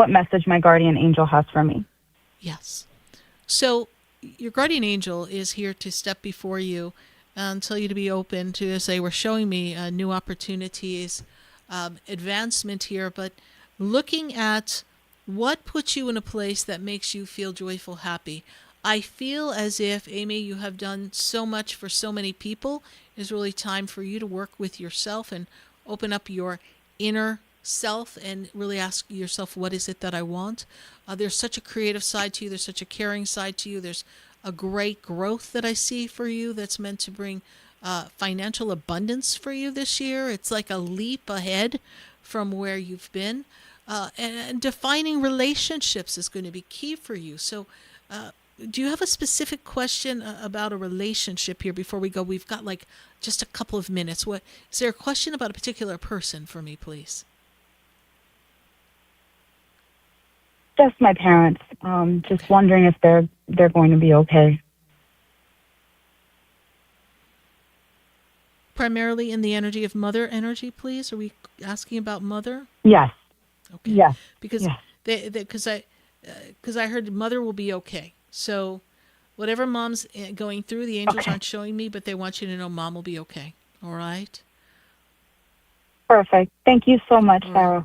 message my guardian angel has for me. Yes. So your guardian angel is here to step before you and tell you to be open to, as they were showing me, new opportunities, advancement here, but looking at what puts you in a place that makes you feel joyful, happy. I feel as if, Amy, you have done so much for so many people. It's really time for you to work with yourself and open up your inner self and really ask yourself, what is it that I want? There's such a creative side to you. There's such a caring side to you. There's a great growth that I see for you that's meant to bring financial abundance for you this year. It's like a leap ahead from where you've been. And defining relationships is going to be key for you. So do you have a specific question about a relationship here before we go? We've got like just a couple of minutes. Is there a question about a particular person for me, please? Just my parents. Just wondering if they're going to be okay. Primarily in the energy of mother energy, please. Are we asking about mother? Yes. Okay. Yes. Because I heard mother will be okay. So whatever mom's going through, the angels aren't showing me, but they want you to know mom will be okay. All right? Perfect. Thank you so much, Sarah.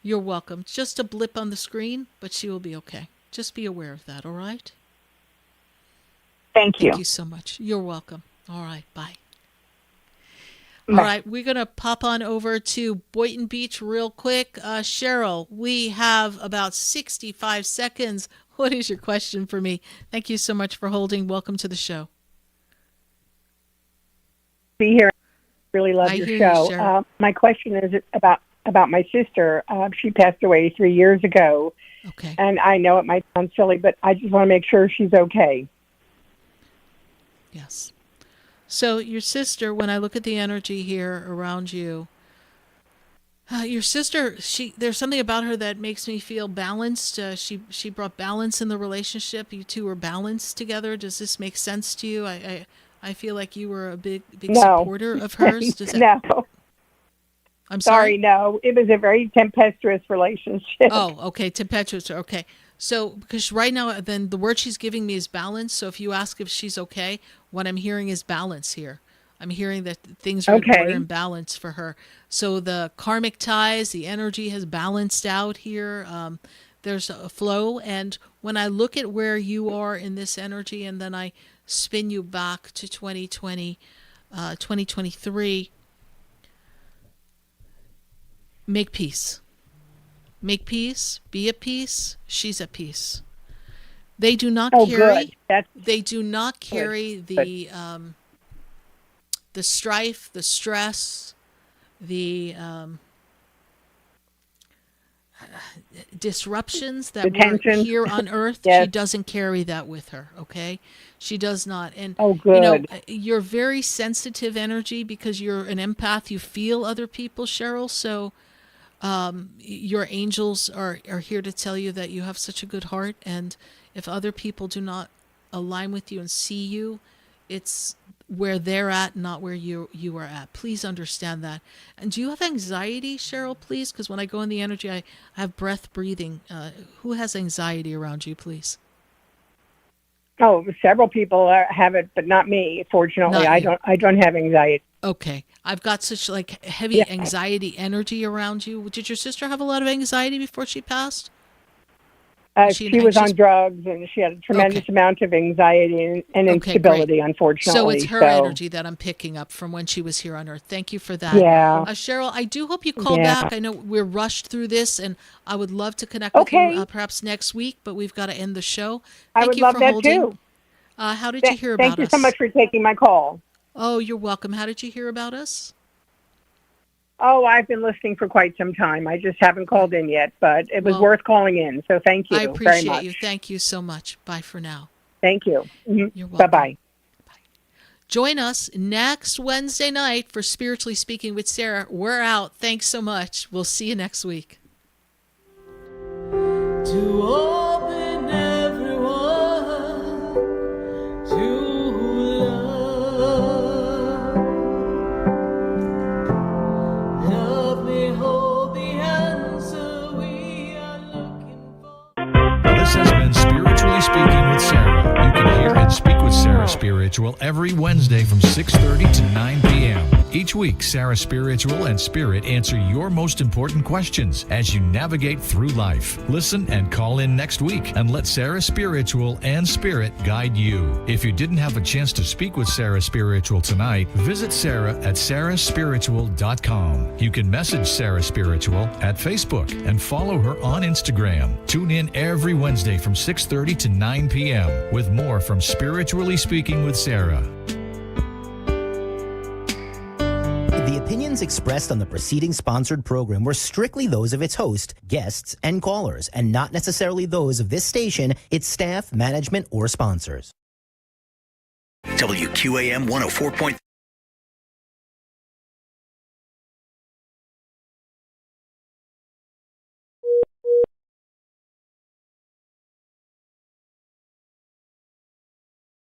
You're welcome. It's just a blip on the screen, but she will be okay. Just be aware of that, all right? Thank you. Thank you so much. You're welcome. All right, bye. All right, we're going to pop on over to Boynton Beach real quick. Cheryl, we have about 65 seconds. What is your question for me? Thank you so much for holding. Welcome to the show. Be here. Really love your show. My question is about my sister. She passed away 3 years ago. Okay. And I know it might sound silly, but I just want to make sure she's okay. Yes. So your sister, when I look at the energy here around you, your sister, there's something about her that makes me feel balanced. She brought balance in the relationship. You two were balanced together. Does this make sense to you? I feel like you were a big supporter of hers. Does that... No. I'm sorry? No. It was a very tempestuous relationship. Oh, okay. Tempestuous. Okay. So, because right now, then the word she's giving me is balance. So if you ask if she's okay, what I'm hearing is balance here. I'm hearing that things are in Okay. order and balance for her. So the karmic ties, the energy has balanced out here. There's a flow. And when I look at where you are in this energy and then I spin you back to 2023, make peace. Make peace. Be at peace. She's at peace. They do not carry. Good. They do not carry the strife, the stress, the disruptions that The tension. were here on Earth. Yes. She doesn't carry that with her. Okay, she does not. And good. you know, you're very sensitive energy because you're an empath. You feel other people, Cheryl. So. Your angels are here to tell you that you have such a good heart, and if other people do not align with you and see you, it's where they're at, not where you are at. Please understand that. And do you have anxiety, Cheryl, please? Because when I go in the energy, I have breath breathing. Who has anxiety around you, please? Oh, several people have it, but not me. Fortunately, Not I you. don't. I don't have anxiety. Okay. I've got such like heavy anxiety energy around you. Did your sister have a lot of anxiety before she passed? She was on drugs, and she had a tremendous amount of anxiety and instability, great. unfortunately. So it's her energy that I'm picking up from when she was here on Earth. Thank you for that. Yeah. Cheryl, I do hope you call Yeah. back. I know we're rushed through this, and I would love to connect with you perhaps next week, but we've got to end the show. I Thank would you love for that holding. too. How did you hear about us? Thank you so much for taking my call. Oh, you're welcome. How did you hear about us? Oh, I've been listening for quite some time. I just haven't called in yet, but it was worth calling in. So thank you I very appreciate much. you. Thank you so much. Bye for now. Thank you. You're welcome. Bye-bye. Join us next Wednesday night for Spiritually Speaking with Sarah. We're out. Thanks so much. We'll see you next week. To open everyone to love. Help me hold the answer we are looking for. This has been Spiritually Speaking with Sarah. You can hear and speak with Sarah Spiritual every Wednesday from 6:30 to 9 p.m. Each week, Sarah Spiritual and Spirit answer your most important questions as you navigate through life. Listen and call in next week and let Sarah Spiritual and Spirit guide you. If you didn't have a chance to speak with Sarah Spiritual tonight, visit Sarah at sarahspiritual.com. You can message Sarah Spiritual at Facebook and follow her on Instagram. Tune in every Wednesday from 6:30 to 9 p.m. with more from Spiritually Speaking with Sarah. The opinions expressed on the preceding sponsored program were strictly those of its host, guests, and callers, and not necessarily those of this station, its staff, management, or sponsors. WQAM 104.